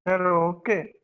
Okay.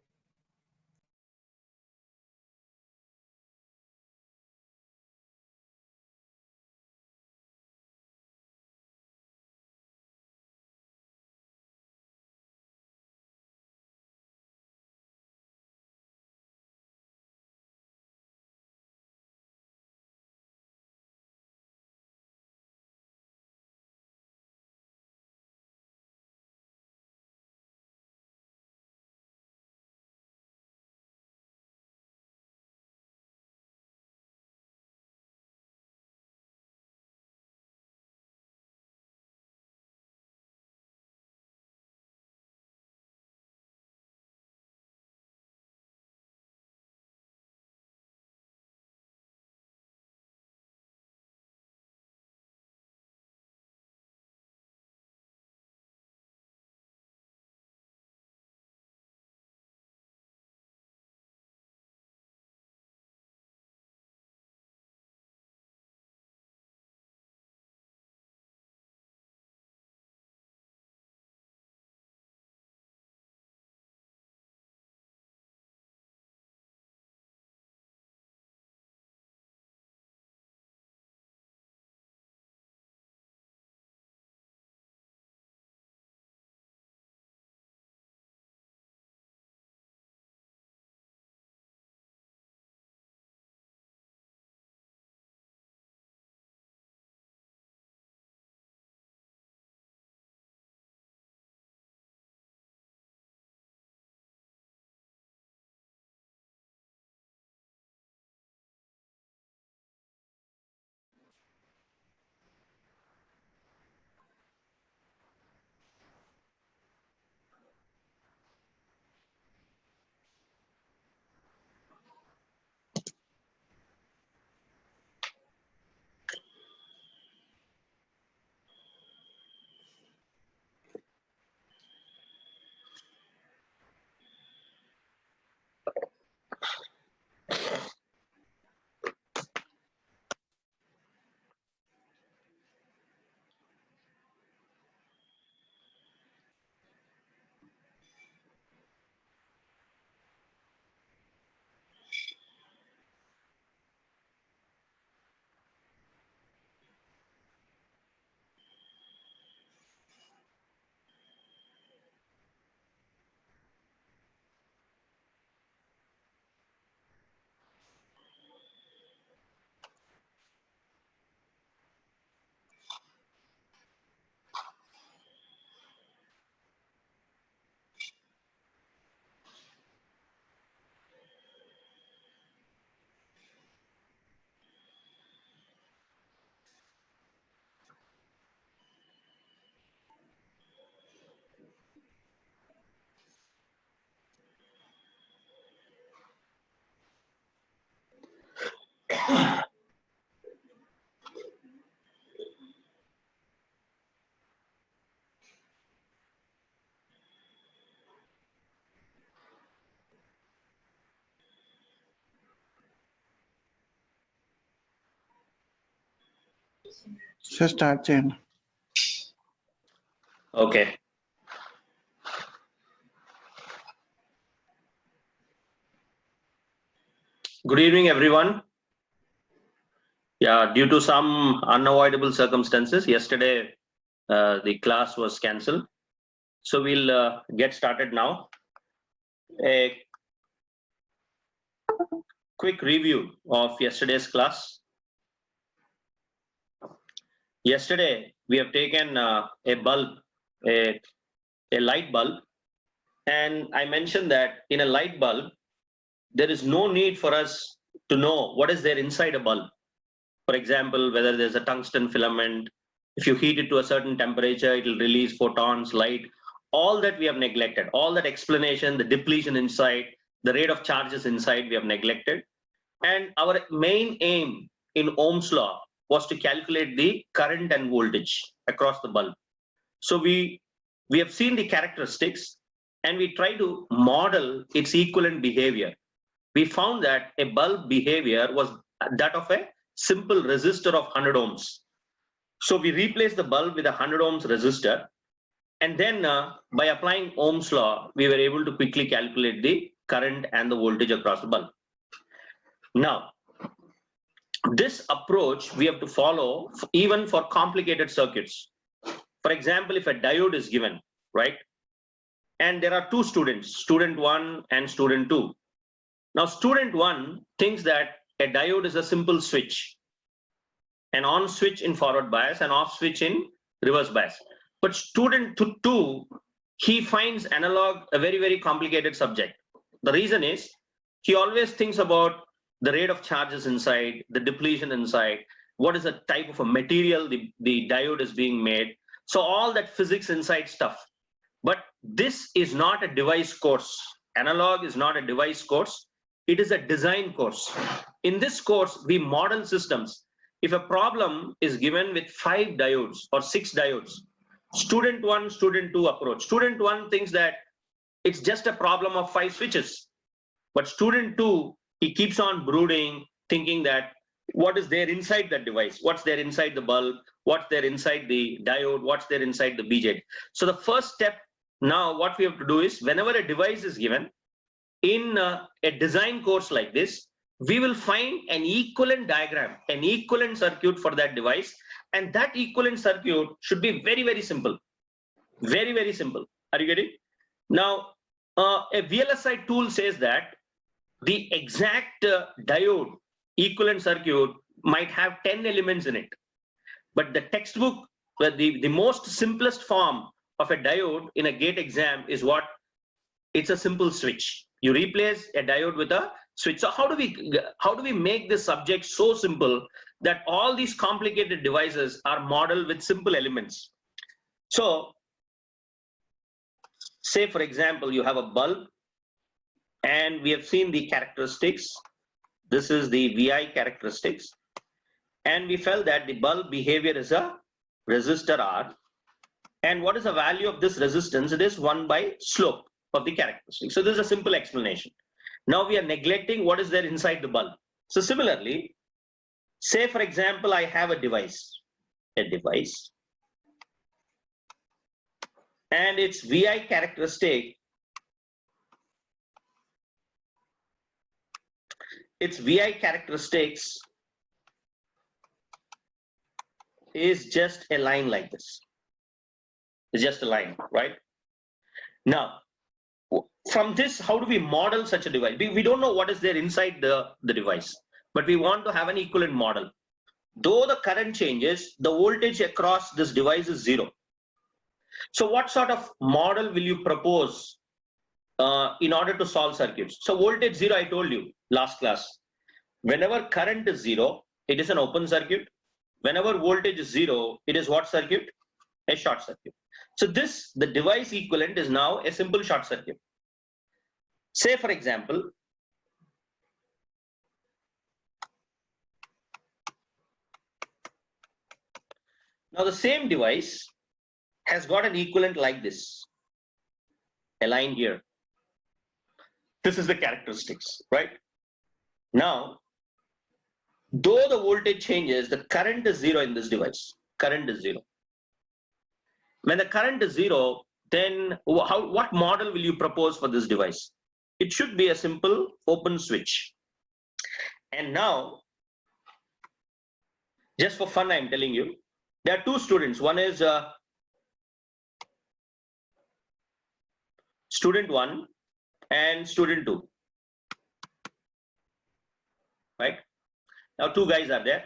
Sir, start చేయండి. Okay. Good evening, everyone. Yeah, due to some unavoidable circumstances, yesterday the class was cancelled. So we'll get started now. A quick review of yesterday's class. Yesterday, we have taken a bulb, a light bulb, and I mentioned that in a light bulb, there is no need for us to know what is there inside a bulb. For example, whether there's a tungsten filament, if you heat it to a certain temperature, it will release photons, light. All that we have neglected, all that explanation, the depletion inside, the rate of charges inside, we have neglected. And our main aim in Ohm's law was to calculate the current and voltage across the bulb. So we have seen the characteristics and we try to model its equivalent behavior. We found that a bulb behavior was that of a simple resistor of 100 ohms. So we replaced the bulb with a 100 ohms resistor. And then by applying Ohm's law, we were able to quickly calculate the current and the voltage across the bulb. Now, this approach we have to follow even for complicated circuits. For example, if a diode is given, right? And there are two students, student 1 and student 2. Now, student 1 thinks that a diode is a simple switch, an on switch in forward bias, an off switch in reverse bias. But student 2, he finds analog a very, very complicated subject. The reason is he always thinks about the rate of charges inside, the depletion inside, what is the type of a material the diode is being made. So all that physics inside stuff. But this is not a device course. Analog is not a device course. It is a design course. In this course, we model systems. If a problem is given with 5 diodes or 6 diodes, student 1, student 2 approach. Student 1 thinks that it's just a problem of 5 switches. But student 2, he keeps on brooding, thinking that what is there inside that device? What's there inside the bulb? What's there inside the diode? What's there inside the BJT? So the first step now, what we have to do is whenever a device is given in a design course like this, we will find an equivalent diagram, an equivalent circuit for that device. And that equivalent circuit should be very, very simple. Very, very simple. Are you getting? Now, a VLSI tool says that the exact diode equivalent circuit might have 10 elements in it. But the textbook, the most simplest form of a diode in a gate exam is what? It's a simple switch. You replace a diode with a switch. So how do we make this subject so simple that all these complicated devices are modeled with simple elements? So say, for example, you have a bulb, and we have seen the characteristics. This is the VI characteristics. And we felt that the bulb behavior is a resistor R. And what is the value of this resistance? It is 1 by slope of the characteristic. So this is a simple explanation. Now we are neglecting what is there inside the bulb. So similarly, say for example, I have a device, and its VI characteristic, its VI characteristics is just a line like this. It's just a line, right? Now, from this, how do we model such a device? We don't know what is there inside the device, but we want to have an equivalent model. Though the current changes, the voltage across this device is 0. So what sort of model will you propose in order to solve circuits? So voltage 0, I told you last class. Whenever current is 0, it is an open circuit. Whenever voltage is 0, it is what circuit? A short circuit. So this, the device equivalent, is now a simple short circuit. Say for example, now the same device has got an equivalent like this, a line here. This is the characteristics, right? Now, though the voltage changes, the current is 0 in this device. Current is 0. When the current is 0, then what model will you propose for this device? It should be a simple open switch. And now, just for fun, I'm telling you, there are 2 students. One is student 1 and student 2. Right? Now 2 guys are there.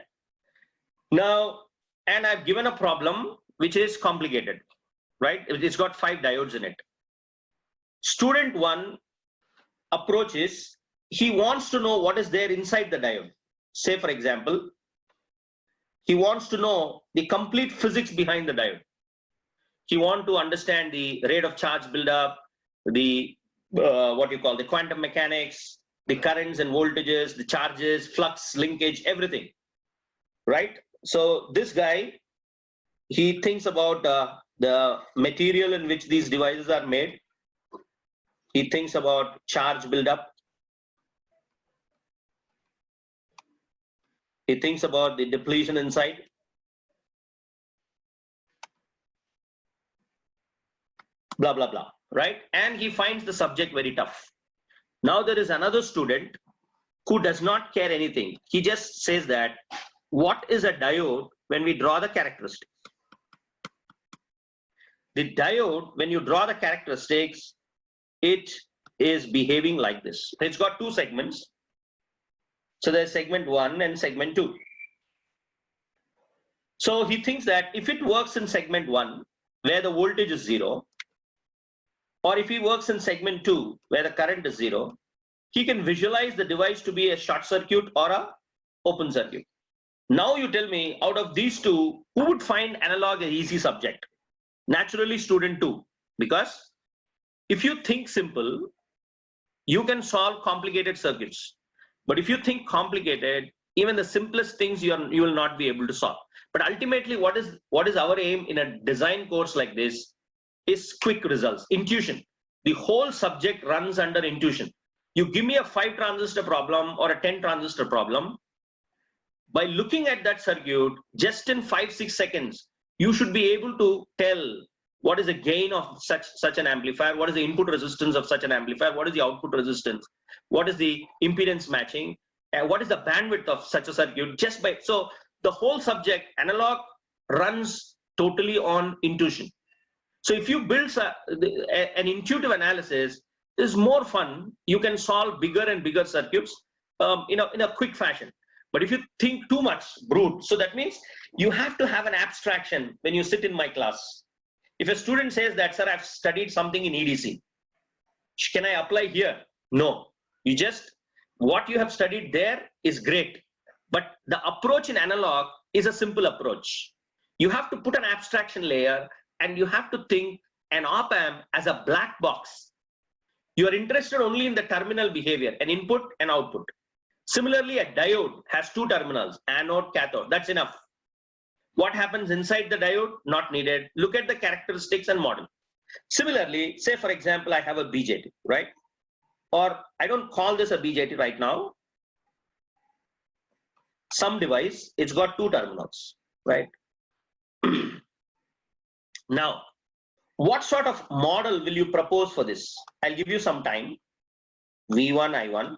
Now, and I've given a problem which is complicated, right? It's got 5 diodes in it. Student 1 approach is, he wants to know what is there inside the diode. Say for example, he wants to know the complete physics behind the diode. He wants to understand the rate of charge buildup, the what you call the quantum mechanics, the currents and voltages, the charges, flux, linkage, everything, right? So this guy, he thinks about the material in which these devices are made. He thinks about charge buildup. He thinks about the depletion inside. blah, blah, blah, right? And he finds the subject very tough. Now there is another student who does not care anything. He just says that, what is a diode when we draw the characteristics? The diode, when you draw the characteristics, it is behaving like this. It's got two segments. So there's segment 1 and segment 2. So he thinks that if it works in segment 1, where the voltage is 0, or if he works in segment 2, where the current is 0, he can visualize the device to be a short circuit or a open circuit. Now you tell me, out of these two, who would find analog an easy subject? Naturally, student 2, because if you think simple, you can solve complicated circuits. But if you think complicated, even the simplest things you will not be able to solve. But ultimately, what is our aim in a design course like this is quick results, intuition. The whole subject runs under intuition. You give me a 5 transistor problem or a 10 transistor problem. By looking at that circuit, just in 5-6 seconds, you should be able to tell what is the gain of such an amplifier, what is the input resistance of such an amplifier, what is the output resistance, what is the impedance matching, and what is the bandwidth of such a circuit. Just by so the whole subject analog runs totally on intuition. So if you build an intuitive analysis, it's more fun. You can solve bigger and bigger circuits in a quick fashion. But if you think too much, brute, so that means you have to have an abstraction when you sit in my class. If a student says that, sir, I've studied something in EDC, can I apply here? No. You just, what you have studied there is great. But the approach in analog is a simple approach. You have to put an abstraction layer and you have to think an op-amp as a black box. You are interested only in the terminal behavior, an input and output. Similarly, a diode has 2 terminals, anode, cathode. That's enough. What happens inside the diode? Not needed. Look at the characteristics and model. Similarly, say for example, I have a BJT, right? Or I don't call this a BJT right now. Some device, it's got 2 terminals, right? Now, what sort of model will you propose for this? I'll give you some time. V1, I1.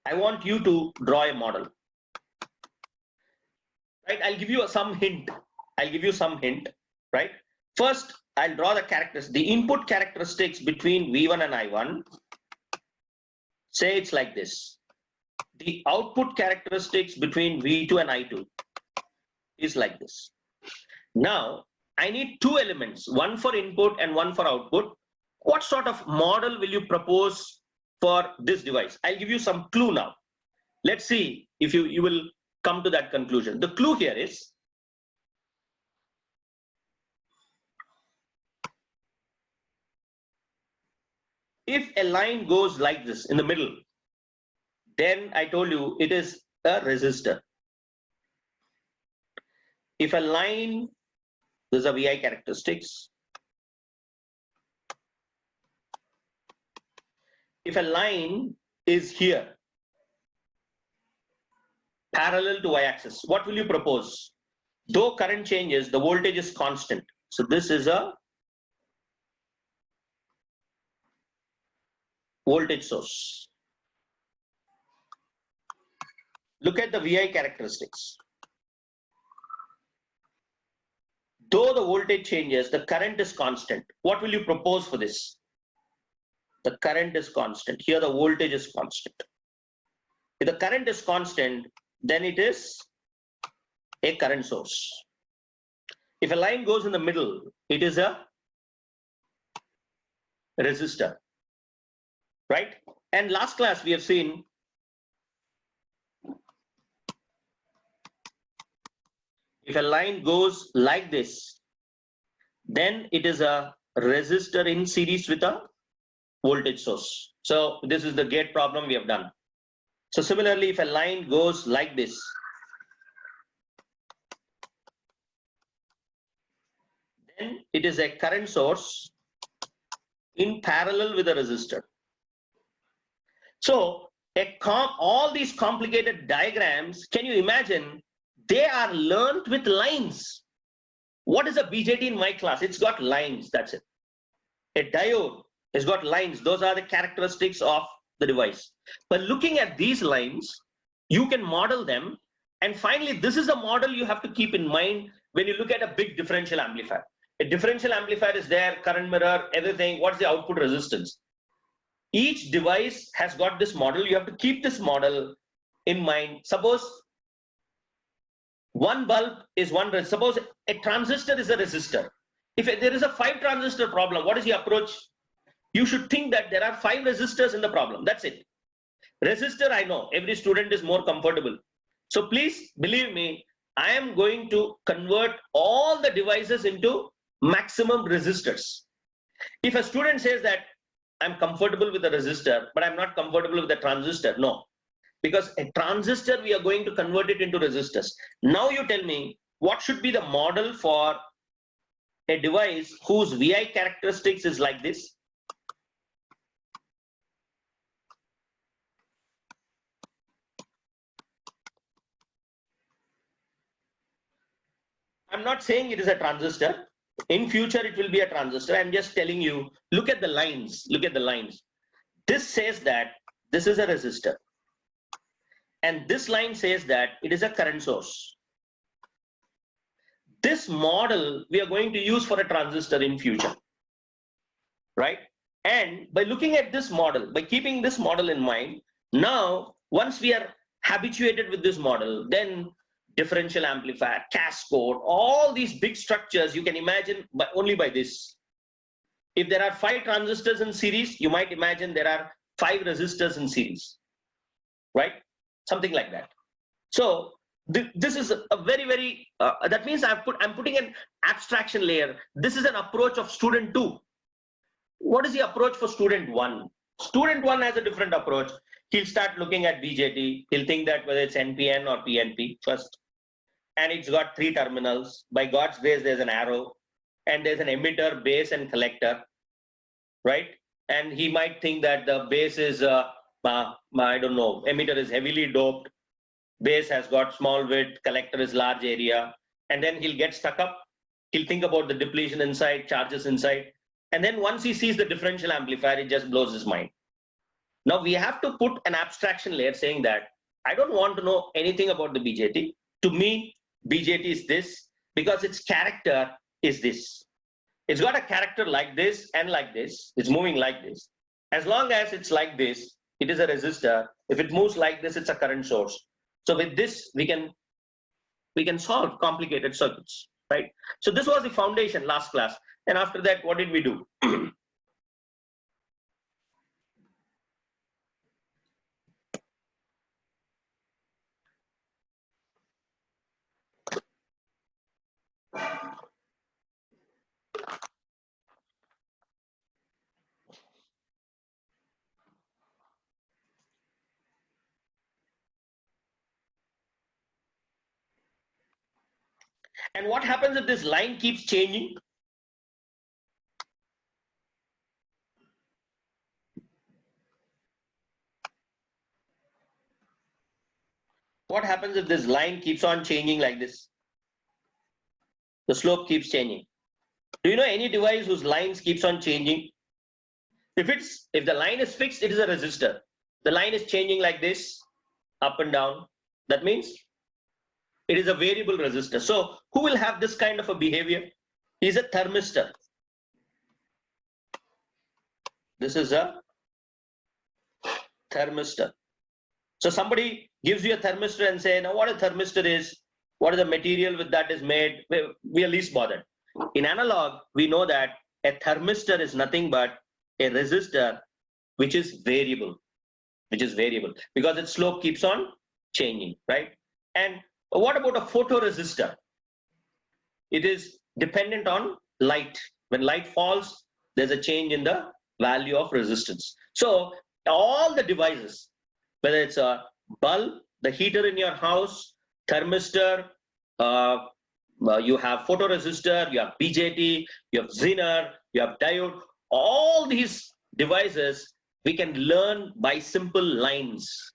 I want you to draw a model. Right? I'll give you some hint. Right? First, I'll draw the characteristics, the input characteristics between V1 and I1. Say it's like this. The output characteristics between V2 and I2 is like this. Now, I need 2 elements, one for input and one for output. What sort of model will you propose for this device? I'll give you some clue now. Let's see if you will come to that conclusion. The clue here is, if a line goes like this in the middle, then I told you it is a resistor. If a line, there's a VI characteristics. If a line is here, parallel to y-axis, what will you propose? Though current changes, the voltage is constant. So this is a voltage source. Look at the VI characteristics. Though the voltage changes, the current is constant. What will you propose for this? The current is constant. Here the voltage is constant. If the current is constant, then it is a current source. If a line goes in the middle, it is a resistor, right? And last class we have seen if a line goes like this, then it is a resistor in series with a voltage source. So this is the gate problem we have done. So similarly, if a line goes like this, then it is a current source in parallel with a resistor. So all these complicated diagrams, can you imagine, they are learned with lines. What is a BJT in my class? It's got lines, that's it. A diode has got lines. Those are the characteristics of the device. But looking at these lines, you can model them. And finally, this is a model you have to keep in mind when you look at a big differential amplifier. A differential amplifier is there, current mirror, everything. What's the output resistance? Each device has got this model. You have to keep this model in mind. Suppose one bulb is one, suppose a transistor is a resistor. If there is a 5 transistor problem, what is the approach? You should think that there are 5 resistors in the problem. That's it. Resistor, I know every student is more comfortable. So please believe me, I am going to convert all the devices into maximum resistors. If a student says that I'm comfortable with the resistor, but I'm not comfortable with the transistor, no. Because a transistor, we are going to convert it into resistors. Now you tell me, what should be the model for a device whose VI characteristics is like this? I'm not saying it is a transistor. In future, it will be a transistor. I'm just telling you, look at the lines. Look at the lines. This says that this is a resistor. And this line says that it is a current source. This model we are going to use for a transistor in future, right? And by looking at this model, by keeping this model in mind, now once we are habituated with this model, then differential amplifier, cascode, all these big structures you can imagine only by this. If there are 5 transistors in series, you might imagine there are 5 resistors in series, right? Something like that. So this is a very that means I'm putting an abstraction layer. This is an approach of student 2. What is the approach for student 1? Student 1 has a different approach. He'll start looking at BJT. He'll think that whether it's NPN or PNP first. And it's got 3 terminals. By God's grace, there's an arrow. And there's an emitter, base, and collector. Right? And he might think that the base is, I don't know, emitter is heavily doped. Base has got small width. Collector is large area. And then he'll get stuck up. He'll think about the depletion inside, charges inside. And then once he sees the differential amplifier, it just blows his mind. Now we have to put an abstraction layer saying that I don't want to know anything about the BJT. To me, BJT is this because its character is this. It's got a character like this and like this. It's moving like this. As long as it's like this, it is a resistor. If it moves like this, it's a current source. So with this, we can solve complicated circuits, right? So this was the foundation last class. And after that, what did we do? And what happens if this line keeps changing? What happens if this line keeps on changing like this? The slope keeps changing. Do you know any device whose lines keeps on changing? If the line is fixed, it is a resistor. The line is changing like this, up and down. That means it is a variable resistor. So who will have this kind of a behavior? Is a thermistor. This is a thermistor. So somebody gives you a thermistor and say, now what a thermistor is, what is the material with that is made, we are least bothered. In analog, we know that a thermistor is nothing but a resistor which is variable, because its slope keeps on changing, right? And what about a photoresistor? It is dependent on light. When light falls, there's a change in the value of resistance. So all the devices, whether it's a bulb, the heater in your house, thermistor, you have photoresistor, you have BJT, you have Zener, you have diode, all these devices we can learn by simple lines.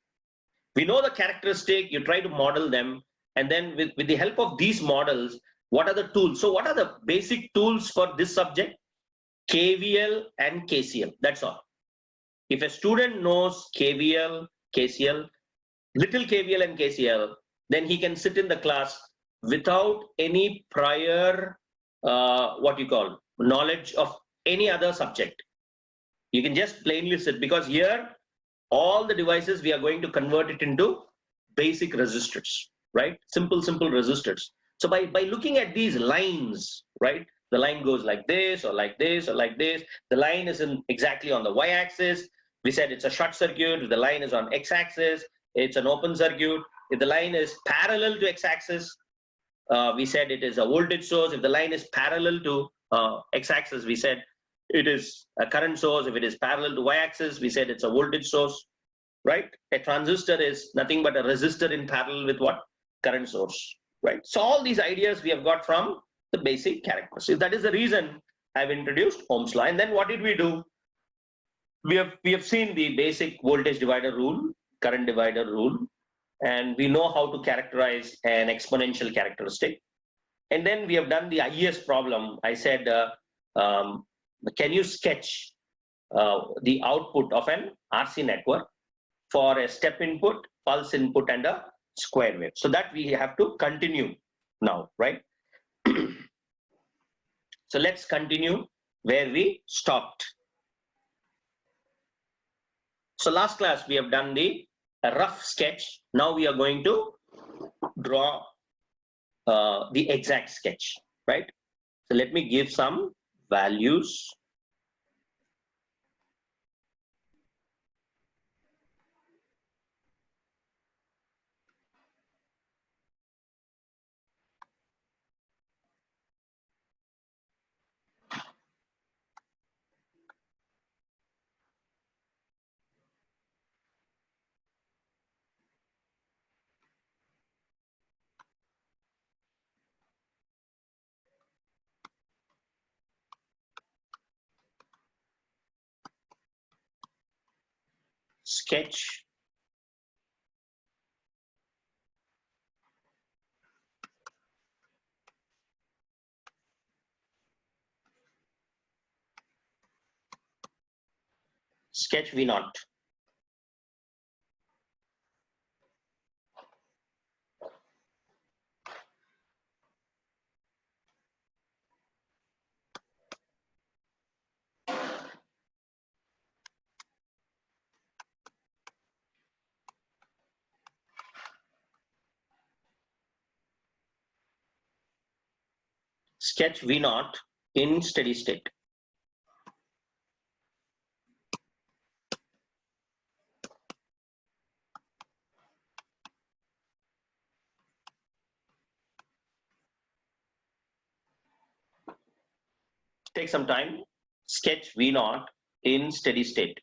We know the characteristic, you try to model them, and then with the help of these models, what are the tools? So what are the basic tools for this subject? KVL and KCL. That's all. If a student knows KVL, KCL, little KVL and KCL, then he can sit in the class without any prior, knowledge of any other subject. You can just plainly sit, because here, all the devices, we are going to convert it into basic resistors, right? Simple resistors. So by looking at these lines, right? The line goes like this or like this or like this. The line is exactly on the y-axis. We said it's a short circuit. If the line is on x-axis, it's an open circuit. If the line is parallel to x-axis, we said it is a voltage source. If the line is parallel to x-axis, we said it is a current source. If it is parallel to y-axis, we said it's a voltage source, right? A transistor is nothing but a resistor in parallel with what? Current source, right? So all these ideas we have got from the basic characteristics. That is the reason I've introduced Ohm's law. And then what did we do? We have seen the basic voltage divider rule, current divider rule, and we know how to characterize an exponential characteristic. And then we have done the IES problem. I said, can you sketch the output of an RC network for a step input, pulse input, and a square wave? So that we have to continue now, right? So let's continue where we stopped. So last class we have done a rough sketch. Now we are going to draw the exact sketch, right? So let me give some values. Sketch V naught. Sketch V naught in steady state. Take some time. Sketch V naught in steady state.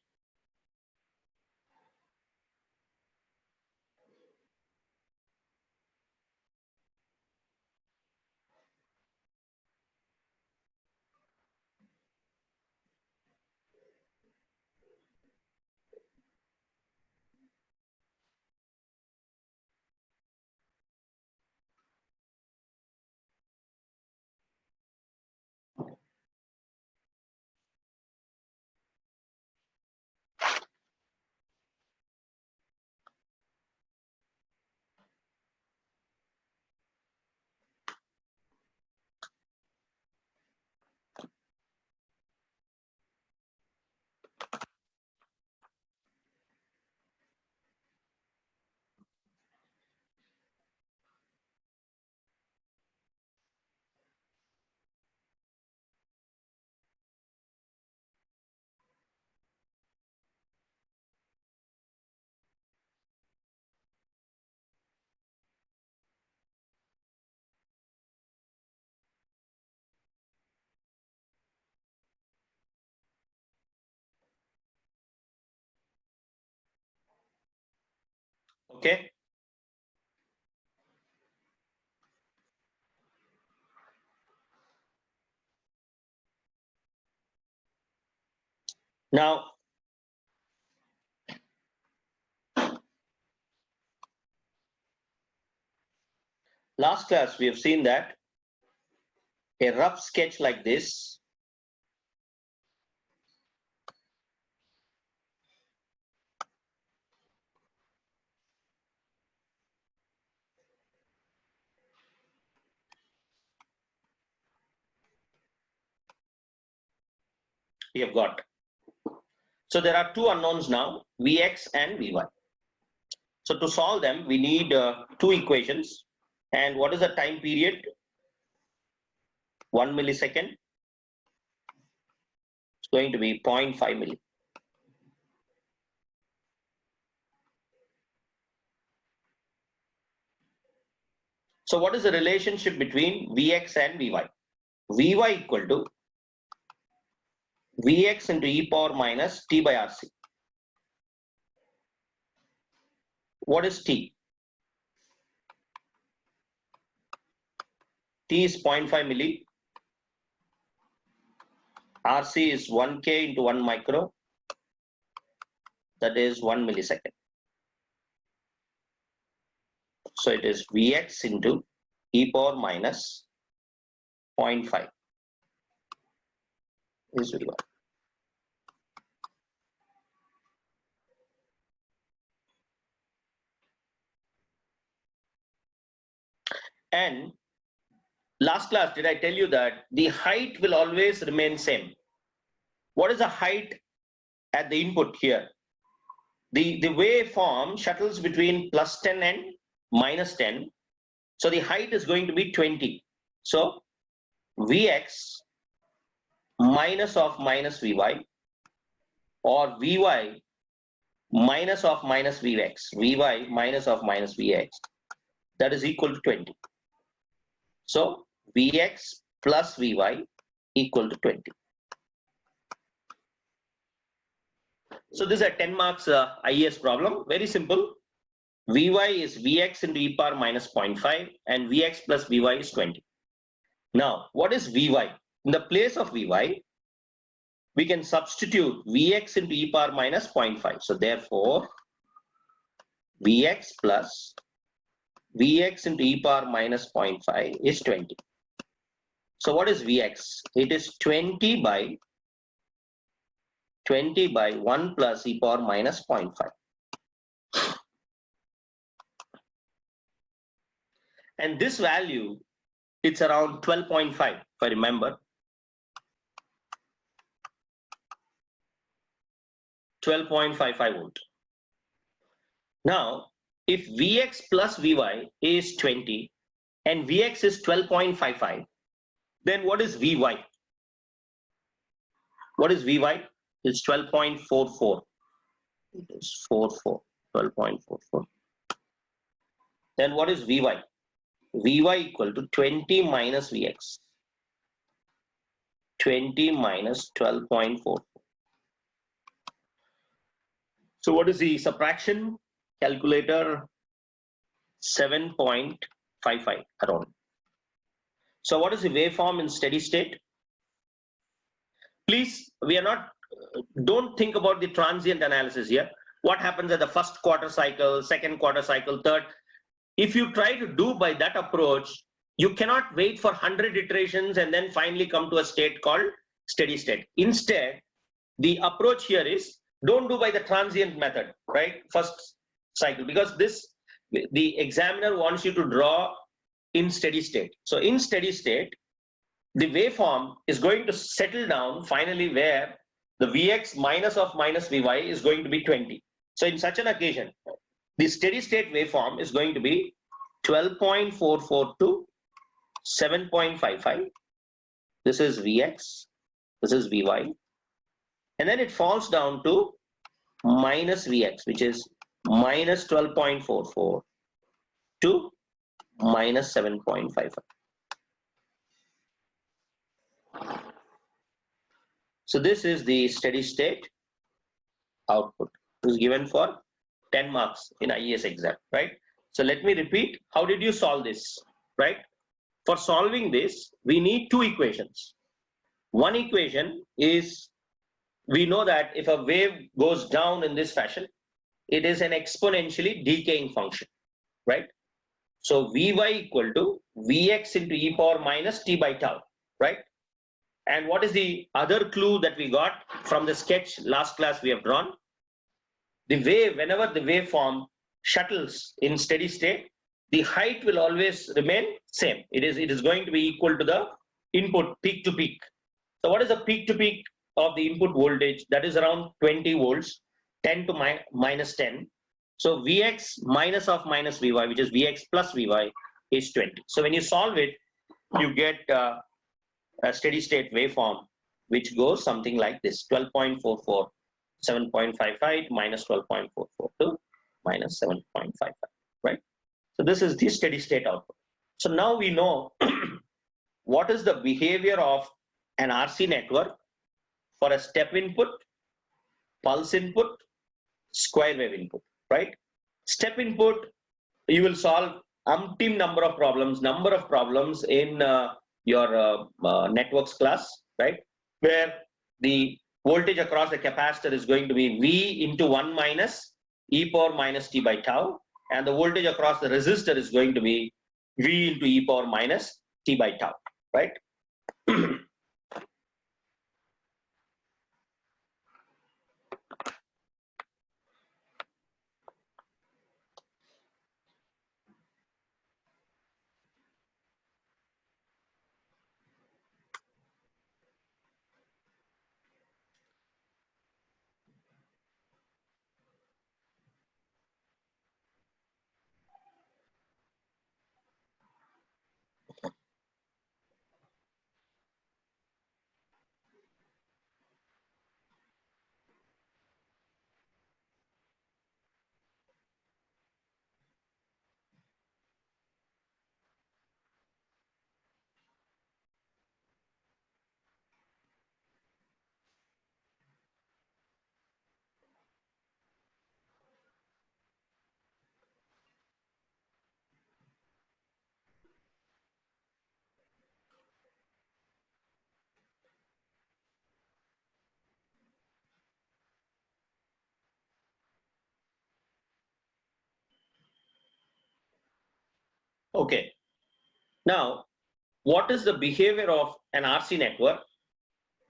Okay. Now, last class we have seen that a rough sketch like this we have got. So there are two unknowns now, Vx and Vy. So to solve them, we need two equations. And what is the time period? 1 millisecond. It's going to be 0.5 milli. So what is the relationship between Vx and Vy? Vy equal to Vx into e power minus t by Rc. What is t? T is 0.5 milli. Rc is 1k into 1 micro. That is 1 millisecond. So it is Vx into e power minus 0.5 is Vy. And last class, did I tell you that the height will always remain same? What is the height at the input here? The waveform shuttles between plus 10 and minus 10. So the height is going to be 20. So Vx minus of minus Vy, or Vy minus of minus Vx, Vy minus of minus Vx, that is equal to 20. So Vx plus Vy equal to 20. So this is a 10 marks IES problem. Very simple. Vy is Vx into e power minus 0.5 and Vx plus Vy is 20. Now, what is Vy? In the place of Vy, we can substitute Vx into e power minus 0.5. So therefore, Vx plus Vx into e power minus 0.5 is 20. So what is Vx? It is 20 by 1 plus e power minus 0.5. And this value, it's around 12.5, if I remember. 12.55 volt. Now, if Vx plus Vy is 20 and Vx is 12.55, then what is Vy? What is Vy? It's 12.44. It is 12.44. Then what is Vy? Vy equal to 20 minus Vx. 20 minus 12.44. So what is the subtraction? Calculator 7.55 around. So what is the waveform in steady state? Please, don't think about the transient analysis here. What happens at the first quarter cycle, second quarter cycle, third? If you try to do by that approach, you cannot wait for 100 iterations and then finally come to a state called steady state. Instead, the approach here is don't do by the transient method, right? First cycle, because the examiner wants you to draw in steady state. So in steady state, the waveform is going to settle down finally where the Vx minus of minus Vy is going to be 20. So in such an occasion, the steady state waveform is going to be 12.44 to 7.55. This is Vx, this is Vy. And then it falls down to minus Vx, which is minus 12.44 to minus 7.55. So this is the steady state output. It is given for 10 marks in IES exam, right? So let me repeat, how did you solve this, right? For solving this, we need two equations. One equation is, we know that if a wave goes down in this fashion, it is an exponentially decaying function, right? So Vy equal to Vx into e power minus t by tau, right? And what is the other clue that we got from the sketch last class we have drawn? The wave, whenever the waveform shuttles in steady state, the height will always remain same. It is going to be equal to the input peak to peak. So what is the peak to peak of the input voltage, that is around 20 volts, 10 to minus 10. So Vx minus of minus Vy, which is Vx plus Vy, is 20. So when you solve it, you get a steady state waveform, which goes something like this: 12.44, 7.55 minus 12.44 to minus 7.55, right? So this is the steady state output. So now we know what is the behavior of an RC network for a step input, pulse input, square wave input, right? Step input, you will solve umpteen number of problems in your networks class, right? Where the voltage across the capacitor is going to be V into 1 minus e power minus t by tau, and the voltage across the resistor is going to be V into e power minus t by tau, right? Okay. Now, what is the behavior of an RC network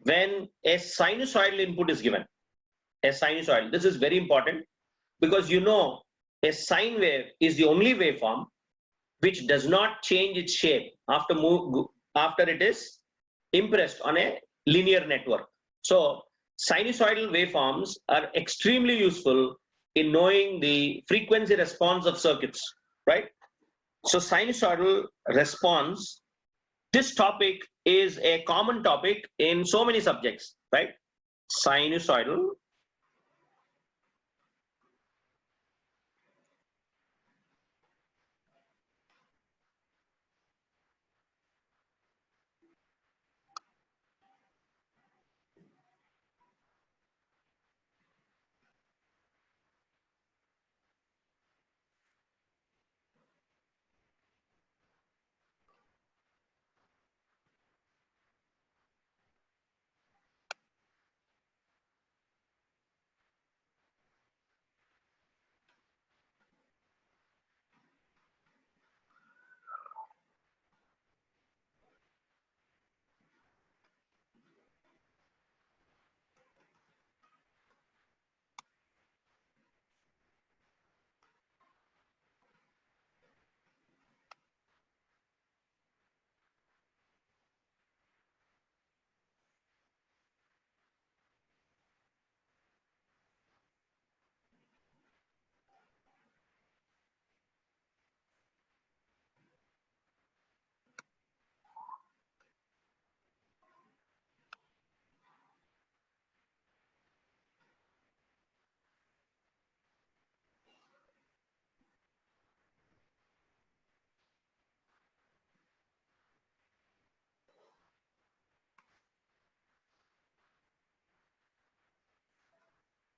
when a sinusoidal input is given? A sinusoidal. This is very important because you know a sine wave is the only waveform which does not change its shape after it is impressed on a linear network. So sinusoidal waveforms are extremely useful in knowing the frequency response of circuits, right? So sinusoidal response, this topic is a common topic in so many subjects, right? Sinusoidal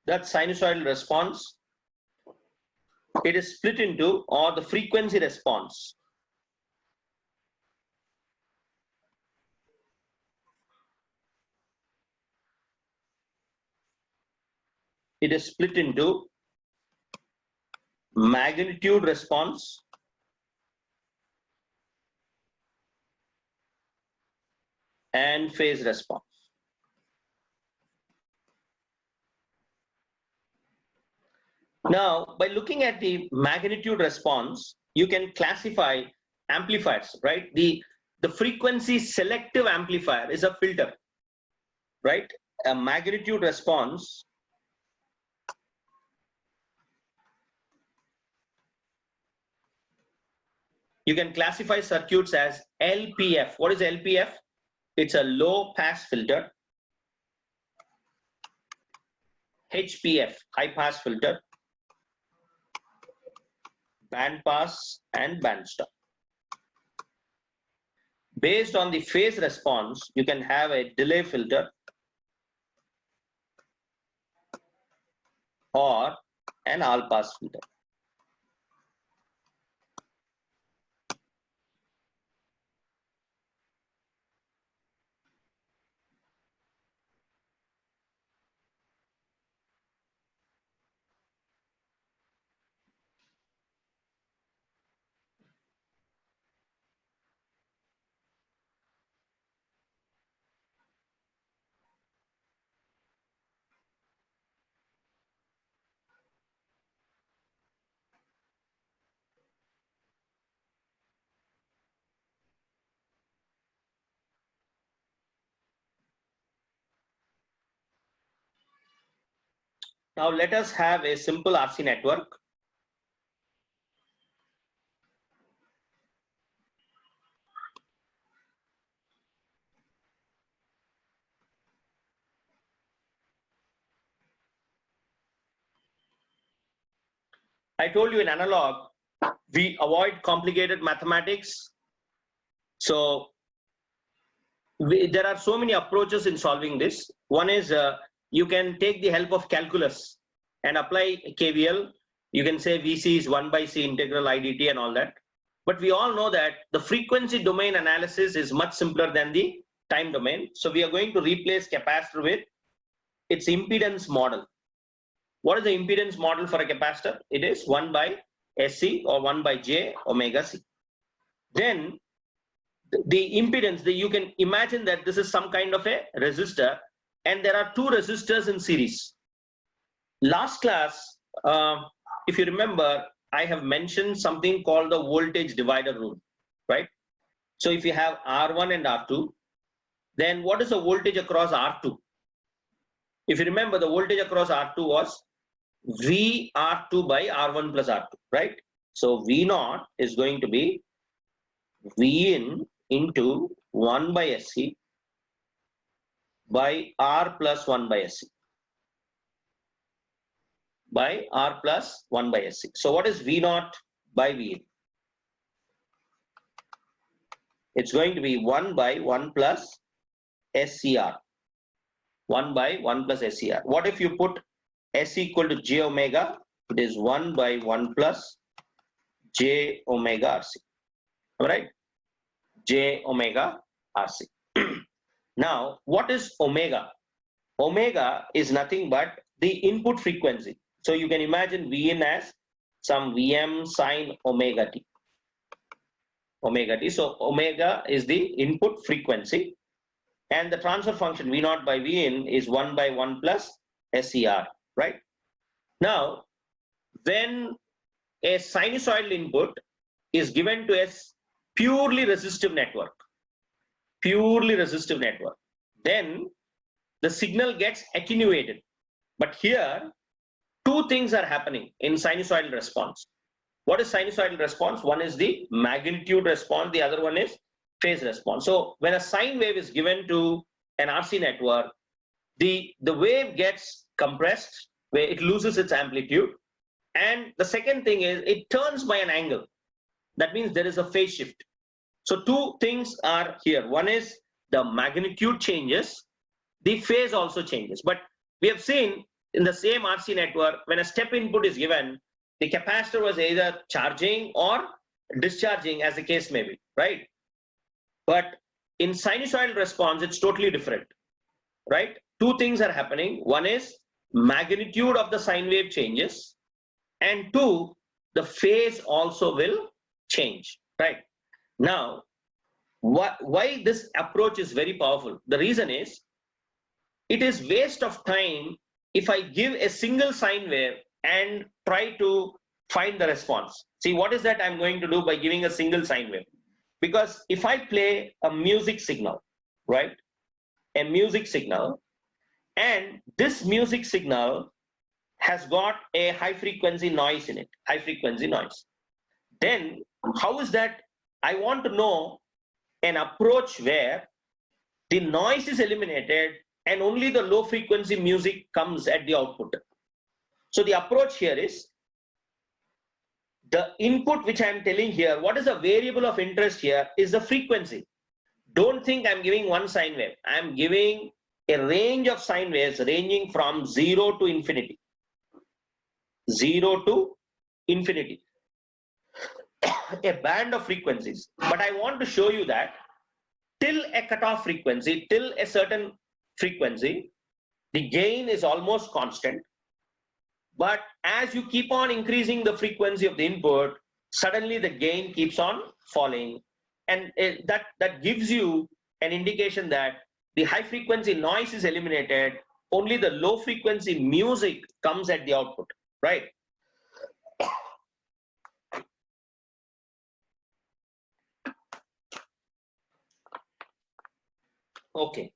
that sinusoidal response, it is split into, or the frequency response. It is split into magnitude response and phase response. Now, by looking at the magnitude response, you can classify amplifiers, right? The frequency selective amplifier is a filter, right? a magnitude response, you can classify circuits as LPF. What is LPF? It's a low pass filter. HPF, high pass filter. Band pass and band stop. Based on the phase response, you can have a delay filter or an all pass filter. Now let us have a simple RC network. I told you in analog, we avoid complicated mathematics. So there are so many approaches in solving this. One is you can take the help of calculus and apply KVL. You can say VC is 1 by C integral IDT and all that. But we all know that the frequency domain analysis is much simpler than the time domain. So we are going to replace capacitor with its impedance model. What is the impedance model for a capacitor? It is 1 by SC or 1 by J omega C. Then the impedance, you can imagine that this is some kind of a resistor, and there are two resistors in series. Last class, if you remember, I have mentioned something called the voltage divider rule, right? So if you have R1 and R2, then what is the voltage across R2? If you remember, the voltage across R2 was VR2 by R1 plus R2, right? So V0 is going to be Vin into 1 by SC by R plus 1 by SC. By R plus 1 by SC. So what is V0 by Vin? It's going to be 1 by 1 plus SCR. 1 by 1 plus SCR. What if you put S equal to J omega? It is 1 by 1 plus J omega RC. All right? J omega RC. Now, what is omega? Omega is nothing but the input frequency. So you can imagine Vin as some Vm sine omega t. Omega t. So omega is the input frequency, and the transfer function V0 by Vin is 1 by 1 plus SCR, right? Now, when a sinusoidal input is given to a purely resistive network, then the signal gets attenuated. But here, two things are happening in sinusoidal response. What is sinusoidal response? One is the magnitude response, the other one is phase response. So when a sine wave is given to an RC network, the wave gets compressed, where it loses its amplitude. And the second thing is it turns by an angle. That means there is a phase shift. So two things are here. One is the magnitude changes, the phase also changes. But we have seen in the same RC network, when a step input is given, the capacitor was either charging or discharging, as the case may be, right? But in sinusoidal response, it's totally different, right? Two things are happening. One is magnitude of the sine wave changes, and two, the phase also will change, right? Now, why this approach is very powerful? The reason is, it is waste of time if I give a single sine wave and try to find the response. See, what is that I'm going to do by giving a single sine wave? Because if I play a music signal, right? A music signal, And this music signal has got a high frequency noise in it, high frequency noise. Then how is that? I want to know an approach where the noise is eliminated and only the low frequency music comes at the output. So the approach here is the input which I am telling here, what is the variable of interest here is the frequency. Don't think I'm giving one sine wave. I'm giving a range of sine waves ranging from 0 to infinity. 0 to infinity. A band of frequencies. But I want to show you that till a cutoff frequency, till a certain frequency, the gain is almost constant. But as you keep on increasing the frequency of the input, suddenly the gain keeps on falling. And that gives you an indication that the high frequency noise is eliminated, only the low frequency music comes at the output, right? Okay.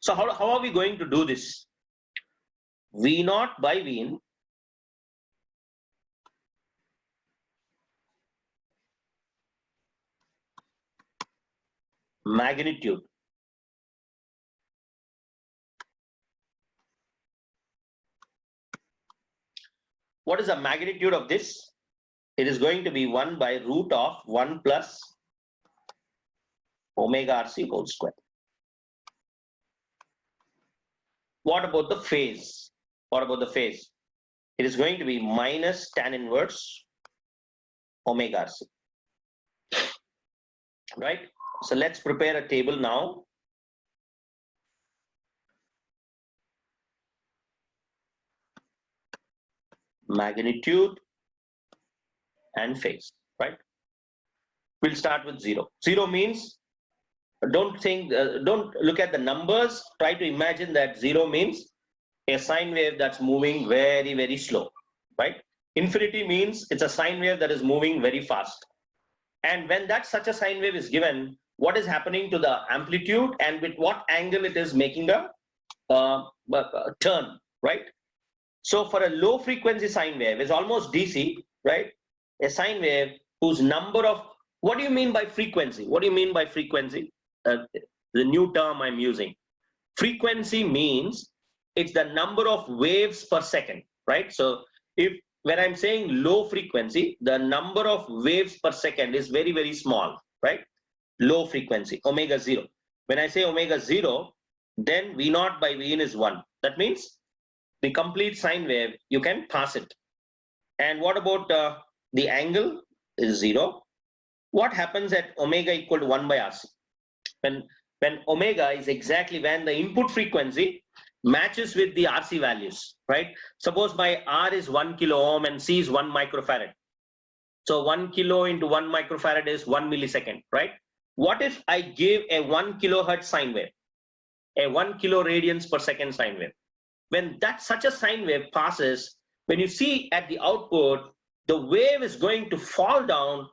So how are we going to do this? V naught by Vin magnitude. What is the magnitude of this? It is going to be 1 by root of 1 plus omega RC whole square. What about the phase? What about the phase? It is going to be minus tan inverse omega RC. Right? So let's prepare a table now. Magnitude and phase, right? We'll start with 0. 0 means don't look at the numbers. Try to imagine that 0 means a sine wave that's moving very, very slow, right? Infinity means it's a sine wave that is moving very fast. And when that such a sine wave is given, what is happening to the amplitude and with what angle it is making a turn, right? So for a low frequency sine wave is almost DC, right? A sine wave whose number of, what do you mean by frequency? What do you mean by frequency? The new term I'm using. Frequency means it's the number of waves per second, right? So when I'm saying low frequency, the number of waves per second is very, very small, right? Low frequency, omega 0. When I say omega 0, then V naught by Vn is 1. That means the complete sine wave, you can pass it. And what about the angle is 0? What happens at omega equal to 1 by RC? When omega is exactly when the input frequency matches with the RC values, right? Suppose my R is 1 kilo ohm and C is 1 microfarad. So 1 kilo into 1 microfarad is 1 millisecond, right? What if I give a 1 kilohertz sine wave, a 1 kilo radians per second sine wave? When such a sine wave passes, when you see at the output, the wave is going to fall down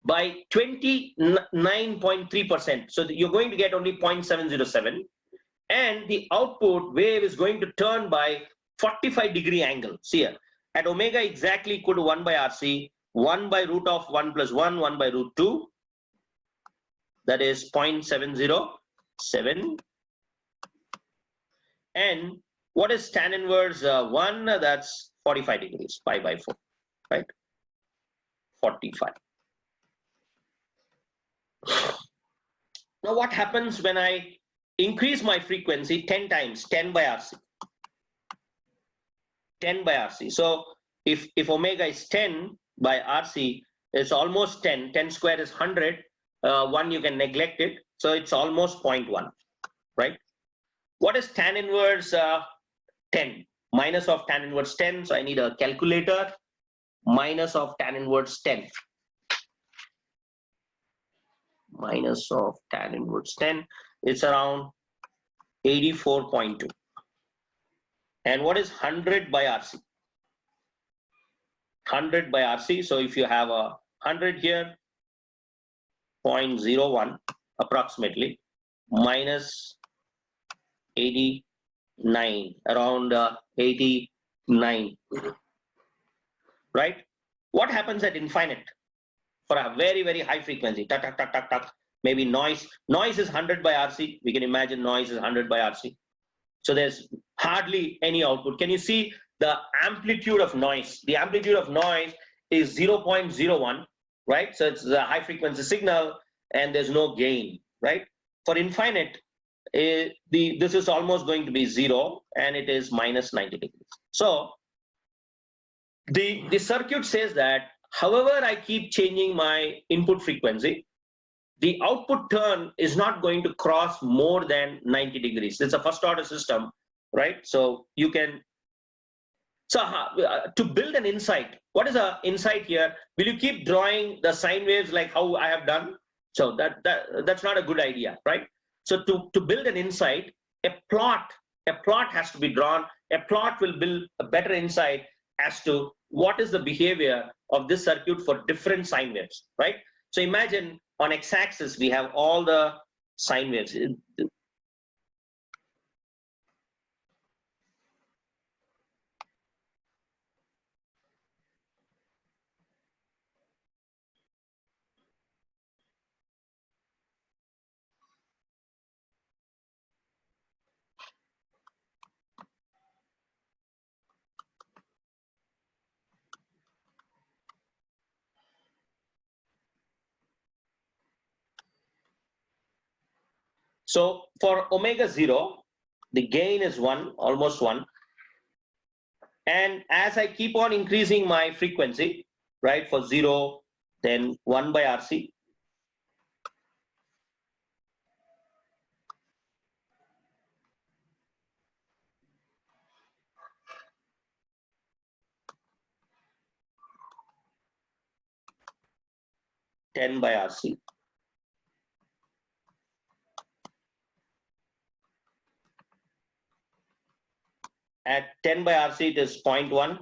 by 29.3%. So you're going to get only 0.707. And the output wave is going to turn by 45-degree angle. See here, at omega exactly equal to 1 by RC, 1 by root of 1 plus 1, 1 by root 2, that is 0.707. And what is tan inverse 1? That's 45 degrees, pi by 4, right? 45. Now what happens when I increase my frequency 10 times, 10 by RC? 10 by RC. So if omega is 10 by RC, it's almost 10. 10 square is 100. 1 you can neglect it. So it's almost 0.1, right? What is tan inverse 10? Minus of tan inverse 10. So I need a calculator. Minus of tan inverse 10. Minus of tan inverse 10. It's around 84.2. And what is 100 by RC? 100 by RC. So if you have a 100 here, 0.01 approximately, minus 84.2. around 89, right? What happens at infinite for a very, very high frequency? Tak, tak, tak, tak, tak. Maybe noise. Noise is 100 by RC. We can imagine noise is 100 by RC. So there's hardly any output. Can you see the amplitude of noise? The amplitude of noise is 0.01, right? So it's a high frequency signal and there's no gain, right? For infinite, this is almost going to be 0 and it is minus 90 degrees. So the circuit says that however I keep changing my input frequency, the output turn is not going to cross more than 90 degrees. It's a first order system, right? So you can, so to build an insight, what is an insight here? Will you keep drawing the sine waves like how I have done? So that's not a good idea, right? So to build an insight, a plot has to be drawn. A plot will build a better insight as to what is the behavior of this circuit for different sine waves, right? So imagine on x-axis, we have all the sine waves. So for omega 0, the gain is 1, almost 1. And as I keep on increasing my frequency, right, for 0, then 1 by RC. (10 by RC). At 10 by RC, it is 0.1,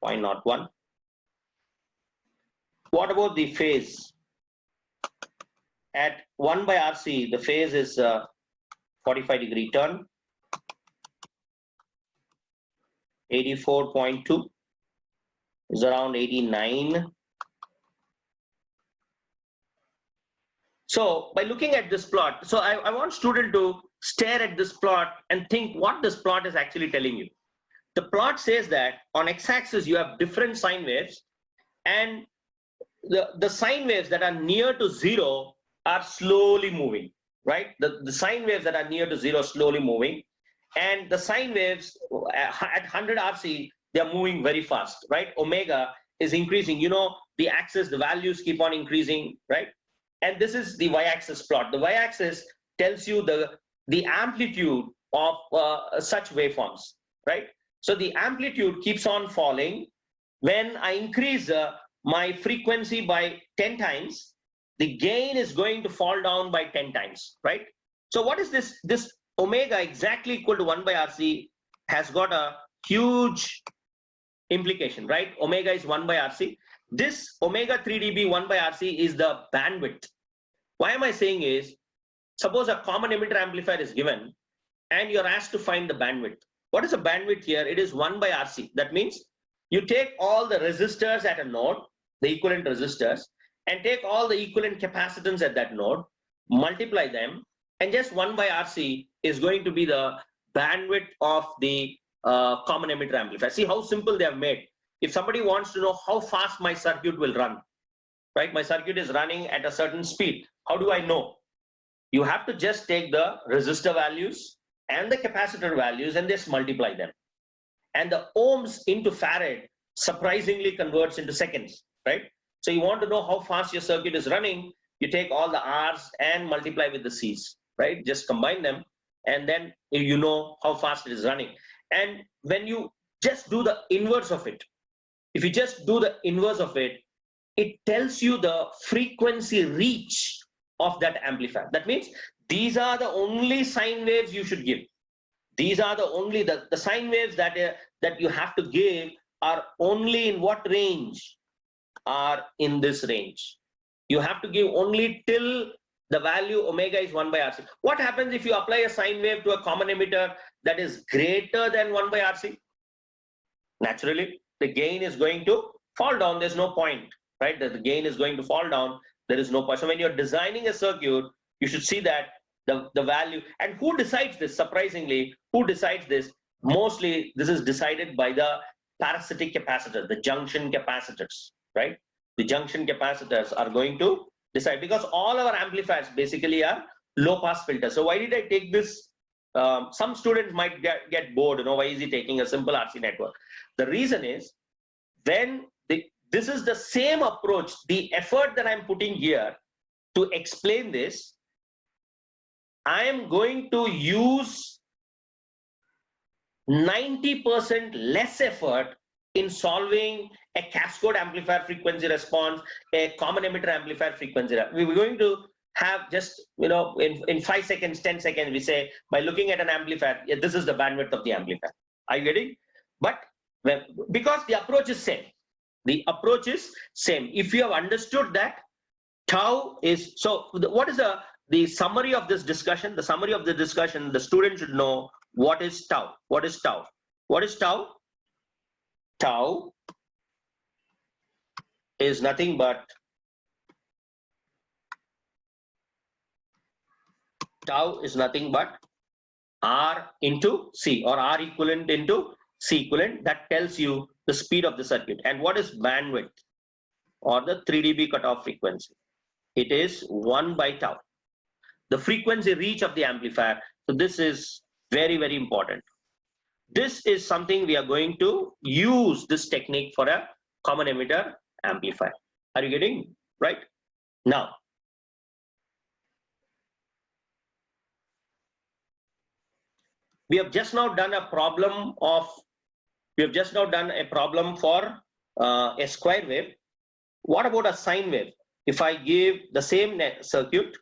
0.01. What about the phase? At 1 by RC, the phase is 45-degree turn, 84.2 is around 89. So by looking at this plot, so I want student to stare at this plot and think what this plot is actually telling you. The plot says that on x-axis you have different sine waves, and the sine waves that are near to 0 are slowly moving, right? The sine waves that are near to 0 slowly moving, and the sine waves at 100 RC, they are moving very fast, right? Omega is increasing. You know, the axis, the values keep on increasing, right? And this is the y-axis plot. The y-axis tells you the amplitude of such waveforms, right? So the amplitude keeps on falling. When I increase my frequency by 10 times, the gain is going to fall down by 10 times, right? So what is this? This omega exactly equal to 1 by RC has got a huge implication, right? Omega is 1 by RC. This omega 3 dB 1 by RC is the bandwidth. Why am I saying is, suppose a common emitter amplifier is given and you're asked to find the bandwidth. What is the bandwidth here? It is 1 by RC. That means you take all the resistors at a node, the equivalent resistors, and take all the equivalent capacitance at that node, multiply them, and just 1 by RC is going to be the bandwidth of the common emitter amplifier. See how simple they have made. If somebody wants to know how fast my circuit will run, right? My circuit is running at a certain speed. How do I know? You have to just take the resistor values and the capacitor values and just multiply them. And the ohms into farad surprisingly converts into seconds, right? So you want to know how fast your circuit is running, you take all the R's and multiply with the C's, right? Just combine them and then you know how fast it is running. And when you just do the inverse of it, if you just do the inverse of it, it tells you the frequency reach of that amplifier. That means these are the only sine waves you should give. These are the only, the sine waves that you have to give are only in what range? Are in this range. You have to give only till the value omega is 1 by RC. What happens if you apply a sine wave to a common emitter that is greater than 1 by RC? Naturally, the gain is going to fall down. There's no point, right? The gain is going to fall down. There is no point. So when you're designing a circuit, you should see that the value. And who decides this? Surprisingly, who decides this? Mostly, this is decided by the parasitic capacitors, the junction capacitors, right? The junction capacitors are going to decide, because all our amplifiers basically are low pass filters. So why did I take this? Some students might get bored, why is he taking a simple RC network? The reason is, when this is the same approach, the effort that I'm putting here to explain this, I am going to use 90% less effort in solving a cascode amplifier frequency response, a common emitter amplifier frequency. We're going to have just, in 5 seconds, 10 seconds, we say, by looking at an amplifier, this is the bandwidth of the amplifier. Are you getting? But because the approach is same. The approach is same. If you have understood that tau is, so what is the summary of this discussion? The summary of the discussion, the student should know what is tau. What is tau? What is tau? Tau is nothing but R into C, or R equivalent into C equivalent. That tells you the speed of the circuit. And what is bandwidth, or the 3 dB cutoff frequency? It is 1 by tau, the frequency reach of the amplifier. So this is very, very important. This is something we are going to use this technique for a common emitter amplifier. Are you getting right? Now, we have just now done a problem for a square wave. What about a sine wave? If I give the same circuit,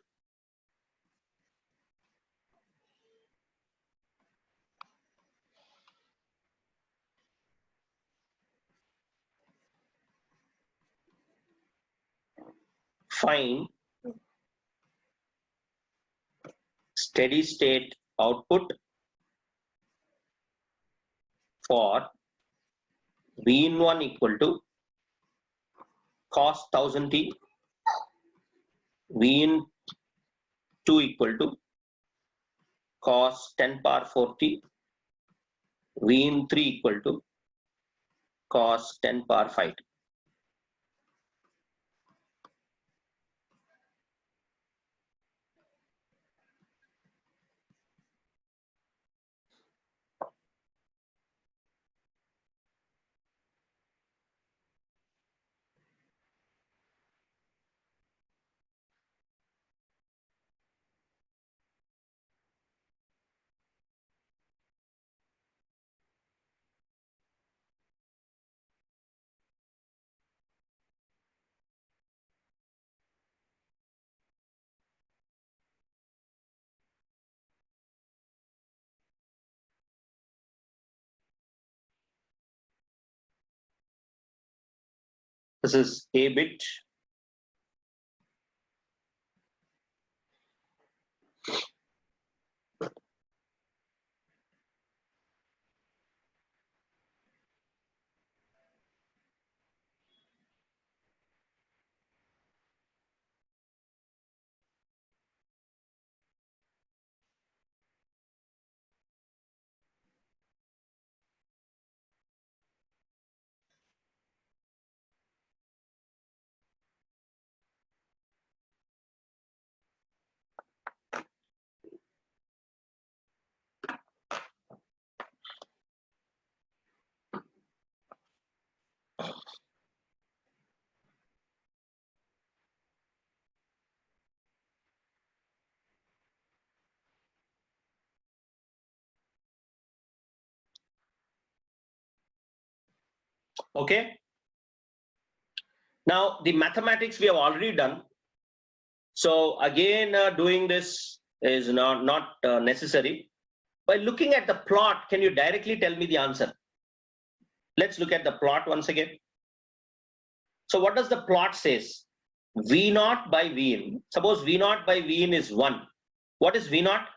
find steady state output for Vin1 equal to cos 1000 t, Vin2 equal to cos 10 power 4 t, Vin3 equal to cos 10 power 5 t. This is A bit. Okay. Now the mathematics we have already done. So again, doing this is not necessary. By looking at the plot, can you directly tell me the answer? Let's look at the plot once again. So what does the plot says? V naught by V in. Suppose V naught by V in is 1. What is V naught?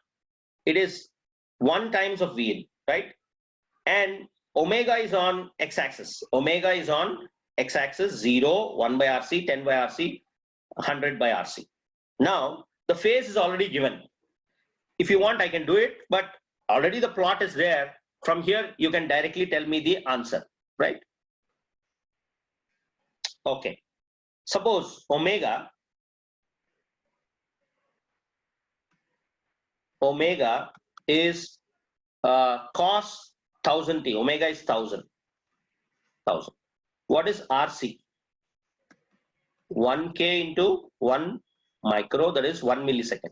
It is 1 times of V in, right? And omega is on x-axis. Omega is on x-axis 0, 1 by RC, 10 by RC, 100 by RC. Now, the phase is already given. If you want, I can do it, but already the plot is there. From here, you can directly tell me the answer, right? Okay. Suppose omega is cos 1000 t. Omega is 1000. What is RC? 1K into 1 micro, that is 1 millisecond.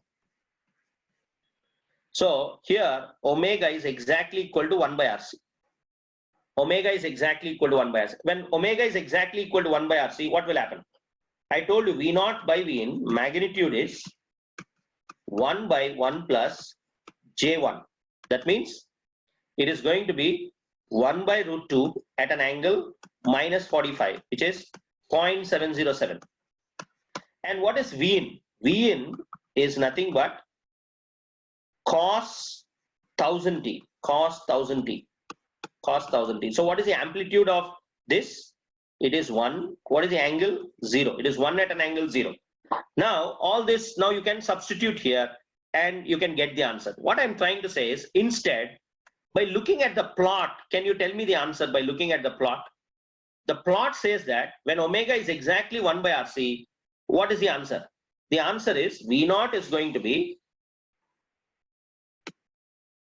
So here omega is exactly equal to 1 by RC. Omega is exactly equal to 1 by RC. When omega is exactly equal to 1 by RC, what will happen? I told you V naught by V in magnitude is 1 by 1 plus J1. That means it is going to be 1 by root 2 at an angle minus 45, which is 0.707. And what is V in? V in is nothing but cos 1000 t. Cos 1000 t. Cos 1000 t. So what is the amplitude of this? It is 1. What is the angle? 0. It is 1 at an angle 0. Now all this, now you can substitute here and you can get the answer. What I'm trying to say is, instead, by looking at the plot, can you tell me the answer by looking at the plot? The plot says that when omega is exactly 1 by RC, what is the answer? The answer is V naught is going to be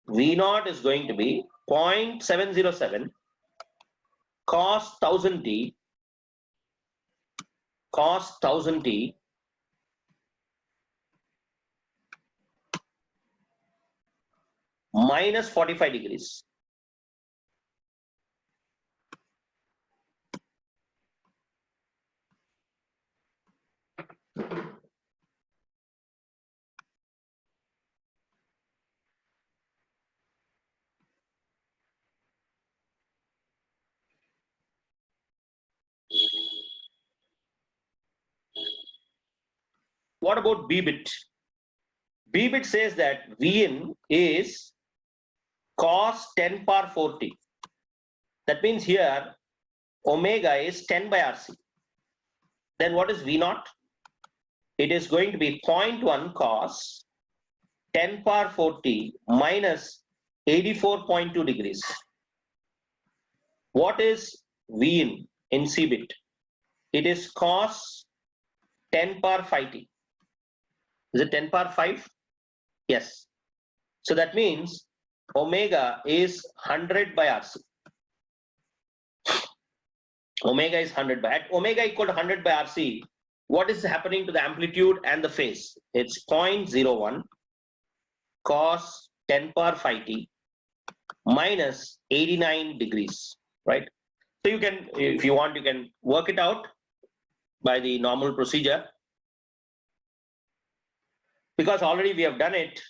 0.707 cos 1000 t minus 45 degrees. What about B bit? B bit says that V in is cos 10 power 4t. That means here omega is 10 by RC. Then what is V naught? It is going to be 0.1 cos 10 power 4t minus 84.2 degrees. What is V in C bit? It is cos 10 power 5t. Is it 10 power 5? Yes. So that means omega is 100 by RC. Omega is 100 by, at omega equal to 100 by RC, what is happening to the amplitude and the phase? It's 0.01 cos 10 power 5t minus 89 degrees, right? So you can, if you want, you can work it out by the normal procedure. Because already we have done it.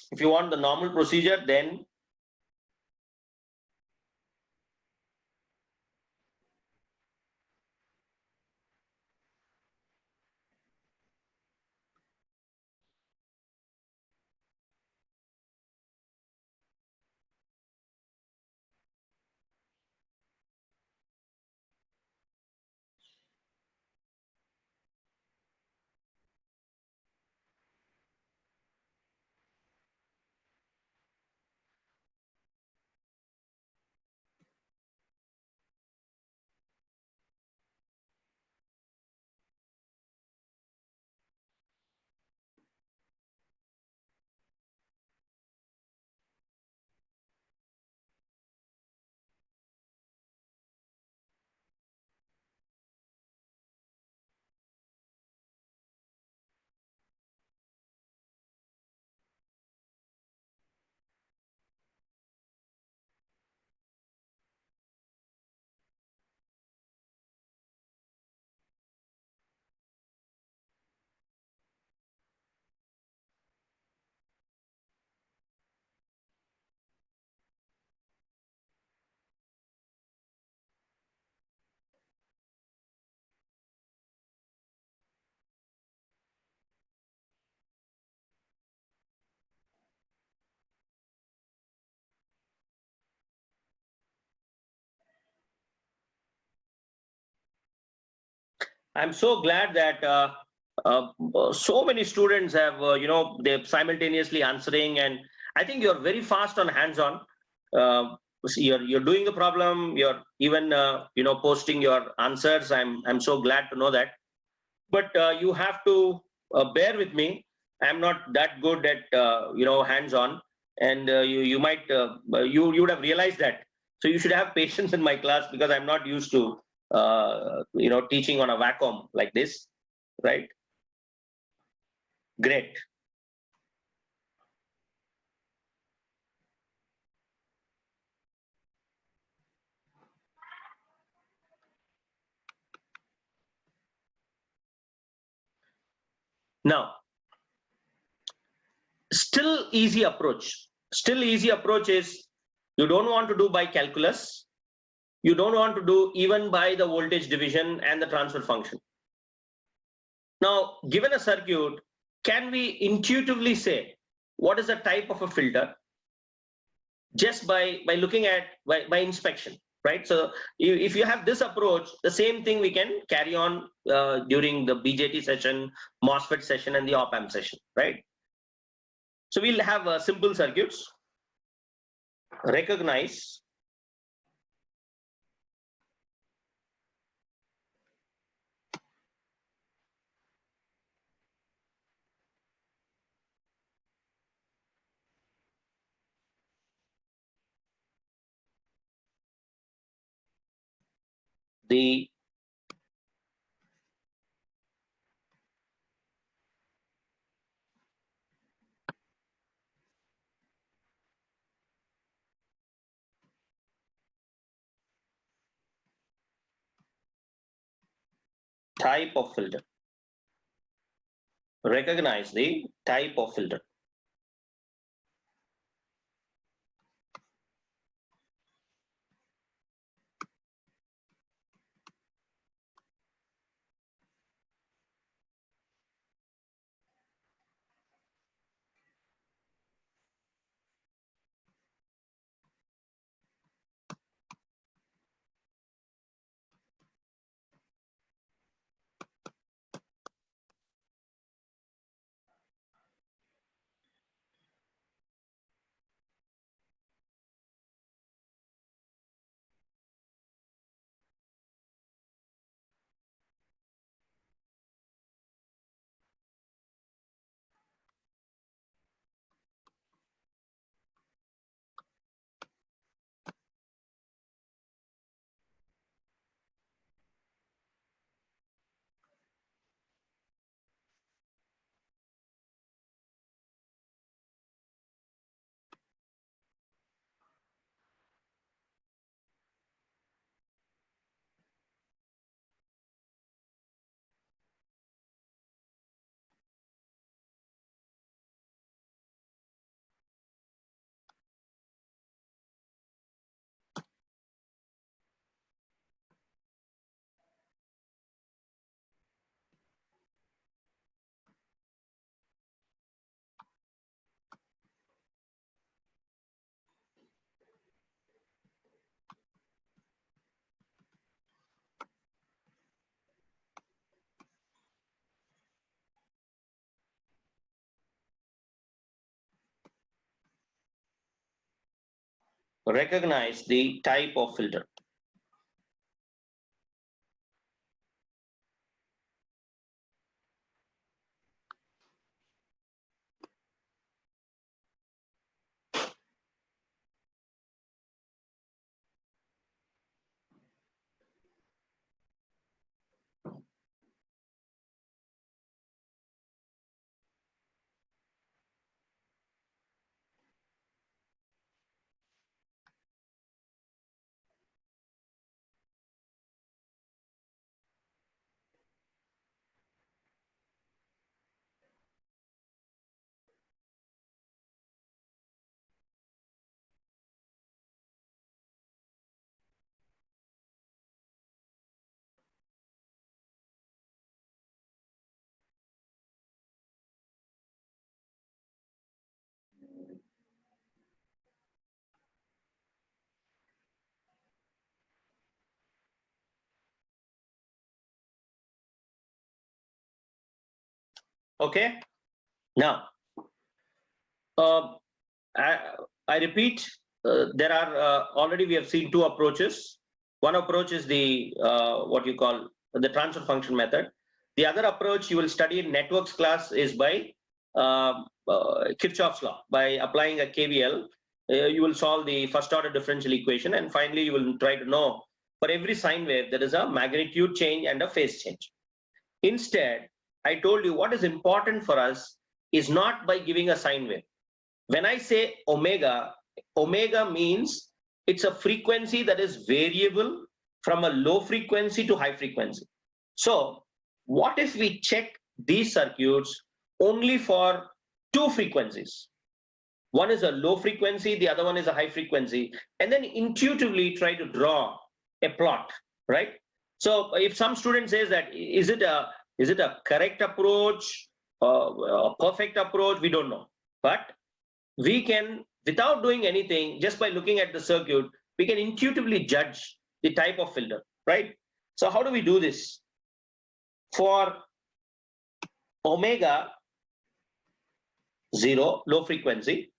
If you want the normal procedure, then I'm so glad that so many students have, they're simultaneously answering, and I think you're very fast on hands-on. You're doing the problem. You're even, posting your answers. I'm so glad to know that. But you have to bear with me. I'm not that good at, hands-on, and you might, you would have realized that. So you should have patience in my class because I'm not used to, teaching on a vacuum like this, right? Great. Now, still easy approach. Still easy approach is you don't want to do by calculus. You don't want to do even by the voltage division and the transfer function. Now, given a circuit, can we intuitively say what is the type of a filter just by looking at by inspection, right? So if you have this approach, the same thing we can carry on during the BJT session, MOSFET session, and the op-amp session, right? So we'll have simple circuits. Recognize the type of filter. Recognize the type of filter. Recognize the type of filter. Okay. Now, uh, I repeat, there are already we have seen two approaches. One approach is the what you call the transfer function method. The other approach you will study in networks class is by Kirchhoff's law. By applying a KVL, you will solve the first order differential equation, and finally you will try to know for every sine wave there is a magnitude change and a phase change. Instead, I told you what is important for us is not by giving a sine wave. When I say omega, omega means it's a frequency that is variable from a low frequency to high frequency. So what if we check these circuits only for two frequencies? One is a low frequency, the other one is a high frequency, and then intuitively try to draw a plot, right? So if some student says that, is it a correct approach, a perfect approach? We don't know. But we can, without doing anything, just by looking at the circuit, we can intuitively judge the type of filter, right? So how do we do this? For omega 0, low frequency,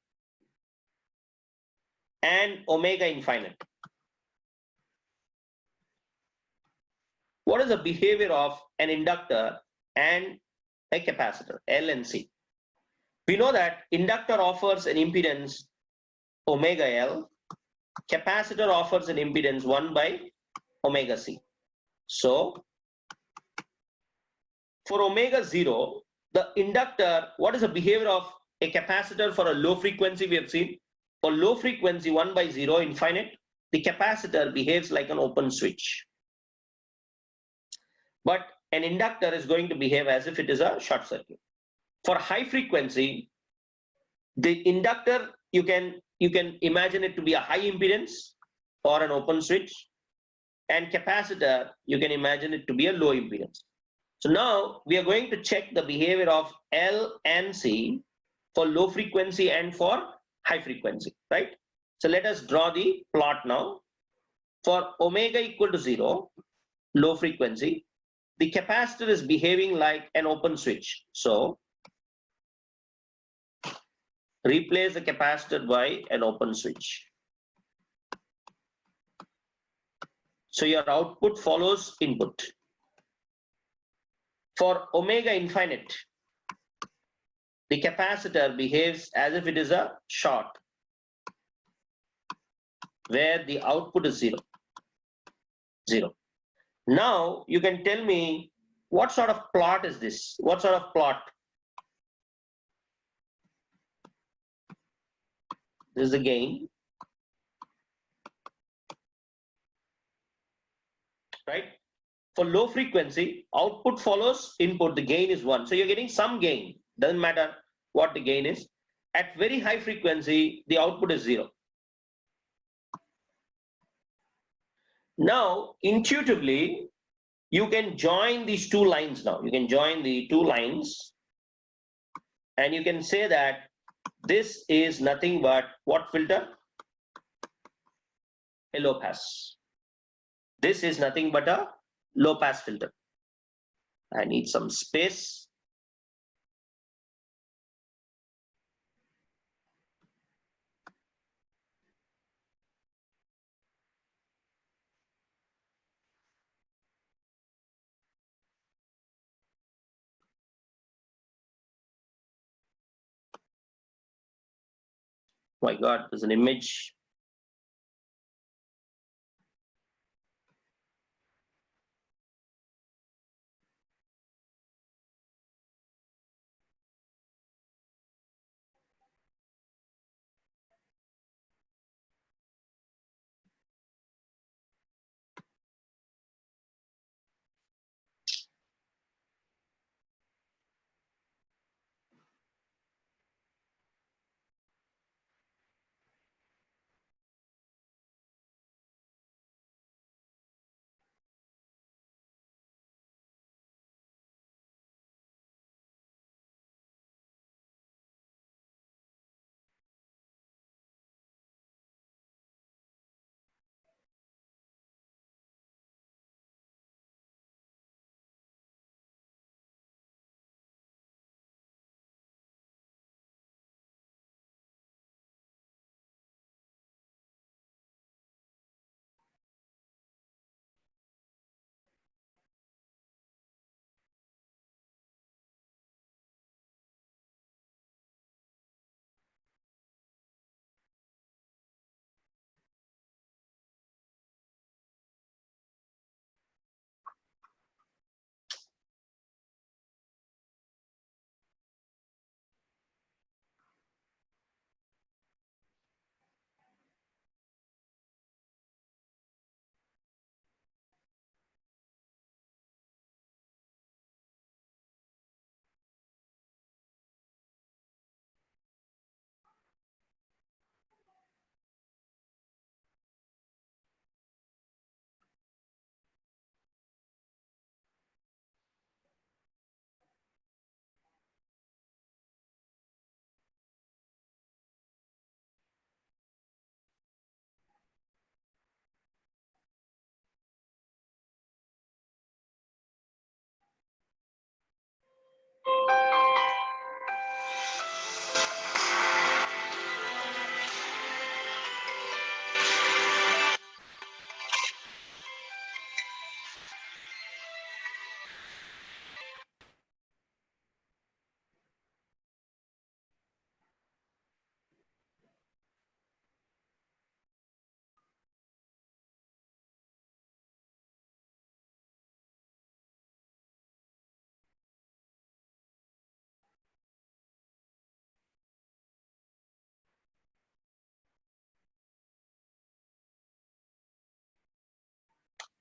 and omega infinite, what is the behavior of an inductor and a capacitor, L and C? We know that inductor offers an impedance omega L, capacitor offers an impedance 1 by omega C. So for omega 0, the inductor, what is the behavior of a capacitor for a low frequency we have seen? For low frequency 1 by 0 infinite, the capacitor behaves like an open switch. But an inductor is going to behave as if it is a short circuit. For high frequency, the inductor, you can imagine it to be a high impedance or an open switch, and capacitor, you can imagine it to be a low impedance. So now we are going to check the behavior of L and C for low frequency and for high frequency, right? So let us draw the plot now. For omega equal to 0, low frequency, the capacitor is behaving like an open switch. So replace the capacitor by an open switch. So your output follows input. For omega infinite, the capacitor behaves as if it is a short, where the output is 0. Now you can tell me what sort of plot is this? What sort of plot? This is the gain, right? For low frequency, output follows input. The gain is 1. So you're getting some gain. Doesn't matter what the gain is. At very high frequency, the output is 0. Now, intuitively, you can join these two lines now. You can join the two lines and you can say that this is nothing but what filter? A low pass. This is nothing but a low pass filter. I need some space. My God, there's an image.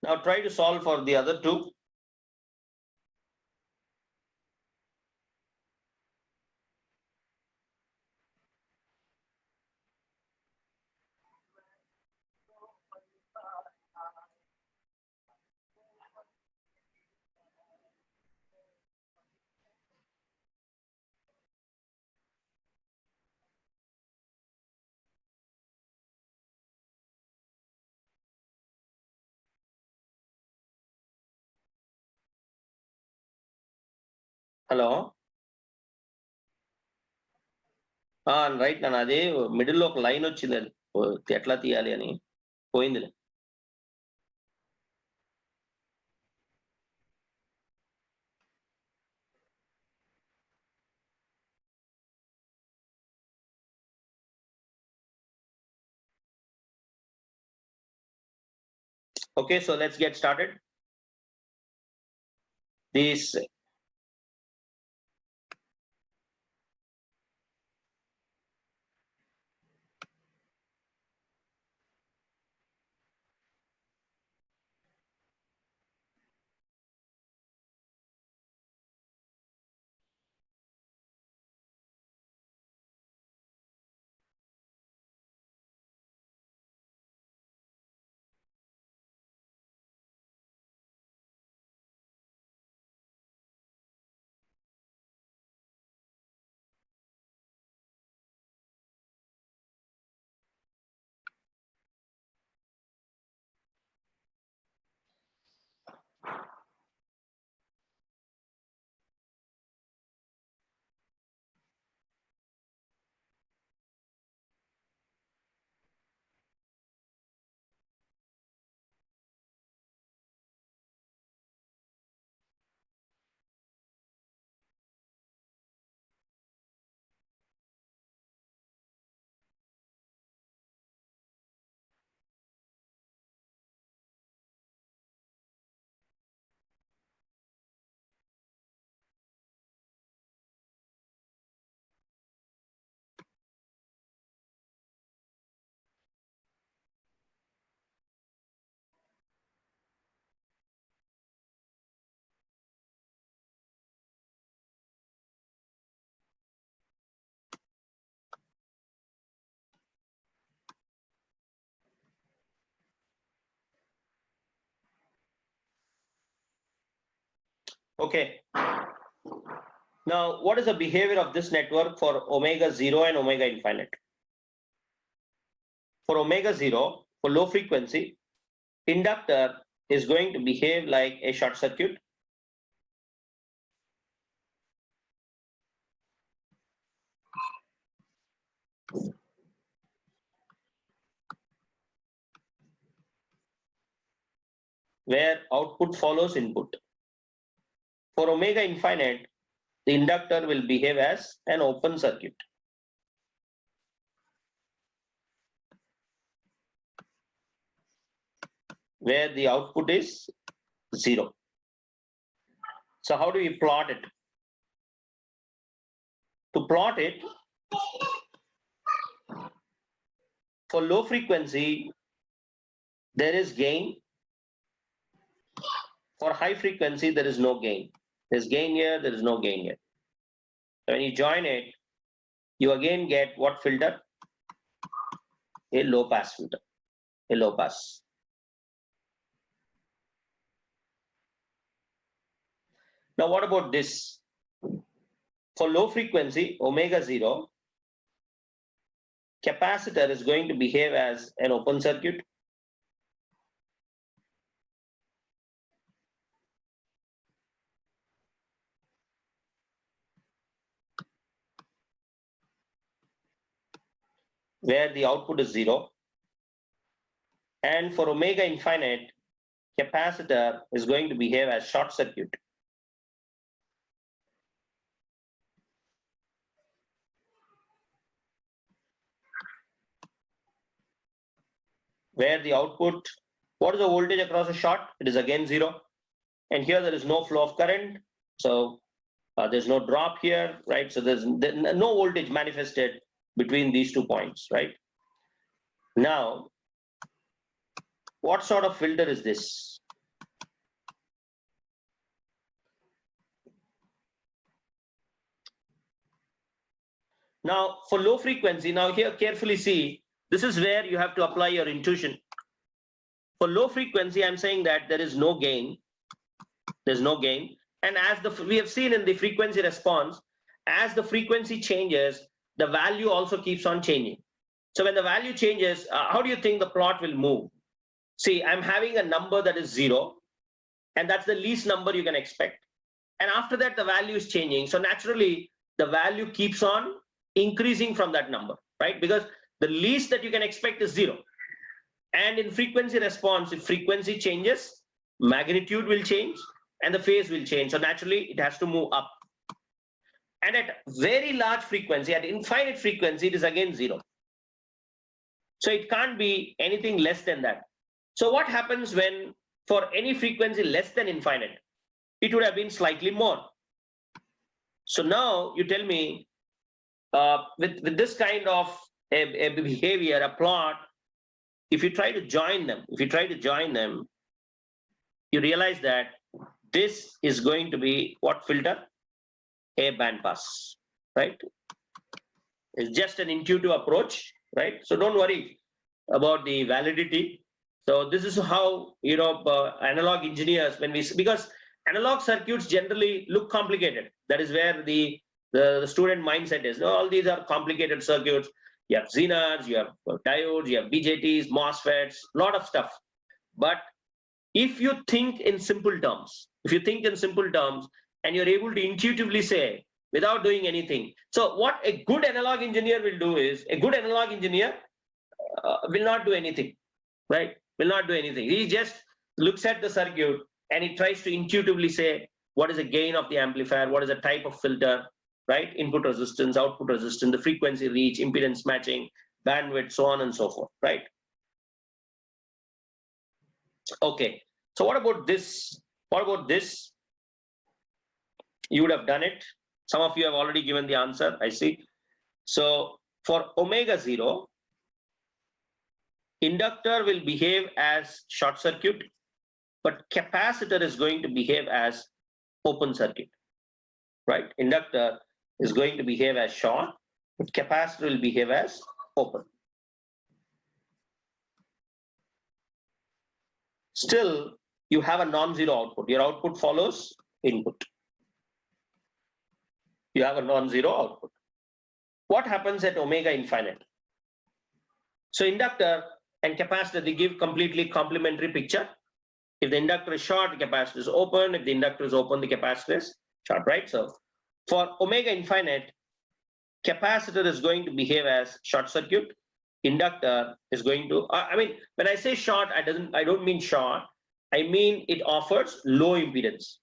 Now try to solve for the other two. Hello right నాన్న, అదే middle లో ఒక line వచ్చింది, అది ఎట్లా తీయాలి అని పోయింది. Okay, so let's get started. This okay. Now, what is the behavior of this network for omega 0 and omega infinite? For omega 0, for low frequency, inductor is going to behave like a short circuit. Where output follows input. For omega infinite, the inductor will behave as an open circuit. Where the output is 0. So how do we plot it? To plot it, for low frequency, there is gain. For high frequency, there is no gain. There's gain here, there is no gain here. So when you join it, you again get what filter? A low pass filter, a low pass. Now what about this? For low frequency, omega 0, capacitor is going to behave as an open circuit. Where the output is 0. And for omega infinite, capacitor is going to behave as short circuit. Where the output, what is the voltage across a short? It is again 0. And here there is no flow of current. So there's no drop here, right? So there's no voltage manifested between these 2 points, right? Now, what sort of filter is this? Now for low frequency, now here carefully see, this is where you have to apply your intuition. For low frequency, I'm saying that there is no gain. There's no gain. And as we have seen in the frequency response, as the frequency changes, the value also keeps on changing. So when the value changes, how do you think the plot will move? See, I'm having a number that is 0, and that's the least number you can expect. And after that, the value is changing. So naturally, the value keeps on increasing from that number, right? Because the least that you can expect is 0. And in frequency response, if frequency changes, magnitude will change and the phase will change. So naturally, it has to move up. And at very large frequency, at infinite frequency, it is again 0. So it can't be anything less than that. So what happens when for any frequency less than infinite? It would have been slightly more. So now you tell me, with this kind of a behavior, a plot, if you try to join them, you realize that this is going to be what filter? A bandpass, right? It's just an intuitive approach, right? So don't worry about the validity. So this is how, analog engineers, because analog circuits generally look complicated. That is where the student mindset is. No, all these are complicated circuits. You have Zenars, you have diodes, you have BJTs, MOSFETs, a lot of stuff. But if you think in simple terms, and you're able to intuitively say without doing anything. So what a good analog engineer will do is, a good analog engineer will not do anything, right? Will not do anything. He just looks at the circuit and he tries to intuitively say, what is the gain of the amplifier? What is the type of filter, right? Input resistance, output resistance, the frequency reach, impedance matching, bandwidth, so on and so forth, right? Okay, so what about this? You would have done it. Some of you have already given the answer, I see. So for omega 0, inductor will behave as short circuit, but capacitor is going to behave as open circuit, right? Inductor is going to behave as short, but capacitor will behave as open. Still, you have a non-zero output. Your output follows input. You have a non-zero output. What happens at omega infinite? So inductor and capacitor, they give completely complementary picture. If the inductor is short, the capacitor is open. If the inductor is open, the capacitor is short, right? So for omega infinite, capacitor is going to behave as short circuit. Inductor is going to, when I say short, I don't mean short. I mean it offers low impedance.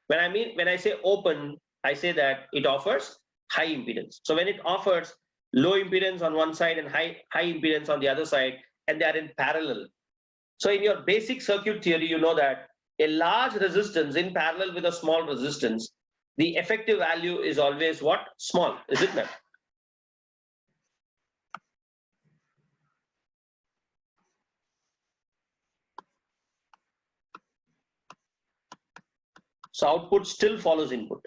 When I say open, I say that it offers high impedance. So when it offers low impedance on one side and high impedance on the other side, and they are in parallel. So in your basic circuit theory, you know that a large resistance in parallel with a small resistance, the effective value is always what? Small, isn't it? So output still follows input.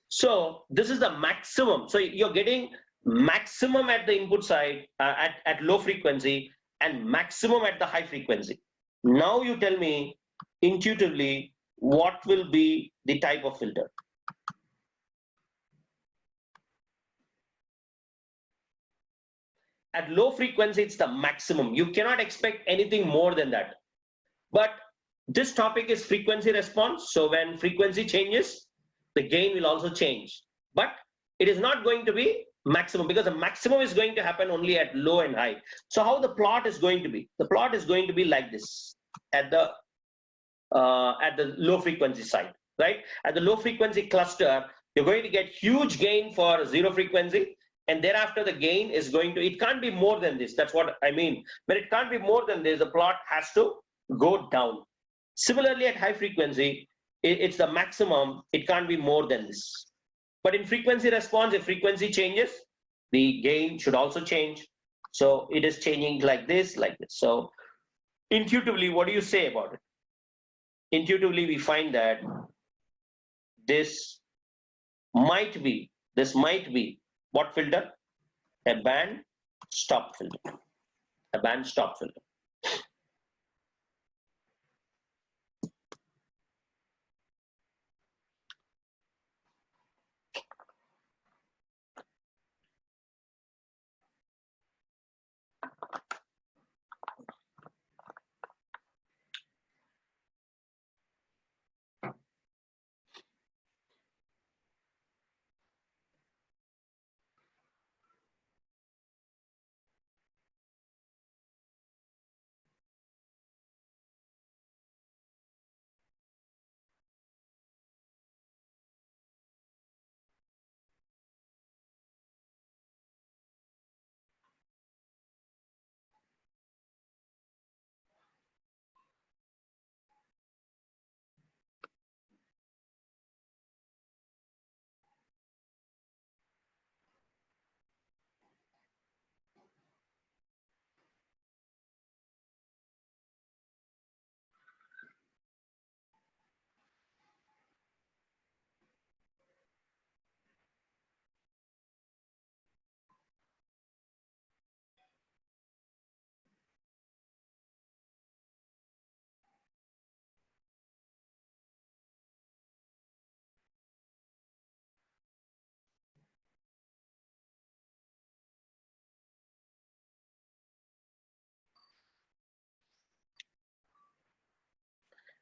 So this is the maximum. So you're getting maximum at the input side at low frequency and maximum at the high frequency. Now you tell me intuitively what will be the type of filter. At low frequency, it's the maximum. You cannot expect anything more than that. But this topic is frequency response. So when frequency changes, the gain will also change. But it is not going to be maximum, because the maximum is going to happen only at low and high. So how the plot is going to be? The plot is going to be like this at the low frequency side, right? At the low frequency cluster, you're going to get huge gain for zero frequency. And thereafter, the gain is going to, it can't be more than this. That's what I mean. When it can't be more than this, the plot has to go down. Similarly, at high frequency, it's the maximum. It can't be more than this. But in frequency response, if frequency changes, the gain should also change. So it is changing like this, like this. So intuitively, what do you say about it? Intuitively, we find that this might be what filter? A band stop filter. A band stop filter.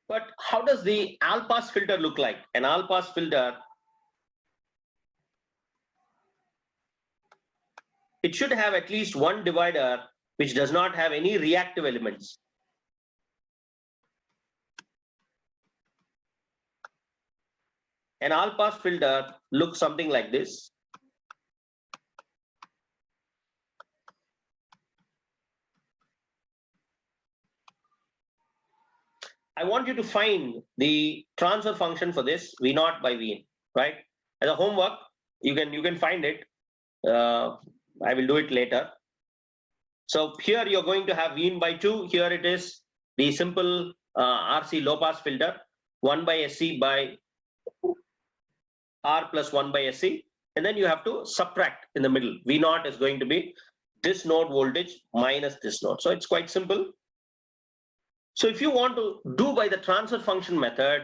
But how does the all pass filter look like? An all pass filter, it should have at least one divider which does not have any reactive elements. An all pass filter looks something like this. I want you to find the transfer function for this V naught by V in, right? As a homework, you can find it. I will do it later. So here you're going to have V in by 2. Here it is the simple RC low pass filter, 1 by SC by R plus 1 by SC. And then you have to subtract in the middle. V naught is going to be this node voltage minus this node. So it's quite simple. So if you want to do by the transfer function method,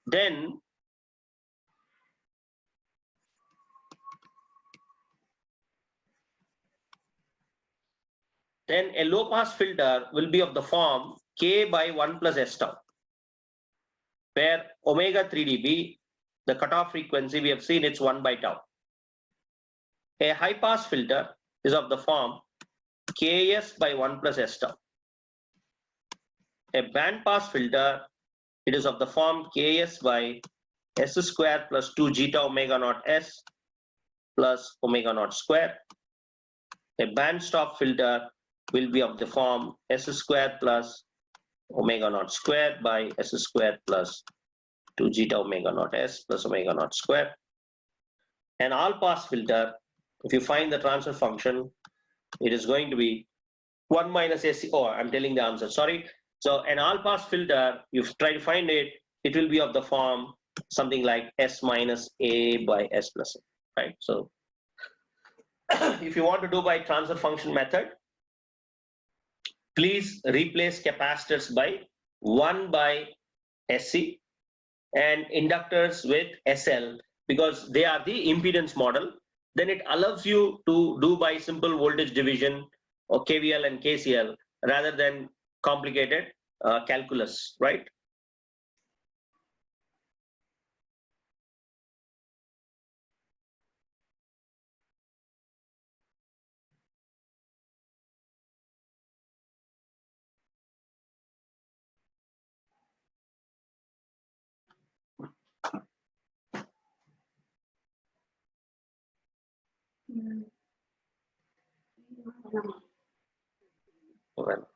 then a low pass filter will be of the form K by 1 plus S tau, where omega 3 dB, the cutoff frequency we have seen it's 1 by tau. A high pass filter is of the form Ks by 1 plus S tau. A band pass filter, it is of the form Ks by S square plus 2 zeta omega naught S plus omega naught square. A band stop filter will be of the form S square plus omega naught square by S square plus 2 zeta omega naught S plus omega naught square. An all pass filter, if you find the transfer function, it is going to be 1 minus SC. Oh, I'm telling the answer, sorry. So an all pass filter, you try to find it, it will be of the form something like S minus A by S plus A, right? So if you want to do by transfer function method, please replace capacitors by 1 by SC and inductors with SL, because they are the impedance model. Then it allows you to do by simple voltage division or KVL and KCL rather than complicated calculus, right? Well,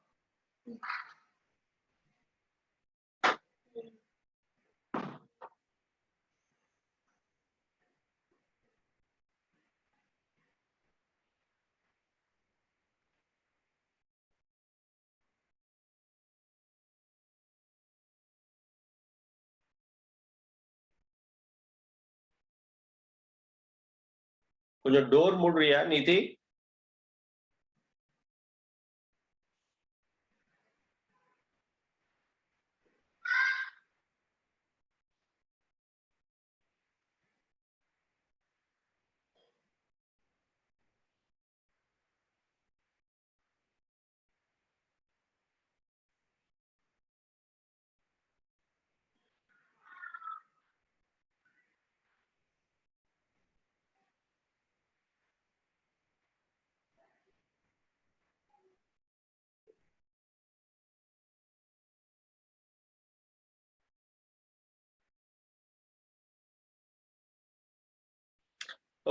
கொஞ்சம் door மூடுறியா நீதி?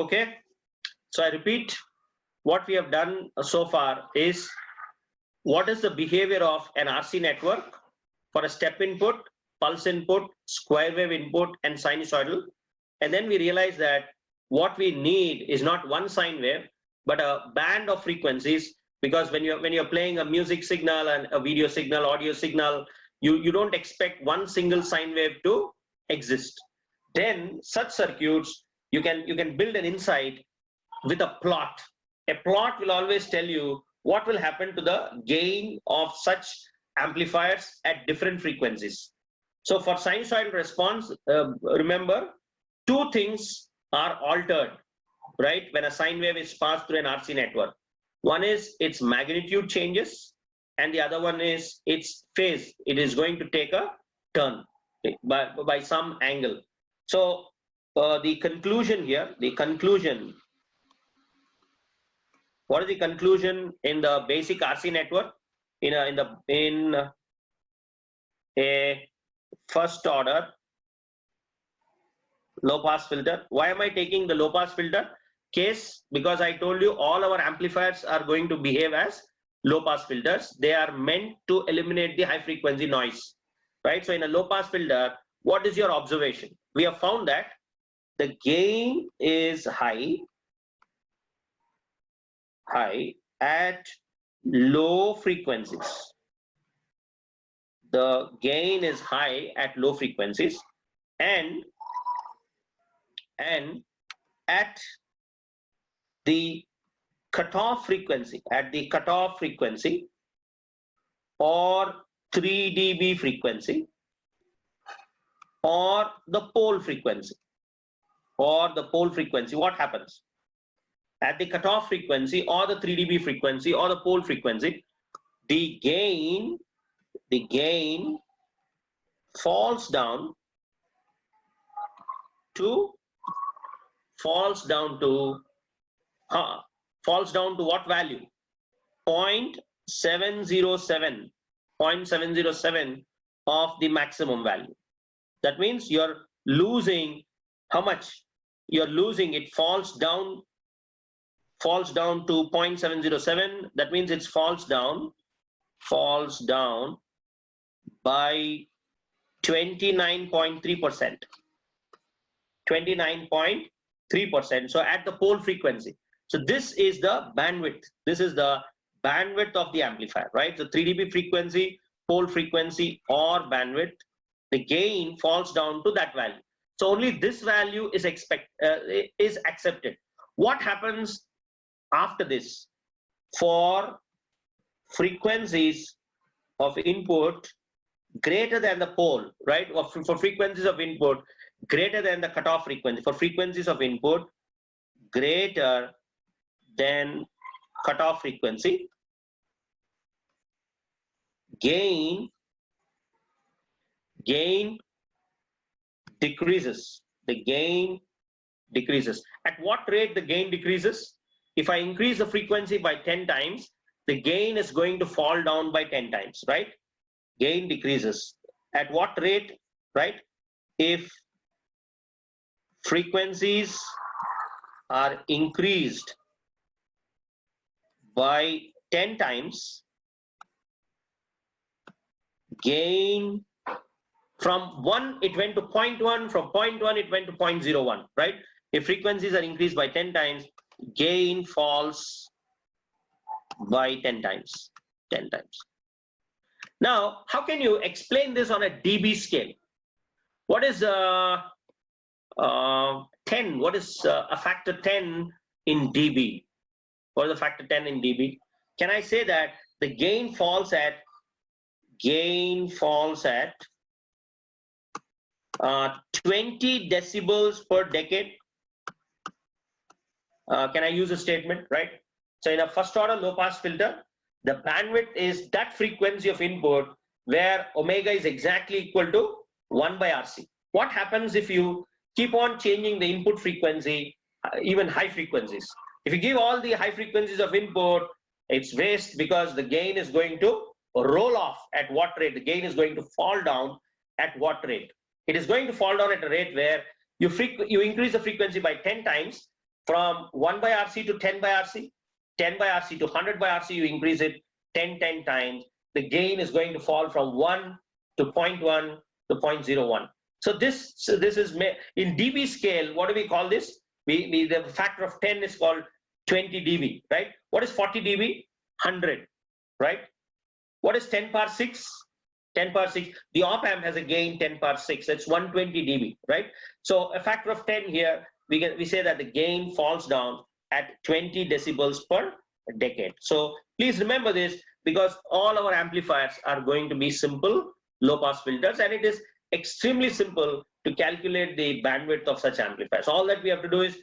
Okay, so I repeat, what we have done so far is what is the behavior of an RC network for a step input, pulse input, square wave input, and sinusoidal. And then we realize that what we need is not one sine wave, but a band of frequencies, because when you're playing a music signal and a video signal, audio signal, you don't expect one single sine wave to exist. Then such circuits, you can build an insight with a plot. A plot will always tell you what will happen to the gain of such amplifiers at different frequencies. So for sinusoidal response, remember, two things are altered, right, when a sine wave is passed through an RC network. One is its magnitude changes, and the other one is its phase. It is going to take a turn by some angle. So the conclusion here, what is the conclusion in the basic RC network? In a first order low pass filter. Why am I taking the low pass filter case? Because I told you all our amplifiers are going to behave as low pass filters. They are meant to eliminate the high frequency noise, right? So in a low pass filter, what is your observation? We have found that the gain is high at low frequencies. The gain is high at low frequencies, and at the cutoff frequency, or 3 dB frequency, or the pole frequency, what happens? At the cutoff frequency or the 3 dB frequency or the pole frequency, the gain falls down to what value? 0.707 of the maximum value. That means you're losing how much? You're losing, it falls down to 0.707. That means it falls down by 29.3%. 29.3%. So at the pole frequency. So this is the bandwidth. This is the bandwidth of the amplifier, right? The 3 dB frequency, pole frequency, or bandwidth. The gain falls down to that value. So only this value is accepted. What happens after this? For frequencies of input greater than the pole, right? Or for frequencies of input greater than the cutoff frequency, for frequencies of input greater than cutoff frequency, gain decreases. The gain decreases. At what rate the gain decreases? If I increase the frequency by 10 times, the gain is going to fall down by 10 times, right? Gain decreases. At what rate, right? If frequencies are increased by 10 times, gain from 1 it went to 0.1, from 0.1 it went to 0.01, right? If frequencies are increased by 10 times, gain falls by 10 times. Now, how can you explain this on a dB scale? What is 10? What is a factor 10 in dB? What is the factor 10 in dB? Can I say that the gain falls at 20 decibels per decade? Can I use a statement, right? So in a first order low pass filter, the bandwidth is that frequency of input where omega is exactly equal to 1 by RC. What happens if you keep on changing the input frequency, even high frequencies? If you give all the high frequencies of input, it's waste, because the gain is going to roll off at what rate? The gain is going to fall down at what rate? It is going to fall down at a rate where you increase the frequency by 10 times, from 1 by RC to 10 by RC, 10 by RC to 100 by RC, you increase it 10 times. The gain is going to fall from 1 to 0.1 to 0.01. So this is in dB scale. What do we call this? The factor of 10 is called 20 dB, right? What is 40 dB? 100, right? What is 10 power 6? 10 power 6. The op amp has a gain 10 power 6. That's 120 dB, right? So a factor of 10 here, we say that the gain falls down at 20 decibels per decade. So please remember this, because all our amplifiers are going to be simple low pass filters, and it is extremely simple to calculate the bandwidth of such amplifiers. All that we have to do is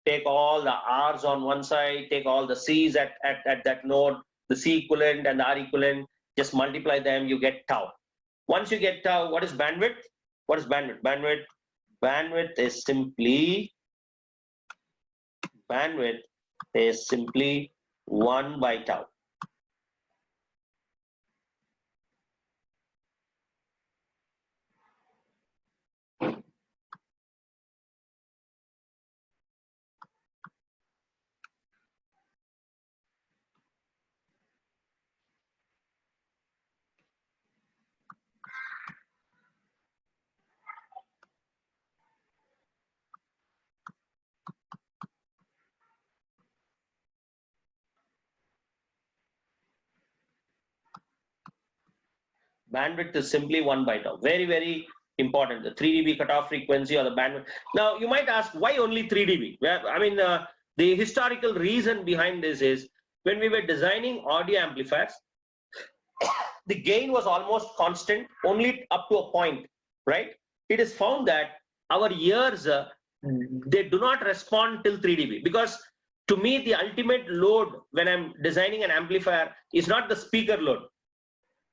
take all the R's on one side, take all the C's at that node, the C equivalent and the R equivalent, just multiply them, you get tau. Once you get tau, what is bandwidth? What is bandwidth? Bandwidth is simply 1 by tau. Bandwidth is simply 1 by tau. Very, very important. The 3 dB cutoff frequency or the bandwidth. Now, you might ask, why only 3 dB? Well, I mean, the historical reason behind this is, when we were designing audio amplifiers, the gain was almost constant, only up to a point, right? It is found that our ears, they do not respond till 3 dB, because to me, the ultimate load when I'm designing an amplifier is not the speaker load,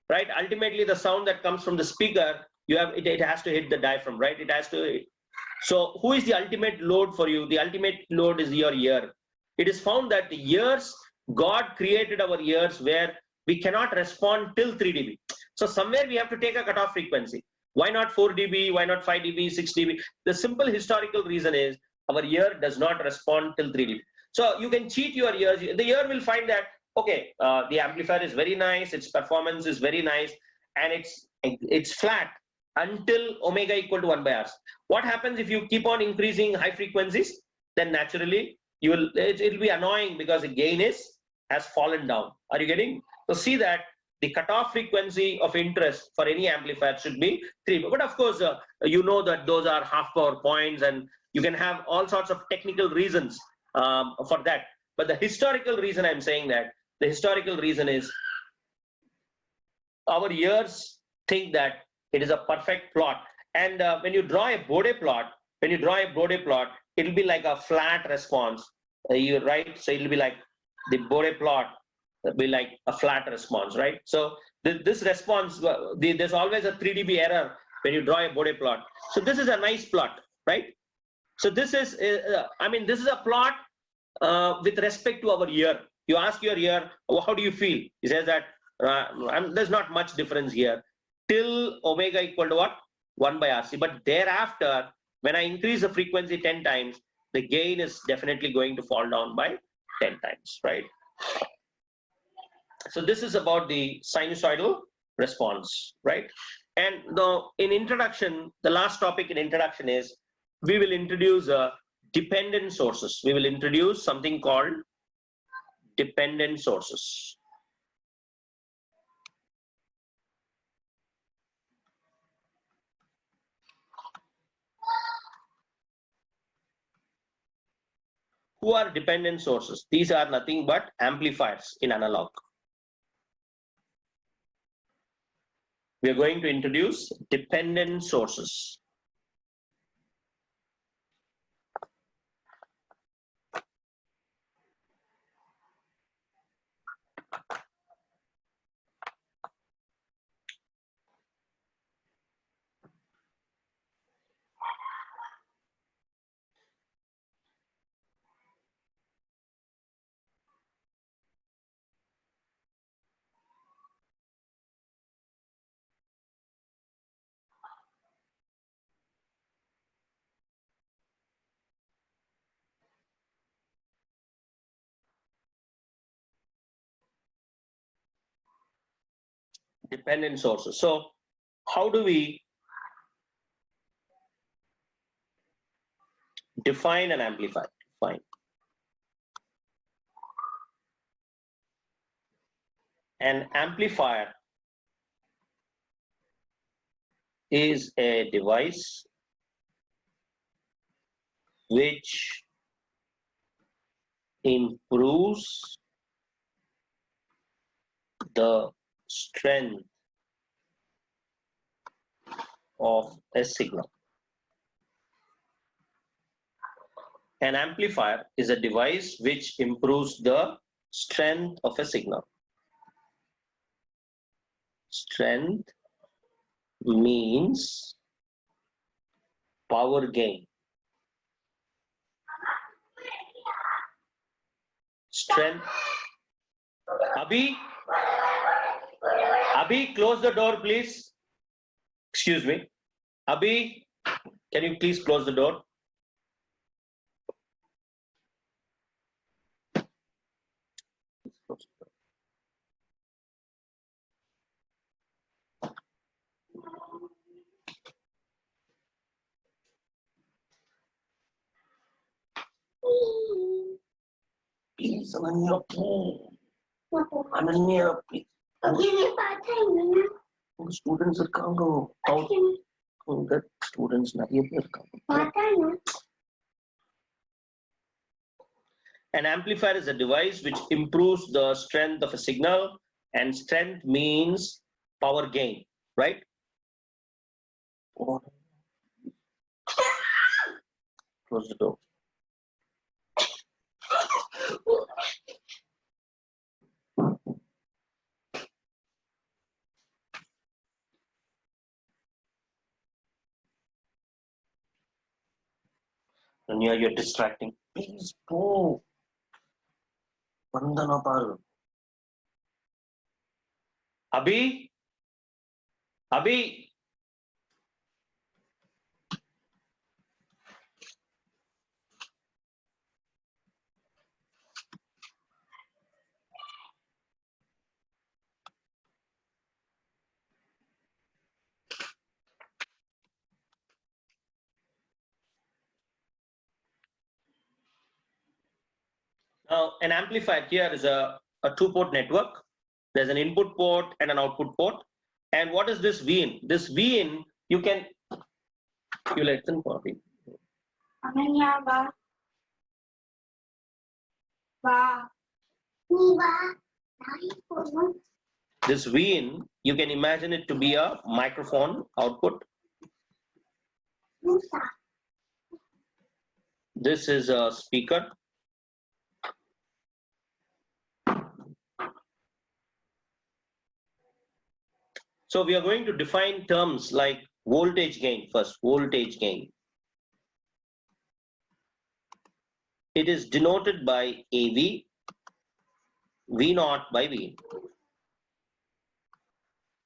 right? Ultimately, the sound that comes from the speaker, it has to hit the diaphragm, right? It has to. So who is the ultimate load for you? The ultimate load is your ear. It is found that the ears, God created our ears where we cannot respond till 3 dB. So somewhere we have to take a cutoff frequency. Why not 4 dB? Why not 5 dB, 6 dB? The simple historical reason is our ear does not respond till 3 dB. So you can cheat your ears. The ear will find that, okay, the amplifier is very nice, its performance is very nice, and it's flat until omega equal to 1 by R. What happens if you keep on increasing high frequencies? Then naturally it'll be annoying, because the gain has fallen down. Are you getting? So see that the cutoff frequency of interest for any amplifier should be 3. But of course, you know that those are half power points, and you can have all sorts of technical reasons for that. But the historical reason I'm saying that, the historical reason is our ears think that it is a perfect plot. And when you draw a Bode plot, it'll be like a flat response. You're right. So it'll be like the Bode plot will be like a flat response, right? So this response, there's always a 3 dB error when you draw a Bode plot. So this is a nice plot, right? So this is, this is a plot with respect to our ear. You ask your ear, how do you feel? He says that there's not much difference here till omega equal to what? 1 by RC. But thereafter, when I increase the frequency 10 times, the gain is definitely going to fall down by 10 times, right? So this is about the sinusoidal response, right? And in introduction, the last topic in introduction is, we will introduce dependent sources. We will introduce something called dependent sources. Who are dependent sources? These are nothing but amplifiers in analog. We are going to introduce dependent sources. Dependent sources. So how do we define an amplifier? Fine. An amplifier is a device which improves the strength of a signal. An amplifier is a device which improves the strength of a signal. Strength means power gain. Strength. Abhi, close the door, please. Excuse me. Abhi, can you please close the door? Please, Ananya, Ananya, please. Students are coming. The students are coming. An amplifier is a device which improves the strength of a signal, and strength means power gain, right? Close the door. Anya, you're distracting. Please go. Vandana Paru. Abhi? Abhi? Now, an amplifier here is a two-port network. There's an input port and an output port. And what is this V-in? This V-in, you listen for me. Ananya, ba. Ba. This V-in, you can imagine it to be a microphone output. This is a speaker. So we are going to define terms like voltage gain first. Voltage gain. It is denoted by AV, V0 by V.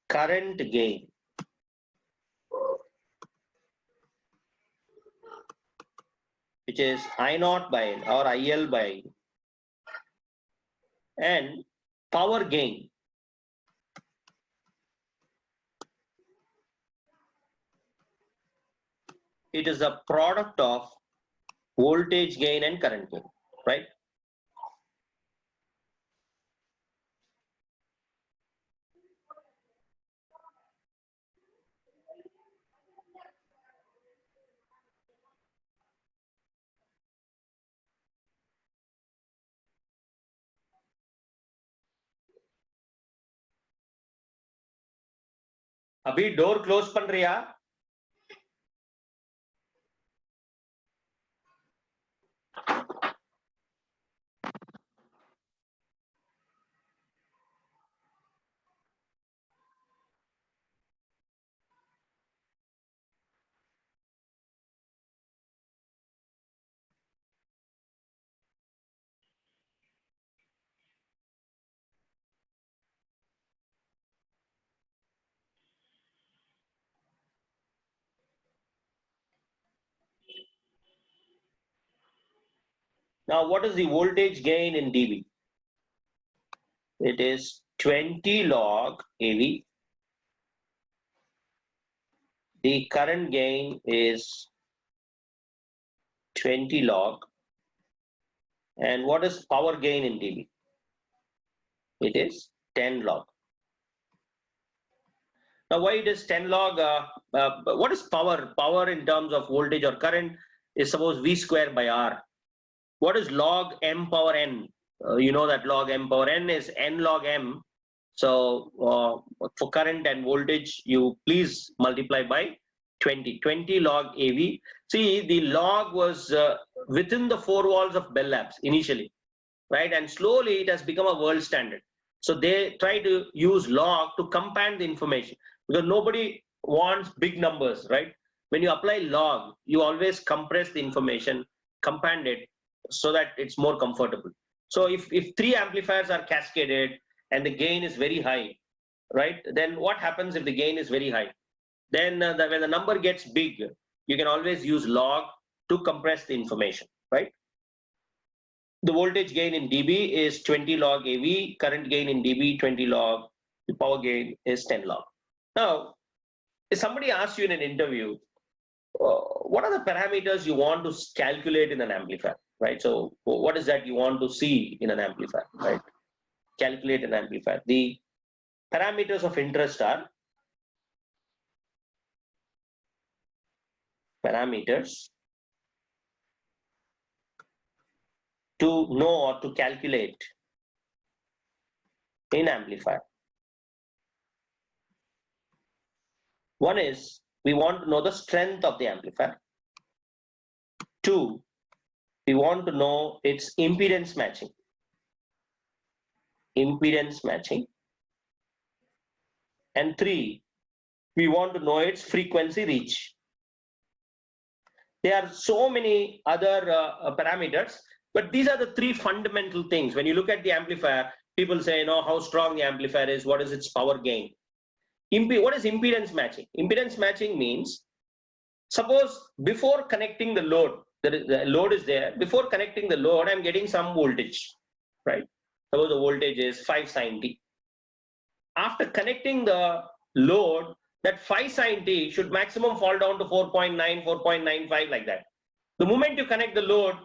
Current gain. Which is I0 by N or IL by N. And power gain. It is a product of voltage gain and current gain, right? Abhi door close பண்றியா? Now, what is the voltage gain in dB? It is 20 log AV. The current gain is 20 log. And what is power gain in dB? It is 10 log. Now, why it is 10 log? What is power? Power in terms of voltage or current is suppose V square by R. What is log M power N? You know that log M power N is N log M. So for current and voltage, you please multiply by 20. 20 log AV. See, the log was within the four walls of Bell Labs initially, right? And slowly it has become a world standard. So they try to use log to compand the information because nobody wants big numbers, right? When you apply log, you always compress the information, compand it so that it's more comfortable. So if three amplifiers are cascaded and the gain is very high, right? Then what happens if the gain is very high? Then when the number gets big, you can always use log to compress the information, right? The voltage gain in dB is 20 log AV, current gain in dB 20 log, the power gain is 10 log. Now, if somebody asks you in an interview, what are the parameters you want to calculate in an amplifier, right? So what is that you want to see in an amplifier, right? Calculate an amplifier. The parameters of interest are parameters to know or to calculate in amplifier. One is we want to know the strength of the amplifier. Two, we want to know its impedance matching. Impedance matching. And three, we want to know its frequency reach. There are so many other parameters, but these are the three fundamental things. When you look at the amplifier, people say, you know, how strong the amplifier is, what is its power gain. What is impedance matching? Impedance matching means, suppose before connecting the load, the load is there, before connecting the load, I'm getting some voltage, right? Suppose the voltage is 5 sin t. After connecting the load, that 5 sin t should maximum fall down to 4.9, 4.95 like that. The moment you connect the load,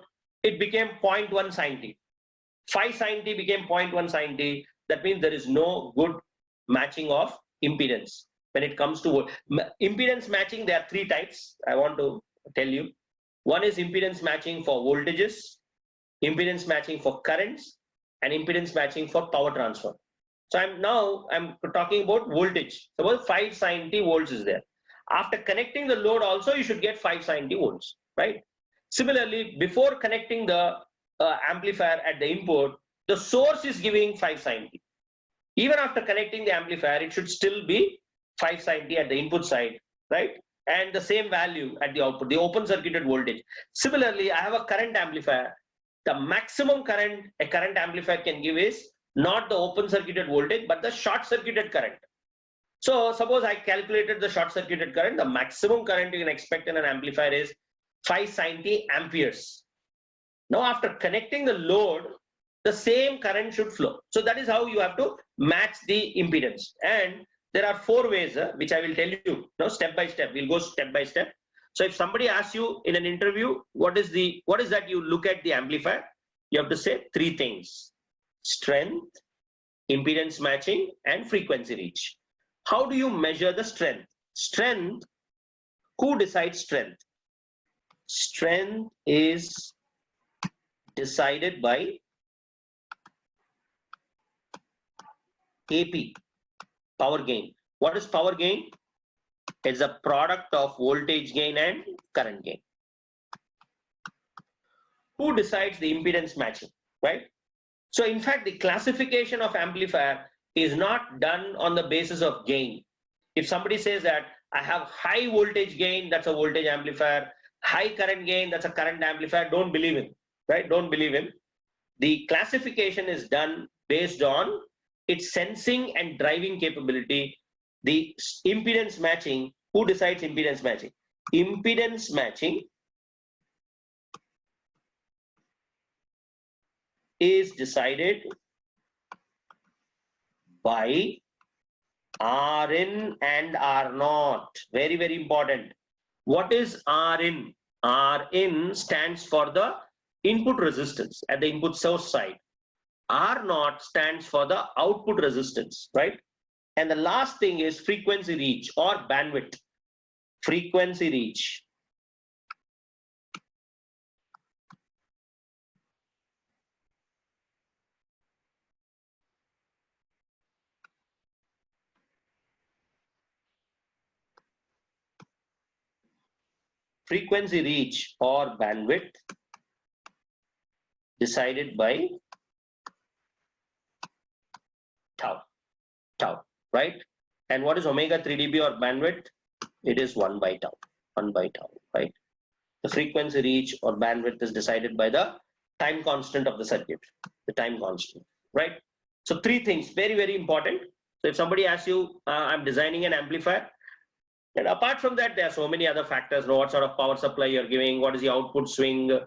it became 0.1 sin t. 5 sin t became 0.1 sin t. That means there is no good matching of impedance. When it comes to impedance matching, there are three types I want to tell you. One is impedance matching for voltages, impedance matching for currents, and impedance matching for power transfer. So I'm talking about voltage. Suppose 5 sin t volts is there. After connecting the load also, you should get 5 sin t volts, right? Similarly, before connecting the amplifier at the input, the source is giving 5 sin t. Even after connecting the amplifier, it should still be 5 sin t at the input side, right? And the same value at the output, the open circuited voltage. Similarly, I have a current amplifier. The maximum current a current amplifier can give is not the open circuited voltage, but the short circuited current. So suppose I calculated the short circuited current, the maximum current you can expect in an amplifier is 5 sin t amperes. Now after connecting the load, the same current should flow. So that is how you have to match the impedance. And there are 4 ways, which I will tell you now step by step. We'll go step by step. So if somebody asks you in an interview, what is that you look at the amplifier? You have to say 3 things: strength, impedance matching, and frequency reach. How do you measure the strength? Strength, who decides strength? Strength is decided by AP, power gain. What is power gain? It's a product of voltage gain and current gain. Who decides the impedance matching, right? So in fact, the classification of amplifier is not done on the basis of gain. If somebody says that I have high voltage gain, that's a voltage amplifier, high current gain, that's a current amplifier, don't believe him, right? Don't believe him. The classification is done based on its sensing and driving capability. The impedance matching, who decides impedance matching? Impedance matching is decided by Rin and R0. Very, very important. What is Rin? Rin stands for the input resistance at the input source side. R0 stands for the output resistance, right? And the last thing is frequency reach or bandwidth. Frequency reach. Frequency reach or bandwidth decided by tau, right? And what is omega 3 dB or bandwidth? It is 1 by tau, right? The frequency reach or bandwidth is decided by the time constant of the circuit, the time constant, right? So three things, very, very important. So if somebody asks you, I'm designing an amplifier, and apart from that, there are so many other factors. What sort of power supply you're giving, what is the output swing,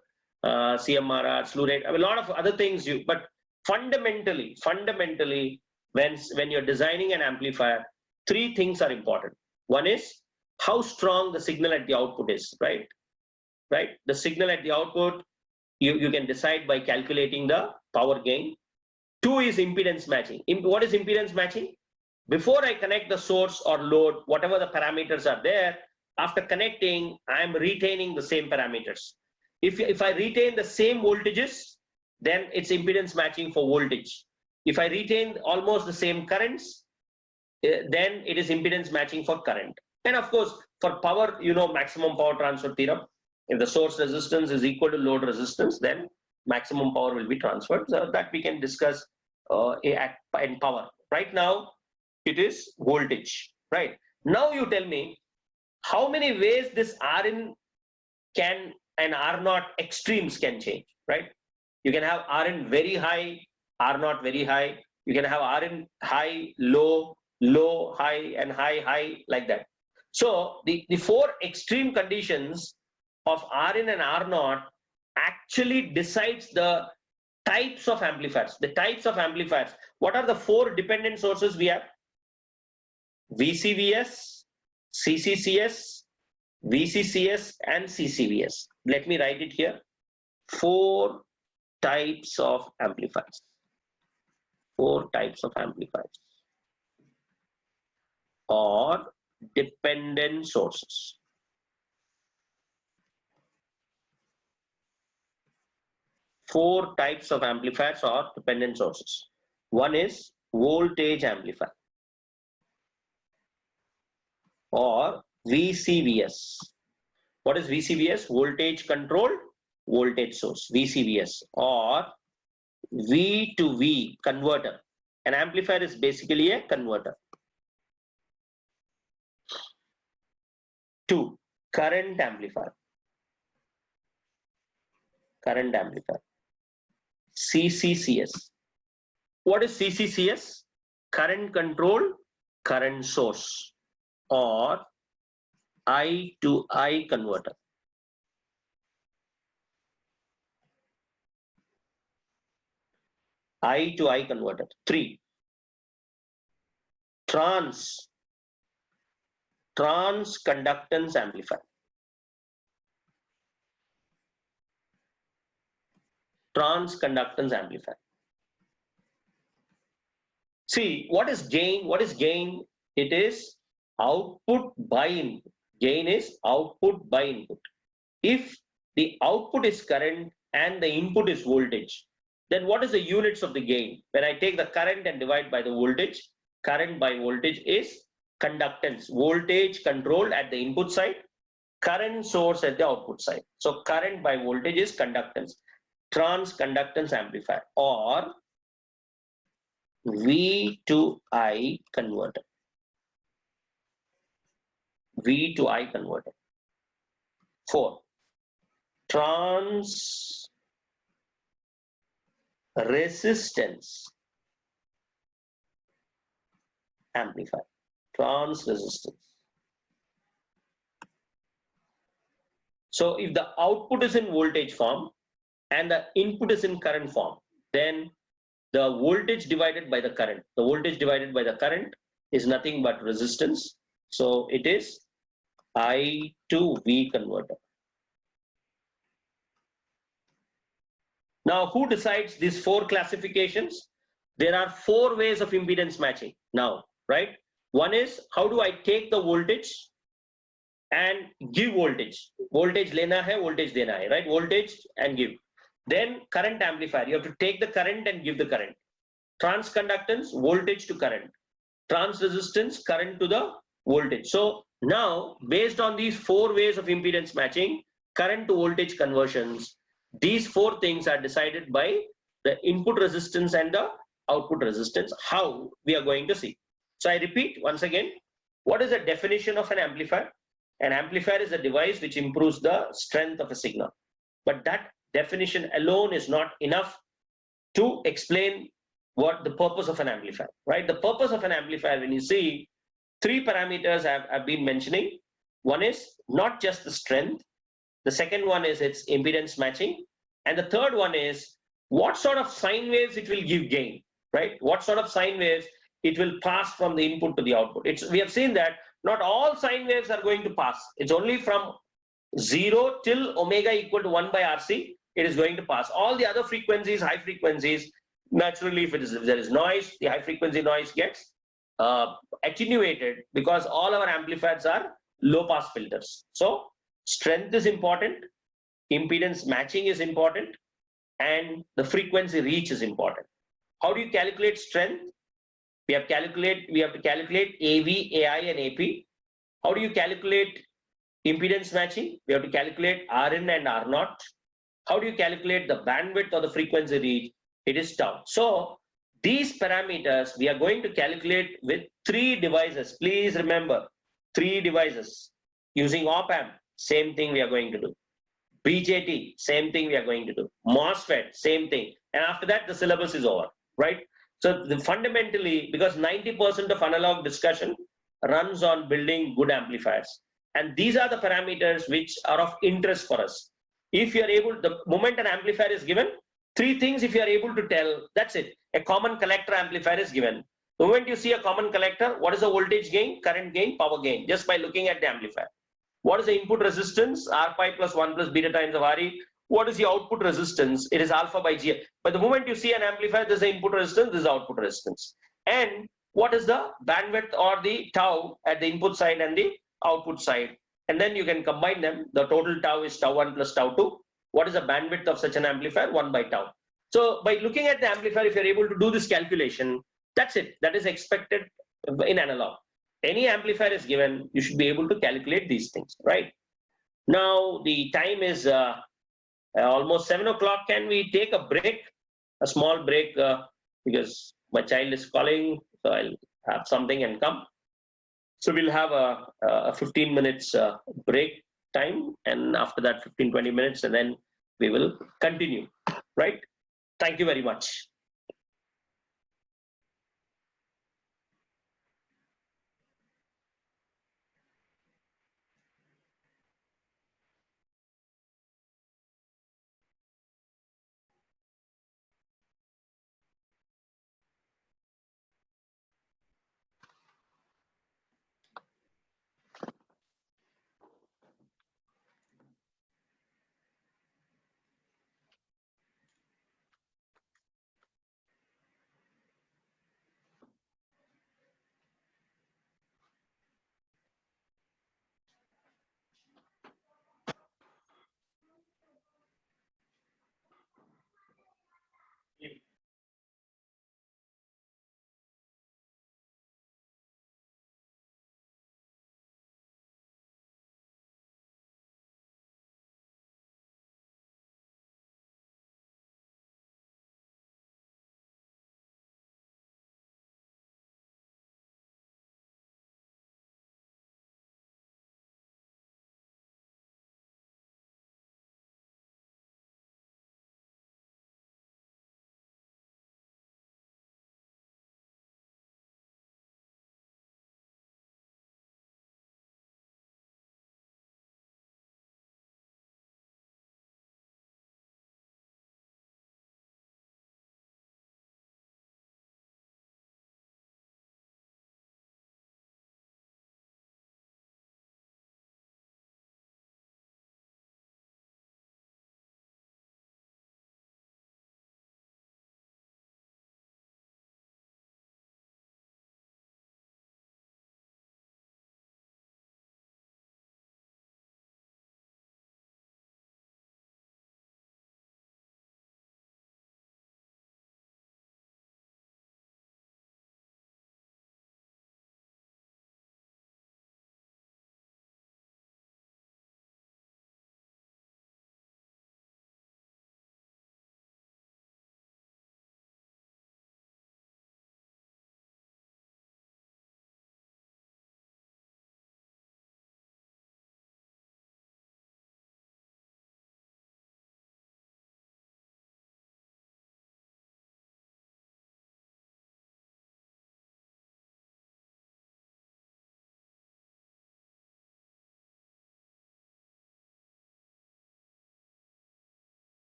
CMRR, slew rate, I mean, a lot of other things but fundamentally, when you're designing an amplifier, three things are important. One is how strong the signal at the output is, right? The signal at the output, you can decide by calculating the power gain. Two is impedance matching. What is impedance matching? Before I connect the source or load, whatever the parameters are there, after connecting, I'm retaining the same parameters. If I retain the same voltages, then it's impedance matching for voltage. If I retain almost the same currents, then it is impedance matching for current. And of course, for power, maximum power transfer theorem. If the source resistance is equal to load resistance, then maximum power will be transferred. So that we can discuss in power. Right now, it is voltage, right? Now you tell me how many ways this Rin can and R0 extremes can change, right? You can have Rin very high, R0 very high. You can have Rin high, low, low, high, and high, high, like that. So the four extreme conditions of Rin and R0 actually decides the types of amplifiers. The types of amplifiers. What are the four dependent sources we have? VCVS, CCCS, VCCS, and CCVS. Let me write it here. Four types of amplifiers. Four types of amplifiers or dependent sources. Four types of amplifiers or dependent sources. One is voltage amplifier or VCVS. What is VCVS? Voltage controlled voltage source, VCVS, or V to V converter. An amplifier is basically a converter. Two, current amplifier. Current amplifier. CCCS. What is CCCS? Current controlled current source or I to I converter. I to I converter. Three, transconductance amplifier. Transconductance amplifier. See, what is gain? What is gain? It is output by input. Gain is output by input. If the output is current and the input is voltage, then what is the units of the gain? When I take the current and divide by the voltage, current by voltage is conductance, voltage controlled at the input side, current source at the output side. So current by voltage is conductance, transconductance amplifier or V to I converter. V to I converter. 4. Trans resistance amplifier. Trans resistance. So if the output is in voltage form and the input is in current form, then the voltage divided by the current. The voltage divided by the current is nothing but resistance. So it is I to V converter. Now, who decides these 4 classifications? There are 4 ways of impedance matching now, right? One is, how do I take the voltage and give voltage? Voltage lena hai, voltage dena hai, right? Voltage and give. Then current amplifier, you have to take the current and give the current. Transconductance, voltage to current. Trans resistance, current to the voltage. So now, based on these 4 ways of impedance matching, current to voltage conversions, these 4 things are decided by the input resistance and the output resistance, how we are going to see. So I repeat once again, what is the definition of an amplifier? An amplifier is a device which improves the strength of a signal. But that definition alone is not enough to explain what the purpose of an amplifier, right? The purpose of an amplifier, when you see 3 parameters I've been mentioning, one is not just the strength, the second one is its impedance matching, and the third one is what sort of sine waves it will give gain, right? What sort of sine waves it will pass from the input to the output. We have seen that not all sine waves are going to pass. It's only from 0 till omega equal to 1 by RC, it is going to pass. All the other frequencies, high frequencies, naturally, if there is noise, the high frequency noise gets attenuated because all our amplifiers are low pass filters. So strength is important, impedance matching is important, and the frequency reach is important. How do you calculate strength? We have to calculate AV, AI, and AP. How do you calculate impedance matching? We have to calculate Rn and R0. How do you calculate the bandwidth or the frequency reach? It is tau. So these parameters we are going to calculate with 3 devices. Please remember, 3 devices. Using op-amp, same thing we are going to do. BJT, same thing we are going to do. MOSFET, same thing. And after that, the syllabus is over, right? So fundamentally, because 90% of analog discussion runs on building good amplifiers. And these are the parameters which are of interest for us. If you are able, the moment an amplifier is given, 3 things if you are able to tell, that's it. A common collector amplifier is given. The moment you see a common collector, what is the voltage gain, current gain, power gain, just by looking at the amplifier. What is the input resistance? R pi plus 1 plus beta times of Re. What is the output resistance? It is alpha by G. But the moment you see an amplifier, there's the input resistance, there's the output resistance. And what is the bandwidth or the tau at the input side and the output side? And then you can combine them. The total tau is tau 1 plus tau 2. What is the bandwidth of such an amplifier? 1 by tau. So by looking at the amplifier, if you're able to do this calculation, that's it. That is expected in analog. Any amplifier is given, you should be able to calculate these things, right? Now the time is almost 7 o'clock. Can we take a break, a small break, because my child is calling, so I'll have something and come. So we'll have a 15 minutes break time, and after that 15-20 minutes, and then we will continue, right? Thank you very much.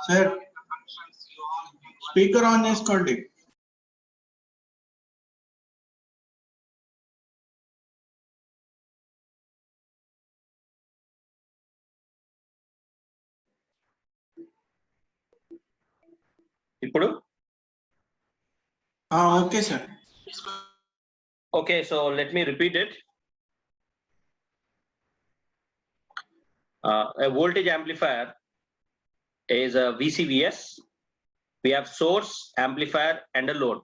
Sir, speaker on చేసుకోండి. ఇప్పుడు Okay, sir. okay, so let me repeat it. A voltage amplifier is a VCVS. We have source, amplifier, and a load.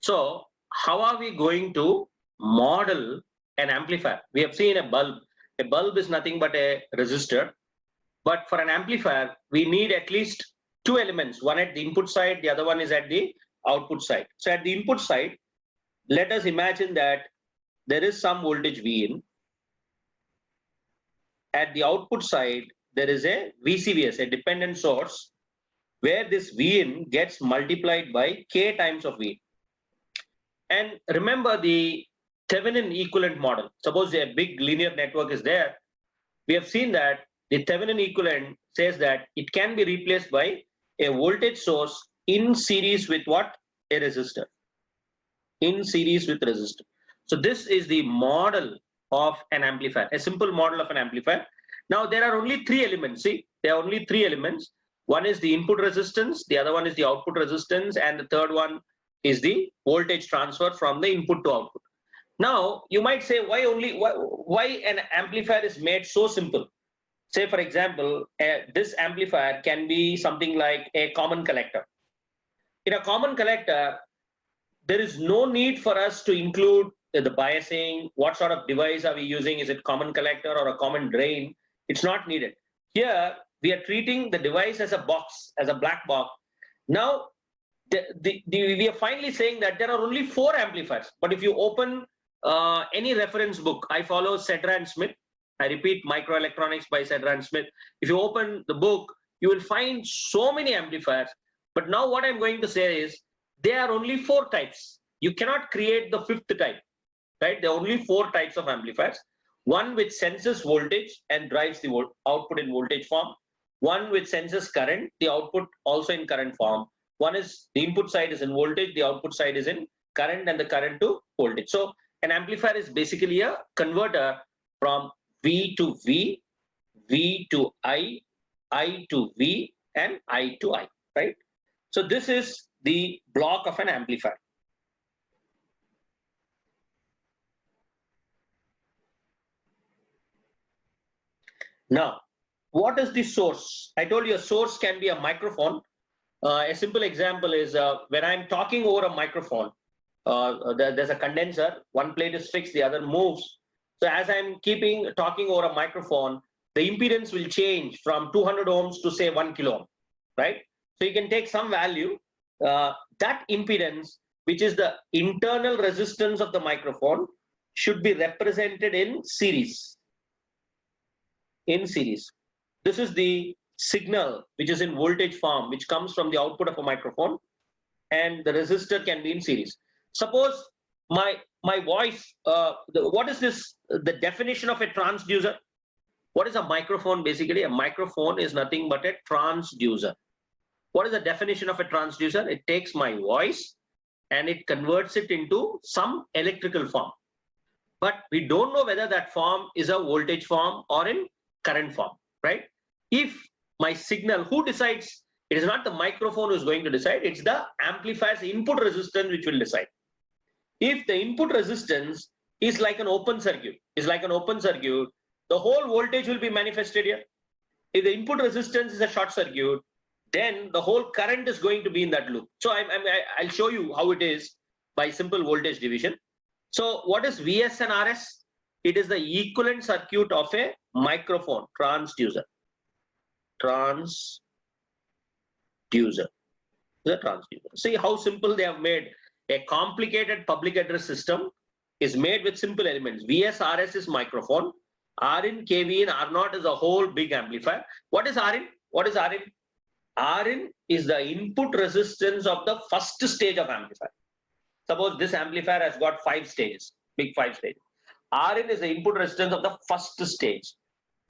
So how are we going to model an amplifier? We have seen a bulb. A bulb is nothing but a resistor. But for an amplifier, we need at least two elements. One at the input side, the other one is at the output side. So at the input side, let us imagine that there is some voltage V in. At the output side, there is a VCVS, a dependent source, where this V in gets multiplied by K times of V in. And remember the Thevenin equivalent model. Suppose a big linear network is there. We have seen that the Thevenin equivalent says that it can be replaced by a voltage source in series with what? A resistor. In series with resistor. So this is the model of an amplifier, a simple model of an amplifier. Now there are only three elements. See, there are only three elements. One is the input resistance, the other one is the output resistance, and the third one is the voltage transfer from the input to output. Now you might say, why an amplifier is made so simple? Say for example, this amplifier can be something like a common collector. In a common collector, there is no need for us to include the biasing. What sort of device are we using? Is it common collector or a common drain? It's not needed. Here we are treating the device as a box, as a black box. Now we are finally saying that there are only 4 amplifiers. But if you open any reference book, I follow Cedra and Smith. I repeat, Microelectronics by Cedra and Smith. If you open the book, you will find so many amplifiers. But now what I'm going to say is, there are only 4 types. You cannot create the 5th type, right? There are only 4 types of amplifiers. One which senses voltage and drives the output in voltage form. One which senses current, the output also in current form. One is the input side is in voltage, the output side is in current, and the current to voltage. So an amplifier is basically a converter from V to V, V to I to V, and I to I, right? So this is the block of an amplifier. Now, what is the source? I told you a source can be a microphone. A simple example is when I'm talking over a microphone, there's a condenser, one plate is fixed, the other moves. So as I'm talking over a microphone, the impedance will change from 200 ohms to say 1 kilo ohm, right? So you can take some value, that impedance, which is the internal resistance of the microphone, should be represented in series. In series. This is the signal which is in voltage form, which comes from the output of a microphone, and the resistor can be in series. Suppose my voice, what is this, the definition of a transducer? What is a microphone? Basically, a microphone is nothing but a transducer. What is the definition of a transducer? It takes my voice and it converts it into some electrical form. But we don't know whether that form is a voltage form or in current form, right? If my signal, who decides? It is not the microphone who is going to decide, it's the amplifier's input resistance which will decide. If the input resistance is like an open circuit, the whole voltage will be manifested here. If the input resistance is a short circuit, then the whole current is going to be in that loop. So I'll show you how it is by simple voltage division. So what is VS and RS? It is the equivalent circuit of a microphone, transducer. The transducer. See how simple they have made. A complicated public address system is made with simple elements. VS, RS is microphone. Rin, KVin, R0 is a whole big amplifier. What is Rin? What is Rin? Rin is the input resistance of the first stage of amplifier. Suppose this amplifier has got 5 stages, big 5 stages. Rin is the input resistance of the first stage.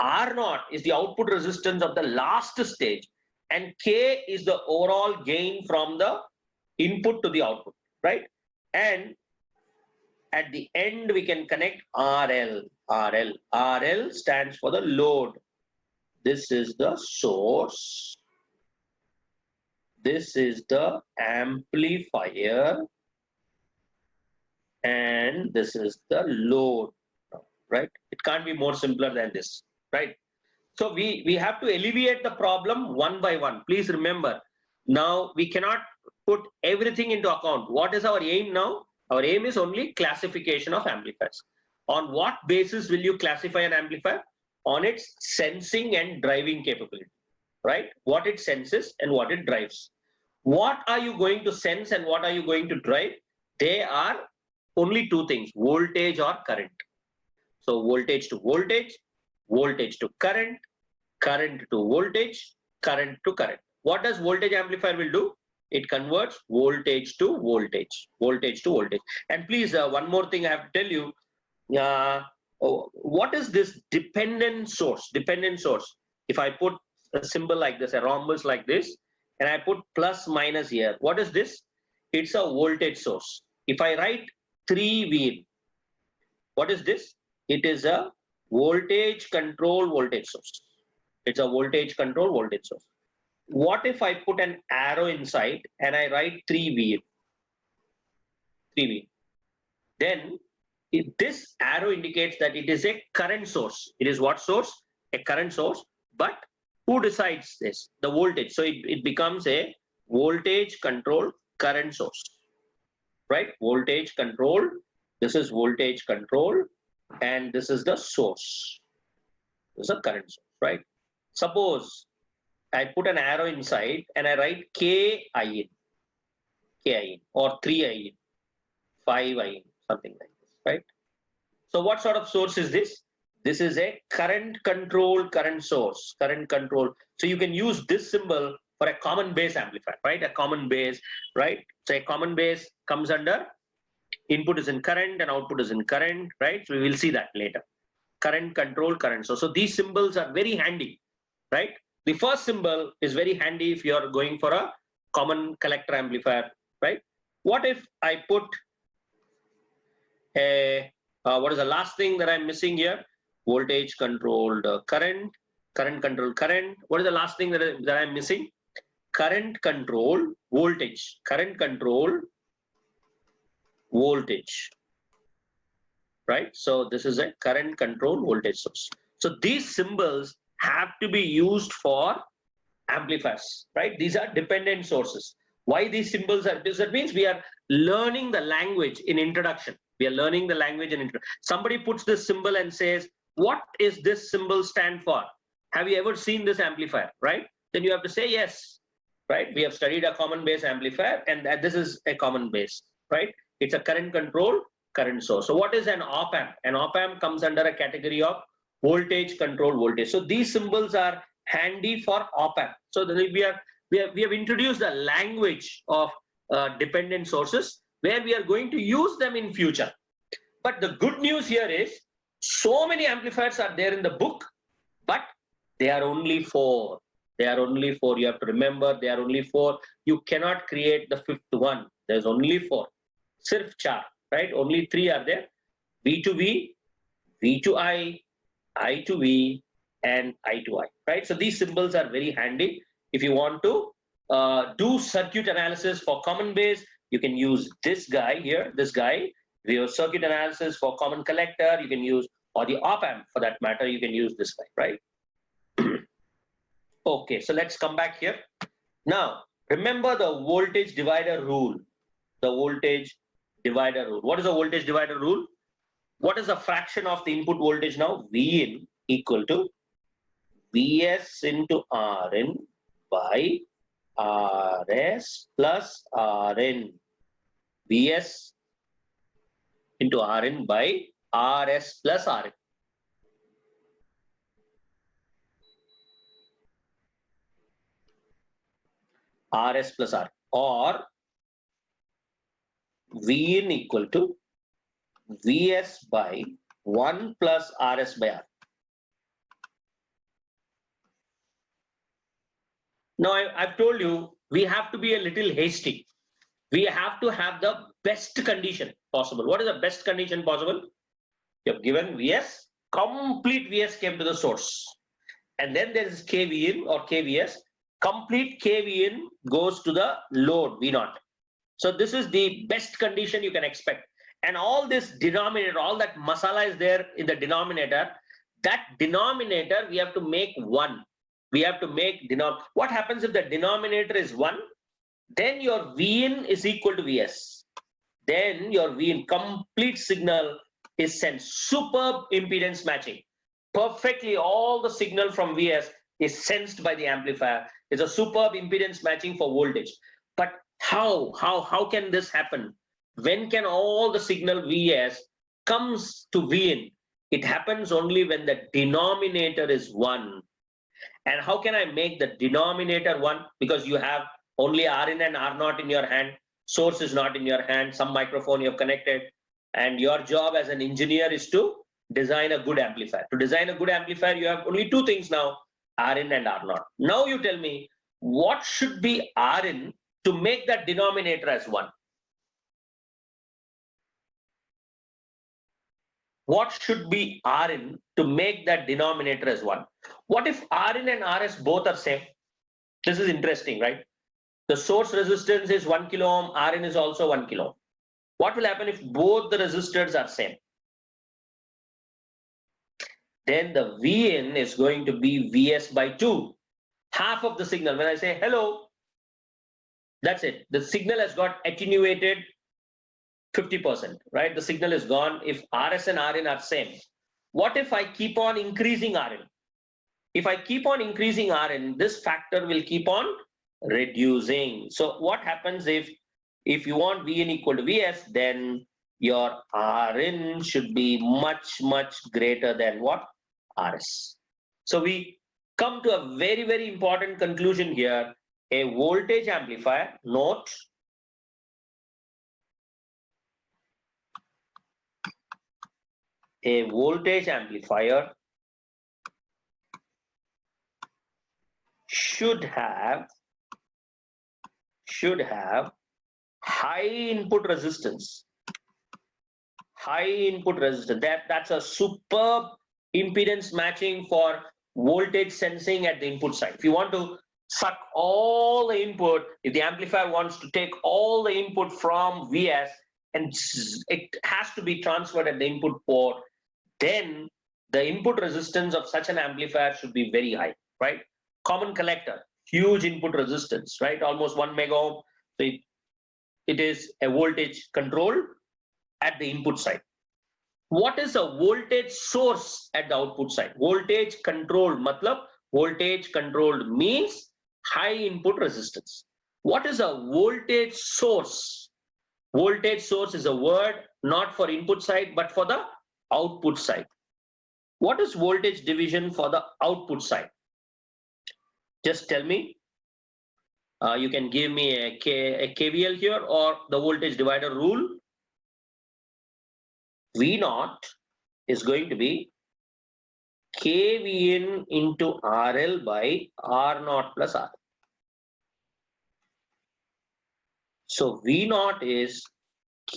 R0 is the output resistance of the last stage. and K is the overall gain from the input to the output, right? And at the end, we can connect RL. RL stands for the load. This is the source. This is the amplifier. And this is the load, right? It can't be more simpler than this, right? So we have to alleviate the problem one by one. Please remember, now we cannot put everything into account. What is our aim now? Our aim is only classification of amplifiers. On what basis will you classify an amplifier? On its sensing and driving capability, right? What it senses and what it drives. What are you going to sense and what are you going to drive? They are only two things, voltage or current. So voltage to voltage, voltage to current, current to voltage, current to current. What does voltage amplifier will do? It converts voltage to voltage, voltage to voltage. And please, one more thing I have to tell you. What is this dependent source? Dependent source. If I put a symbol like this, a rhombus like this, and I put plus minus here, what is this? It's a voltage source. If I write 3V, what is this? It is a voltage control voltage source. It's a voltage control voltage source. What if I put an arrow inside and I write 3V? 3V. Then this arrow indicates that it is a current source. It is what source? A current source. But who decides this? The voltage. So it becomes a voltage controlled current source. Right? Voltage controlled. This is voltage controlled. And this is the source. This is a current source. Right? Suppose I put an arrow inside and I write KIN, or 3IN, 5IN, something like this, right? So what sort of source is this? This is a current control current source, current control. So you can use this symbol for a common base amplifier, right? A common base, right? So a common base comes under input is in current and output is in current, right? So we will see that later. Current control current source. So these symbols are very handy, right? The first symbol is very handy if you are going for a common collector amplifier, right? What if I put a, what is the last thing that I'm missing here? Voltage controlled current, current controlled current. What is the last thing that I'm missing? Current control voltage, current control voltage, right? So this is a current control voltage source. So these symbols have to be used for amplifiers, right? These are dependent sources. Why these symbols are this? That means we are learning the language in introduction. We are learning the language in introduction. Somebody puts this symbol and says, what is this symbol stand for? Have you ever seen this amplifier, right? Then you have to say yes, right? We have studied a common base amplifier and that this is a common base, right? It's a current control current source. So what is an op-amp? An op-amp comes under a category of voltage control voltage. So these symbols are handy for op-amp. So we have introduced the language of dependent sources where we are going to use them in future. But the good news here is so many amplifiers are there in the book, but they are only 4. They are only 4. You have to remember they are only 4. You cannot create the 5th one. There's only 4. Sirf 4, right? Only 3 are there. V to V, V to I to V, and I to I, right? So these symbols are very handy. If you want to do circuit analysis for common base, you can use this guy here, this guy. If you have circuit analysis for common collector, you can use, or the op-amp for that matter, you can use this guy, right? Okay, so let's come back here. Now, remember the voltage divider rule. The voltage divider rule. What is the voltage divider rule? What is the fraction of the input voltage now? Vin equal to Vs into Rn by Rs plus Rn. Vs into Rn by Rs plus Rn. Rs plus Rn, or Vin equal to Vs by 1 plus Rs by R. Now I've told you, we have to be a little hasty. We have to have the best condition possible. What is the best condition possible? You have given Vs, complete Vs came to the source. And then there is kV in or KVS, complete kV in goes to the load V0. So this is the best condition you can expect. And all this denominator, all that masala is there in the denominator, that denominator we have to make 1. We have to make what happens if the denominator is 1? Then your Vin is equal to Vs. Then your Vin complete signal is sent. Superb impedance matching. Perfectly all the signal from Vs is sensed by the amplifier. It's a superb impedance matching for voltage. But how can this happen? When can all the signal Vs comes to Vin? It happens only when the denominator is 1. And how can I make the denominator 1? Because you have only Rin and R0 in your hand. Source is not in your hand. Some microphone you have connected. And your job as an engineer is to design a good amplifier. To design a good amplifier, you have only 2 things now, Rin and R0. Now you tell me, what should be Rin to make that denominator as 1? What should be Rin to make that denominator as 1? What if Rin and Rs both are same? This is interesting, right? The source resistance is 1 kilo ohm, Rin is also 1 kilo ohm. What will happen if both the resistors are same? Then the Vin is going to be Vs by 2. Half of the signal. When I say hello, that's it. The signal has got attenuated 50%, right? The signal is gone if Rs and Rin are same. What if I keep on increasing Rin? If I keep on increasing Rin, this factor will keep on reducing. So what happens if you want Vn equal to Vs, then your Rin should be much greater than what? Rs. So we come to a very important conclusion here. A voltage amplifier, note, a voltage amplifier should have high input resistance. High input resistance. That's a superb impedance matching for voltage sensing at the input side. If you want to suck all the input, if the amplifier wants to take all the input from Vs and it has to be transferred at the input port, then the input resistance of such an amplifier should be very high, right? Common collector, huge input resistance, right? Almost 1 mega ohm. So it is a voltage controlled at the input side. What is a voltage source at the output side? Voltage controlled, matlab voltage controlled means high input resistance. What is a voltage source? Voltage source is a word not for input side but for the output side. What is voltage division for the output side? Just tell me. You can give me a KVL here or the voltage divider rule. V0 is going to be KVin into RL by R0 plus R. So V0 is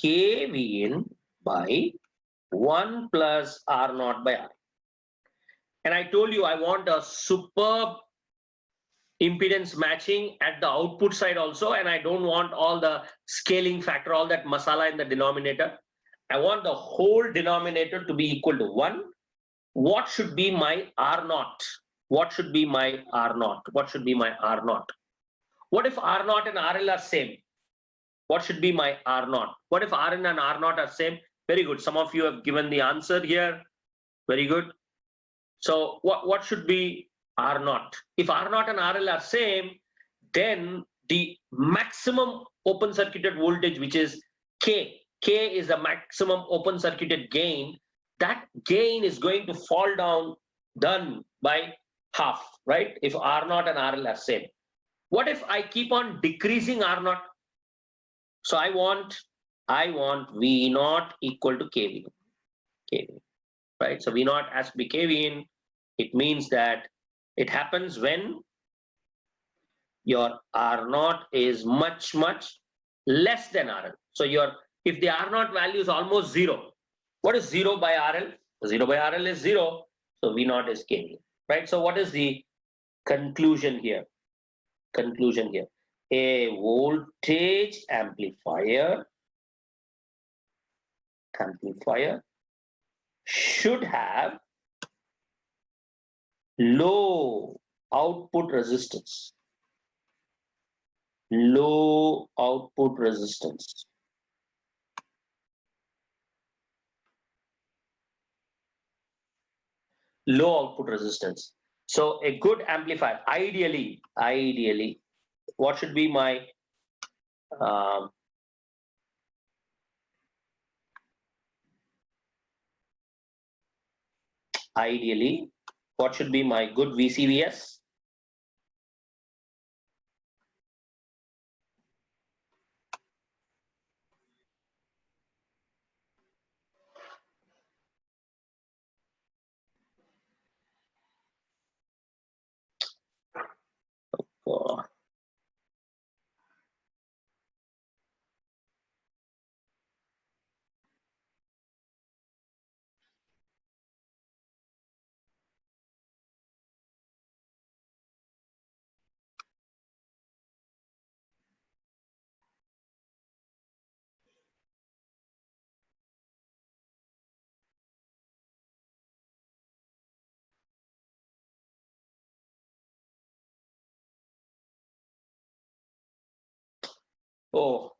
KVin by 1 plus R0 by R. And I told you I want a superb impedance matching at the output side also, and I don't want all the scaling factor, all that masala in the denominator. I want the whole denominator to be equal to 1. What should be my R0? What should be my R0? What should be my R0? What if R0 and RL are same? What should be my R0? What if Rn and R0 are same? Very good. Some of you have given the answer here. Very good. So what should be R0? If R0 and RL are same, then the maximum open circuited voltage, which is K is the maximum open circuited gain, that gain is going to fall down by half, right? If R0 and RL are same. What if I keep on decreasing R0? So I want V0 equal to KV, right? So V0 has to be KV in. It means that it happens when your R naught is much less than RL. So if the R naught value is almost zero, what is 0 by RL? 0 by RL is 0, so V naught is K, right? So what is the conclusion here? Conclusion here. A voltage amplifier should have low output resistance. Low output resistance. Low output resistance. So a good amplifier, ideally, what should be my um, ideally, what should be my good VCVS? Oh, oh,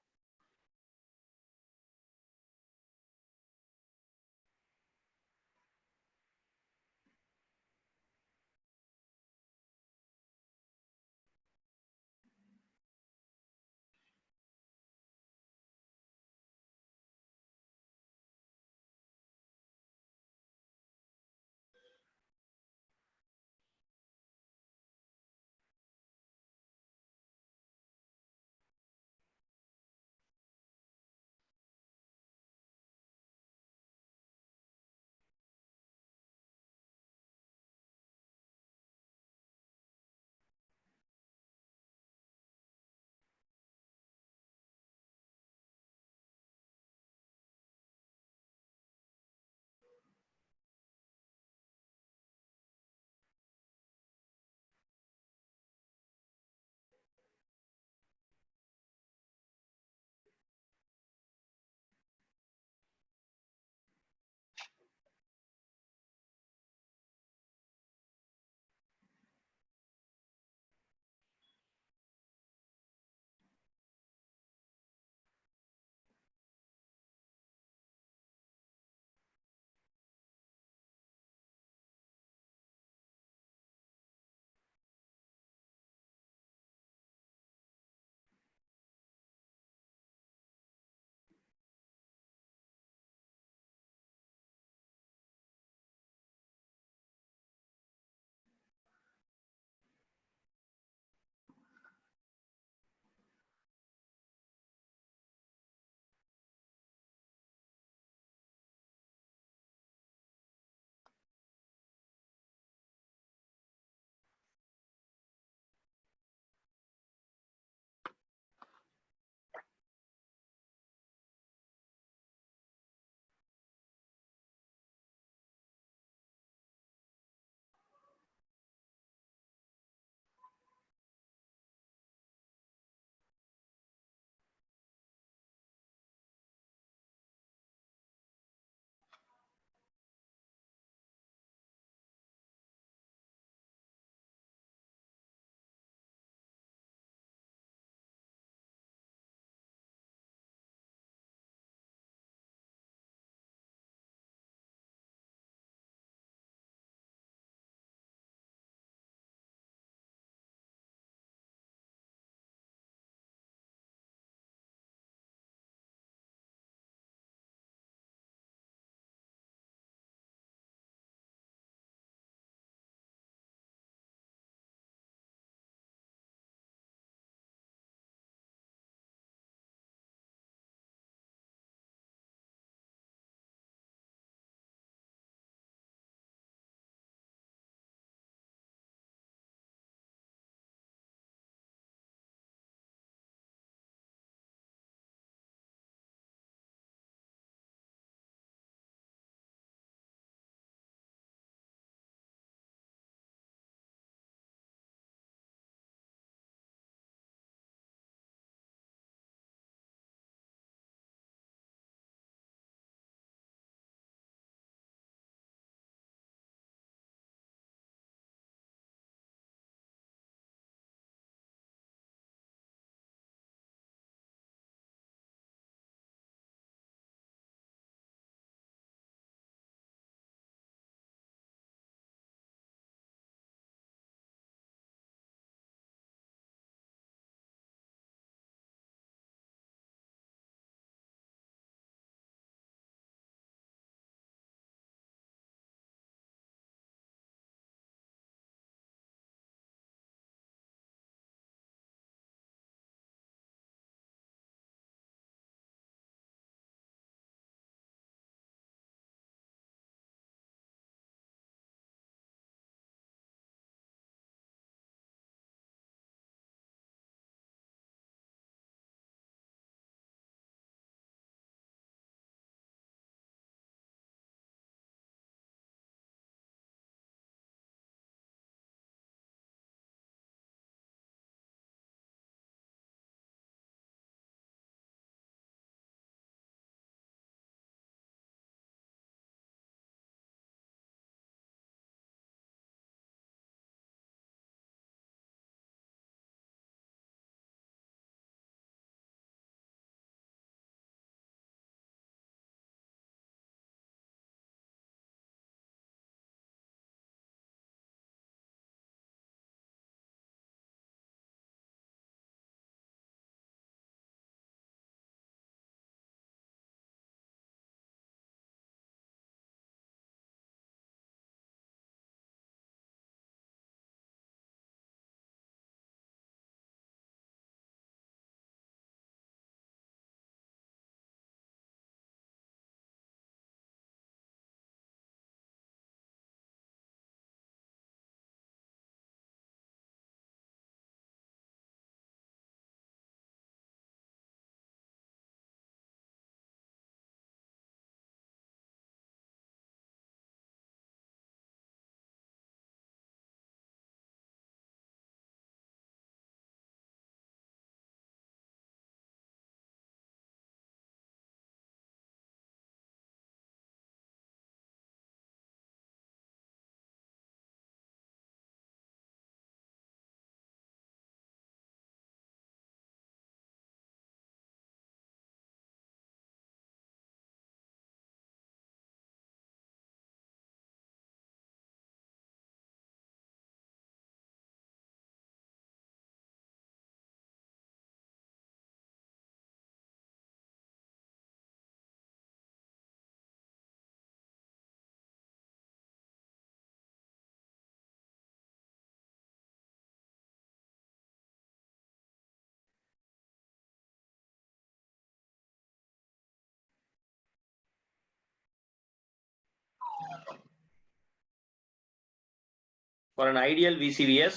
for an ideal VCVS,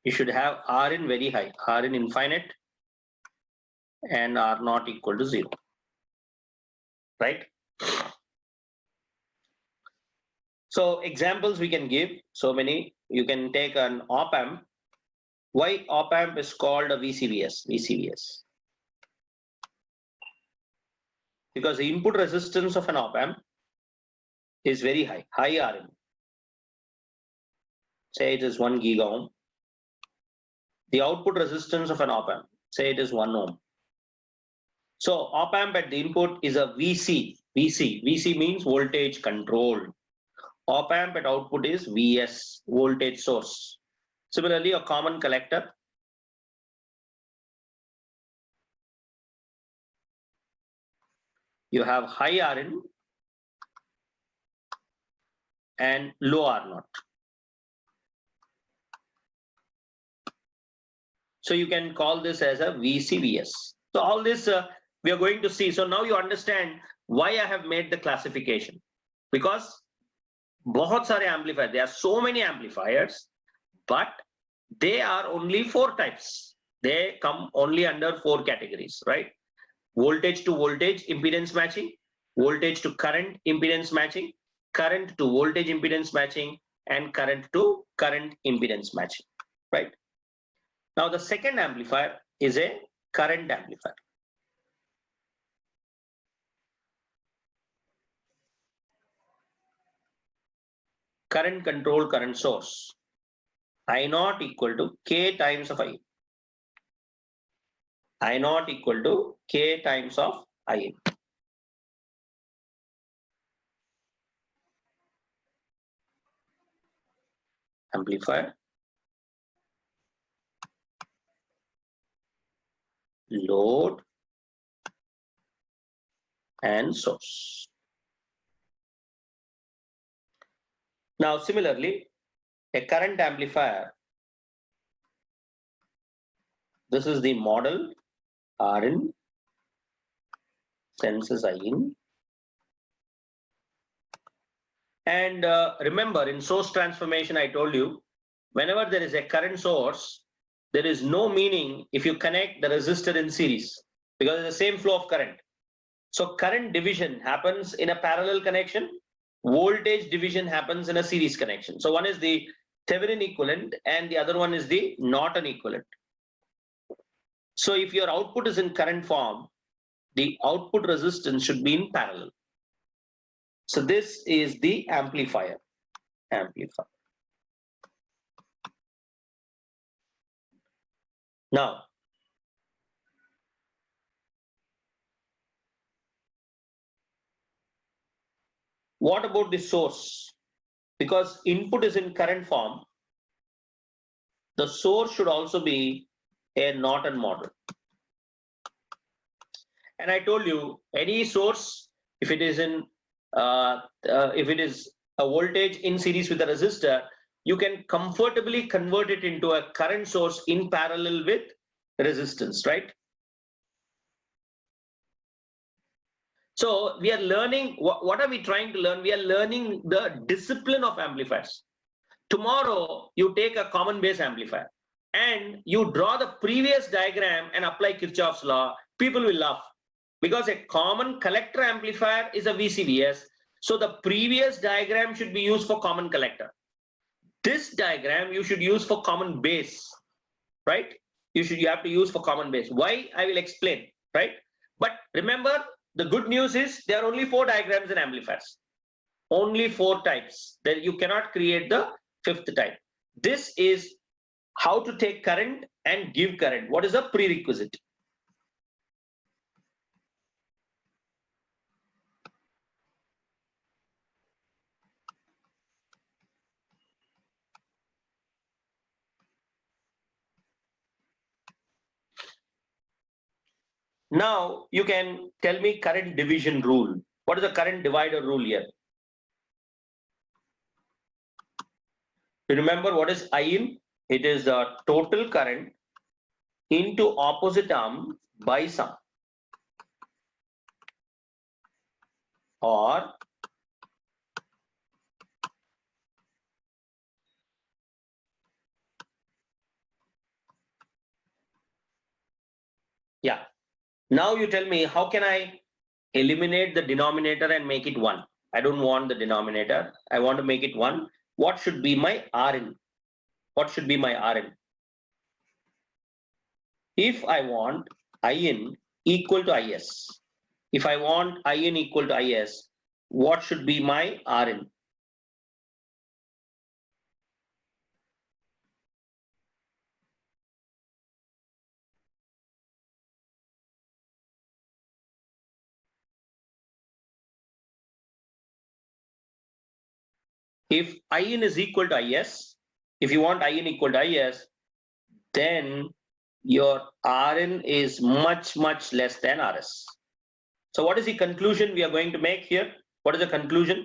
you should have Rin very high, Rin infinite and R not equal to 0, right? So examples we can give so many. You can take an op amp. Why op amp is called a VCVS? VCVS. Because the input resistance of an op amp is very high, high Rin. Say it is 1 gigaohm. The output resistance of an op amp, say it is 1 ohm. So op amp at the input is a VC. VC means voltage controlled. Op amp at output is VS, voltage source. Similarly, a common collector. You have high Rin and low R0. So you can call this as a VCVS. So all this we are going to see. So now you understand why I have made the classification. Because बहुत सारे amplifiers, there are so many amplifiers, but they are only 4 types. They come only under 4 categories, right? Voltage to voltage impedance matching, voltage to current impedance matching, current to voltage impedance matching, and current to current impedance matching, right? Now the second amplifier is a current amplifier. Current control current source. I naught equal to K times of I. I naught equal to K times of I. Amplifier. Load and source. Now similarly, a current amplifier, this is the model Rin, senses In. And remember, in source transformation, I told you, whenever there is a current source, there is no meaning if you connect the resistor in series, because it's the same flow of current. So current division happens in a parallel connection, voltage division happens in a series connection. So one is the Thevenin equivalent and the other one is the Norton equivalent. So if your output is in current form, the output resistance should be in parallel. So this is the amplifier. Now, what about the source? Because input is in current form, the source should also be a Norton model. And I told you, any source, if it is in if it is a voltage in series with a resistor, you can comfortably convert it into a current source in parallel with resistance, right? So we are learning, what are we trying to learn? We are learning the discipline of amplifiers. Tomorrow, you take a common base amplifier and you draw the previous diagram and apply Kirchhoff's law, people will laugh. Because a common collector amplifier is a VCVS, so the previous diagram should be used for common collector. This diagram you should use for common base, right? You have to use for common base. Why? I will explain, right? But remember, the good news is there are only 4 diagrams in amplifiers. Only 4 types. Then you cannot create the 5th type. This is how to take current and give current. What is the prerequisite? Now you can tell me current division rule. What is the current divider rule here? You remember what is IN? It is the total current into opposite arm by sum. or yeah. Now you tell me, how can I eliminate the denominator and make it 1? I don't want the denominator. I want to make it 1. What should be my Rn? What should be my Rn? If I want In equal to Is, if I want In equal to Is, what should be my Rn? If In is equal to Is, if you want In equal to Is, then your Rn is much less than Rs. So what is the conclusion we are going to make here? What is the conclusion?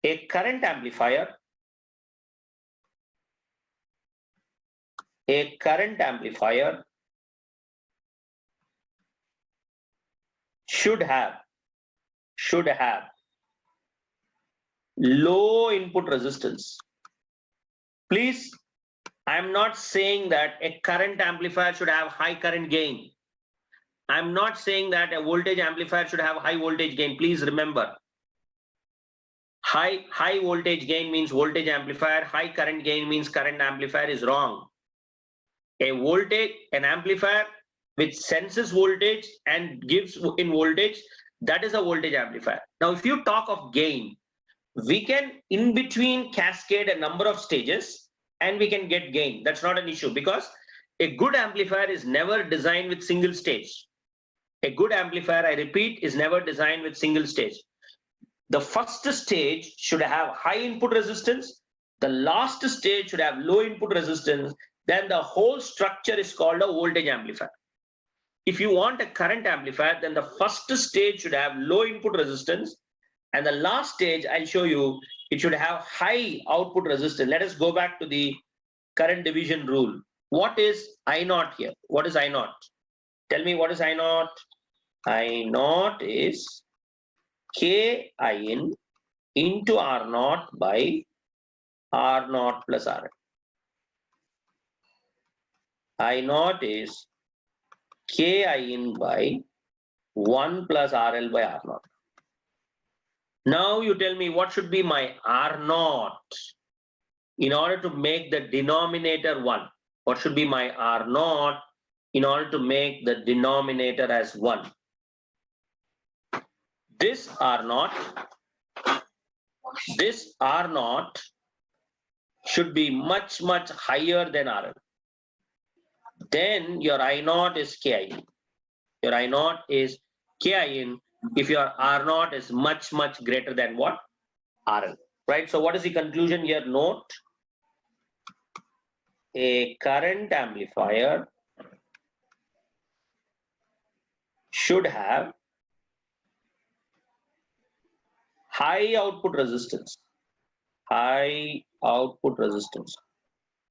A current amplifier should have low input resistance. Please, I'm not saying that a current amplifier should have high current gain. I'm not saying that a voltage amplifier should have high voltage gain. Please remember, high voltage gain means voltage amplifier, high current gain means current amplifier is wrong. An amplifier which senses voltage and gives in voltage, that is a voltage amplifier. Now, if you talk of gain, we can in between cascade a number of stages and we can get gain. That's not an issue, because a good amplifier is never designed with single stage. A good amplifier, I repeat, is never designed with single stage. The first stage should have high input resistance. The last stage should have low input resistance. Then the whole structure is called a voltage amplifier. If you want a current amplifier, then the first stage should have low input resistance. And the last stage, I'll show you, it should have high output resistance. Let us go back to the current division rule. What is I naught here? What is I naught? Tell me, what is I naught? I naught is K-In into R naught by R naught plus Rn. I naught is K-In by 1 plus RL by R naught. Now you tell me, what should be my R naught in order to make the denominator 1? What should be my R naught in order to make the denominator as 1? This R naught should be much higher than RL. Then your I naught is K-In. Your I naught is K-In if your R naught is much greater than what? RL. Right? So what is the conclusion here? Note, a current amplifier should have high output resistance.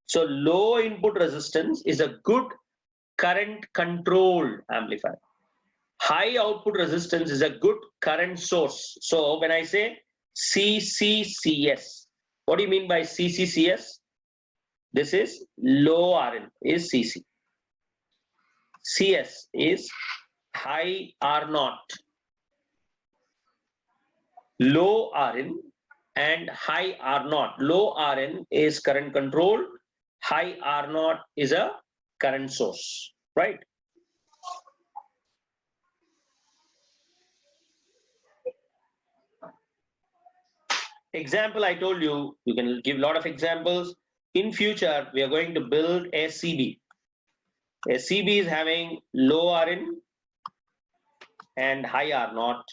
So low input resistance is a good current controlled amplifier. High output resistance is a good current source. So when I say CCCS, what do you mean by CCCS? This is low Rn is CC. CS is high R naught. Low Rn and high R naught. Low Rn is current control. High R naught is a current source, right? Example, I told you, you can give a lot of examples. In future, we are going to build a CB. A CB is having low Rn and high R naught.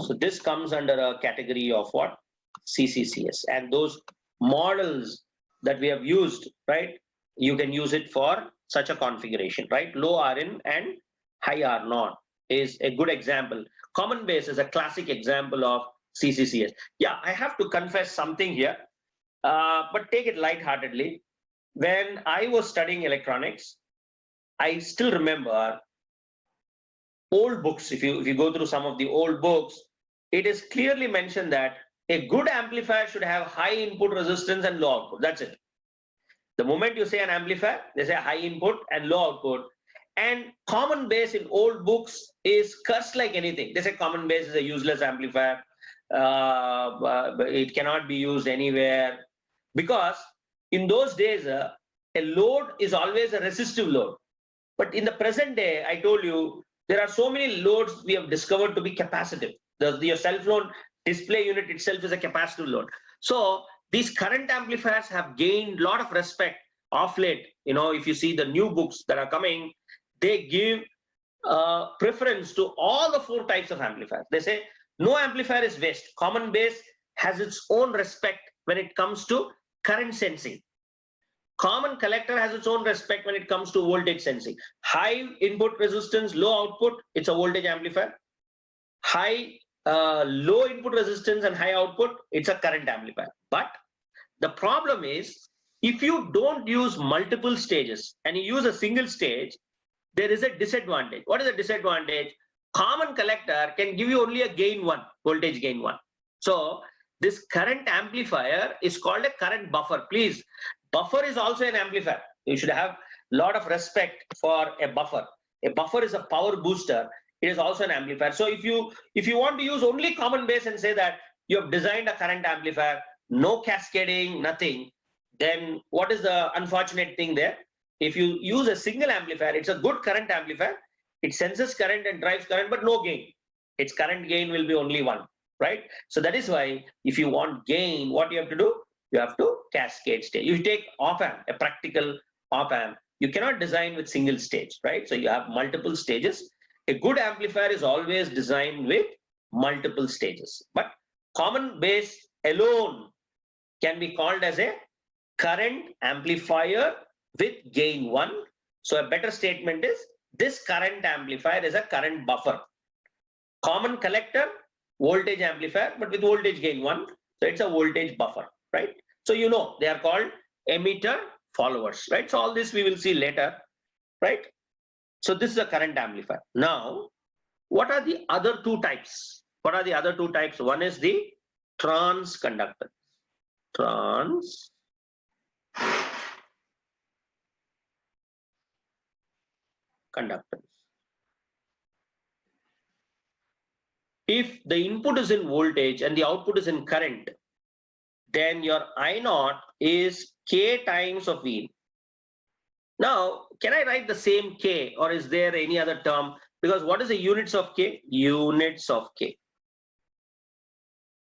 So this comes under a category of what? CCCS. And those models that we have used, right? You can use it for such a configuration, right? Low Rn and high R naught is a good example. Common base is a classic example of CCCS. Yeah, I have to confess something here, but take it lightheartedly. When I was studying electronics, I still remember old books, if you go through some of the old books, it is clearly mentioned that a good amplifier should have high input resistance and low output. That's it. The moment you say an amplifier, they say high input and low output. And common base in old books is cursed like anything. They say common base is a useless amplifier. It cannot be used anywhere, because in those days, a load is always a resistive load. But in the present day, I told you, there are so many loads we have discovered to be capacitive. Your cell phone display unit itself is a capacitive load. So these current amplifiers have gained a lot of respect of late. If you see the new books that are coming, they give preference to all the 4 types of amplifiers. They say no amplifier is waste. Common base has its own respect when it comes to current sensing. Common collector has its own respect when it comes to voltage sensing. High input resistance, low output, it's a voltage amplifier. Low input resistance and high output, it's a current amplifier. But the problem is, if you don't use multiple stages and you use a single stage, there is a disadvantage. What is the disadvantage? Common collector can give you only a gain 1, voltage gain 1. So this current amplifier is called a current buffer. Please, buffer is also an amplifier. You should have a lot of respect for a buffer. A buffer is a power booster. It is also an amplifier. So if you want to use only common base and say that you have designed a current amplifier, no cascading, nothing, then what is the unfortunate thing there? If you use a single amplifier, it's a good current amplifier. It senses current and drives current, but no gain. Its current gain will be only 1, right? So that is why if you want gain, what you have to do? You have to cascade stage. You take op-amp, a practical op-amp. You cannot design with single stage, right? So you have multiple stages. A good amplifier is always designed with multiple stages. But common base alone can be called as a current amplifier with gain 1. So a better statement is, this current amplifier is a current buffer. Common collector, voltage amplifier, but with voltage gain 1. So it's a voltage buffer, right? So they are called emitter followers, right? So all this we will see later, right? So this is a current amplifier. Now, what are the other 2 types? What are the other 2 types? One is the transconductor. Conductors. If the input is in voltage and the output is in current, then your I naught is K times of V. Now, can I write the same K, or is there any other term? Because what is the units of K? Units of K.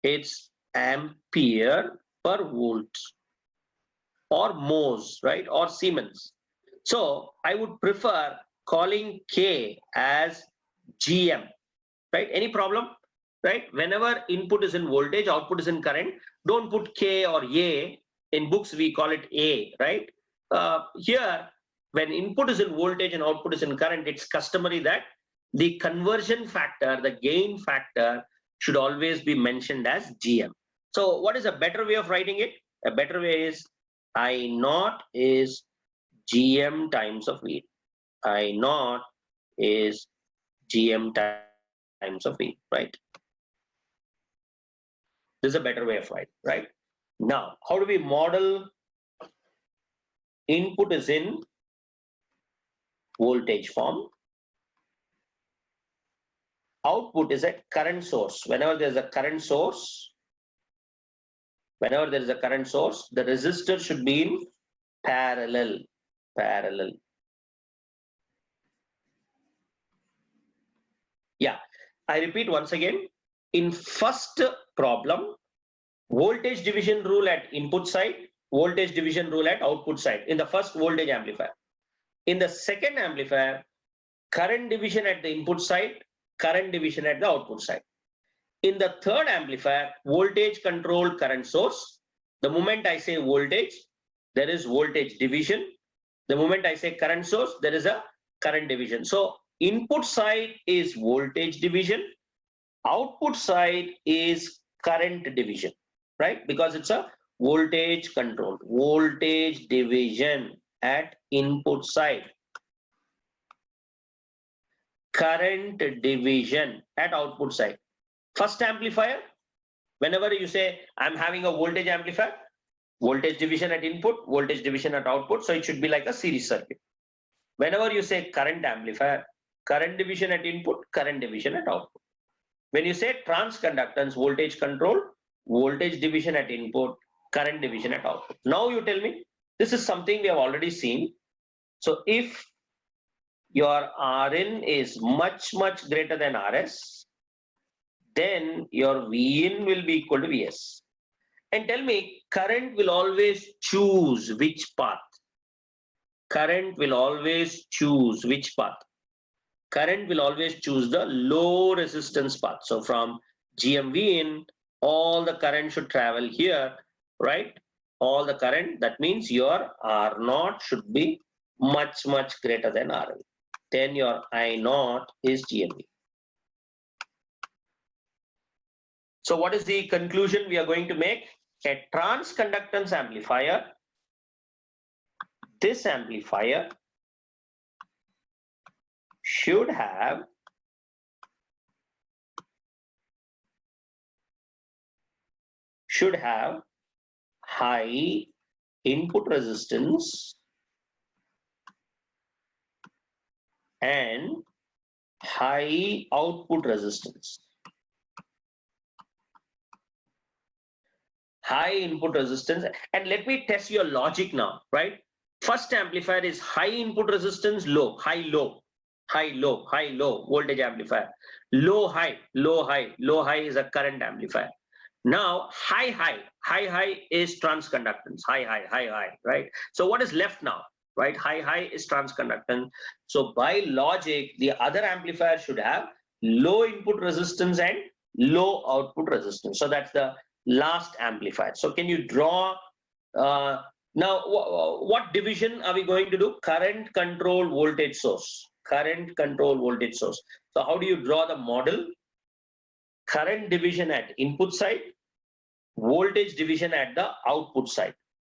It's ampere per volt, or mhos, right? Or Siemens. So I would prefer calling K as GM, right? Any problem, right? Whenever input is in voltage, output is in current, don't put K or A. In books, we call it A, right? Here, when input is in voltage and output is in current, it's customary that the conversion factor, the gain factor, should always be mentioned as GM. So what is a better way of writing it? A better way is I naught is GM times of V. I naught is GM times of V, right? This is a better way of writing, right? Now, how do we model? Input is in voltage form. Output is a current source. Whenever there is a current source, the resistor should be in parallel. Yeah, I repeat once again. In first problem, voltage division rule at input side, voltage division rule at output side in the first voltage amplifier. In the second amplifier, current division at the input side, current division at the output side. In the third amplifier, voltage controlled current source. The moment I say voltage, there is voltage division. The moment I say current source, there is a current division. So input side is voltage division, output side is current division, right? Because it's a voltage controlled, voltage division at input side. current division at output side. First amplifier, whenever you say I'm having a voltage amplifier, voltage division at input, voltage division at output, so it should be like a series circuit. Whenever you say current amplifier, current division at input, current division at output. When you say transconductance, voltage control, voltage division at input, current division at output. Now you tell me, this is something we have already seen. So if your Rin is much greater than Rs, then your Vin will be equal to Vs. And tell me, current will always choose which path? Current will always choose which path? Current will always choose the low resistance path. So from GMV in, all the current should travel here, right? All the current, that means your R0 should be much greater than RL. Then your I0 is GMV. So what is the conclusion we are going to make? A transconductance amplifier, this amplifier should have high input resistance and high output resistance. High input resistance. And let me test your logic now, right? First amplifier is high input resistance, low, high, low, high, low, high, low, voltage amplifier. Low, high, low, high, low, high is a current amplifier. Now, high, high, high, high is transconductance, high, high, high, high, right? So what is left now, right? High, high is transconductance. So by logic, the other amplifier should have low input resistance and low output resistance. So that's the last amplifier. So can you draw, now what division are we going to do? Current control voltage source, current control voltage source. So how do you draw the model? Current division at input side, voltage division at the output side.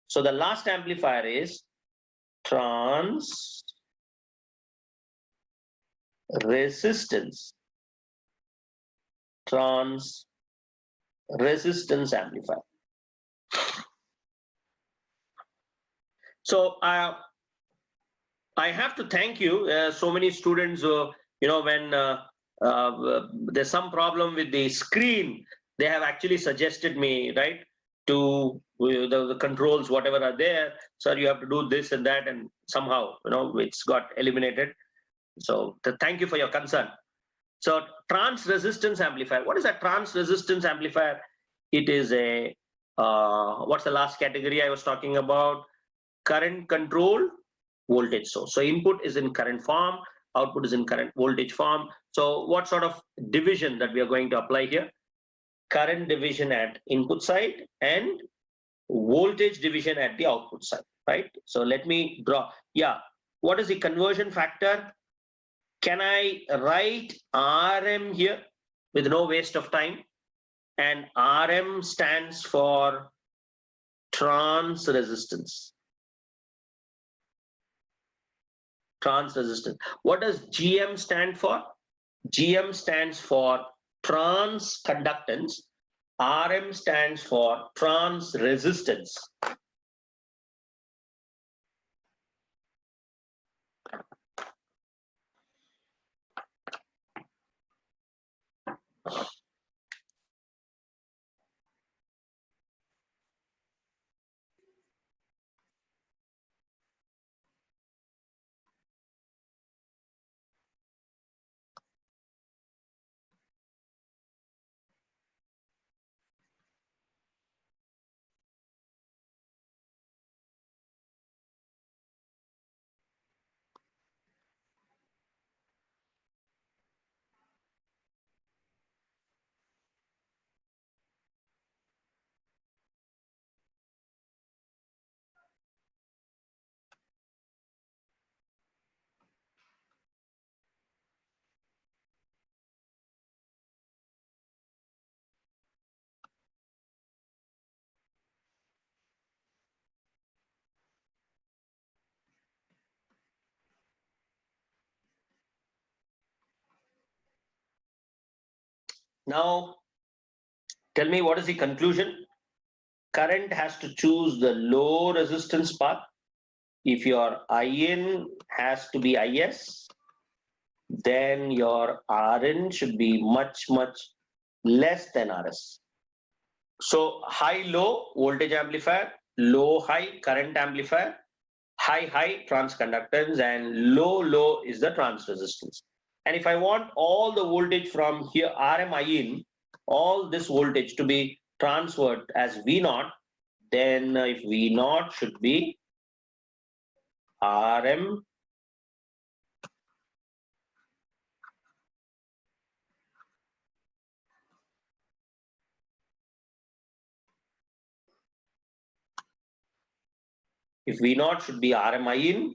So the last amplifier is trans resistance amplifier. So I have to thank you. So many students, when there's some problem with the screen, they have actually suggested me, right, to the controls, whatever are there. Sir, you have to do this and that, and somehow, it's got eliminated. So thank you for your concern. So trans resistance amplifier. What is a trans resistance amplifier? It is a, what's the last category I was talking about? Current control voltage source. So input is in current form, output is in current voltage form. So what sort of division that we are going to apply here? Current division at input side and voltage division at the output side, right? So let me draw. Yeah, what is the conversion factor? Can I write RM here with no waste of time? And RM stands for trans resistance. Trans resistance. What does GM stand for? GM stands for trans conductance. RM stands for trans resistance. Now, tell me, what is the conclusion? Current has to choose the low resistance path. If your IN has to be IS, then your RN should be much, much less than RS. So high-low voltage amplifier, low-high current amplifier, high-high transconductance, and low-low is the trans resistance. And if I want all the voltage from here, RM IN, all this voltage to be transferred as V0, then if V0 should be RM if V0 should be RM IN,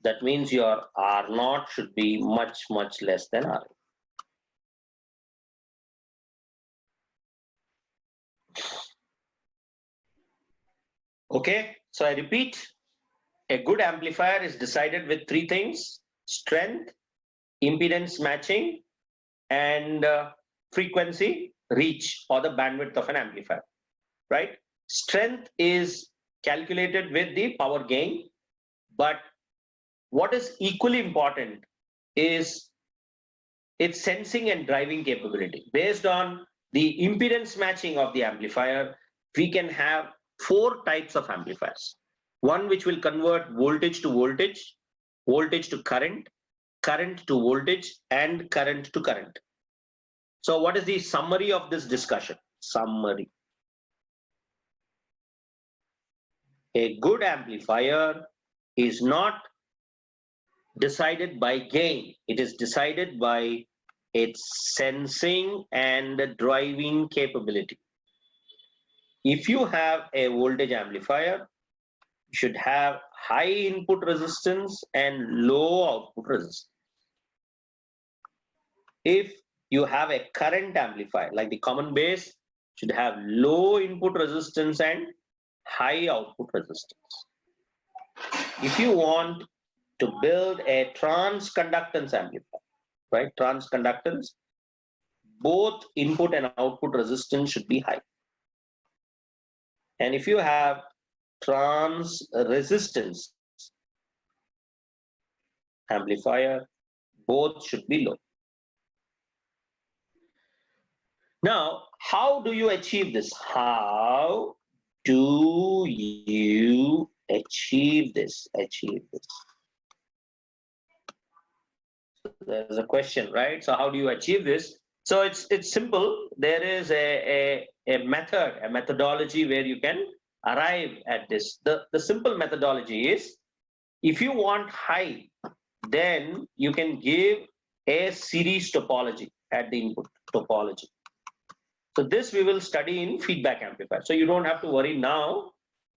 that means your R0 should be much, much less than RM. Okay, so I repeat, a good amplifier is decided with three things: strength, impedance matching, and frequency reach, or the bandwidth of an amplifier, right? Strength is calculated with the power gain, but what is equally important is its sensing and driving capability. Based on the impedance matching of the amplifier, we can have four types of amplifiers. One which will convert voltage to voltage, voltage to current, current to voltage, and current to current. So what is the summary of this discussion? Summary. A good amplifier is not decided by gain. It is decided by its sensing and driving capability. If you have a voltage amplifier, you should have high input resistance and low output resistance. If you have a current amplifier, like the common base, should have low input resistance and high output resistance. If you want to build a transconductance amplifier, right? Transconductance, both input and output resistance should be high. And if you have trans resistance amplifier, both should be low. Now, how do you achieve this? How do you achieve this? There's a question, right? So how do you achieve this? So it's simple. There is a method, a methodology where you can arrive at this. The simple methodology is, if you want high, then you can give a series topology at the input topology. So this we will study in feedback amplifier. So you don't have to worry now.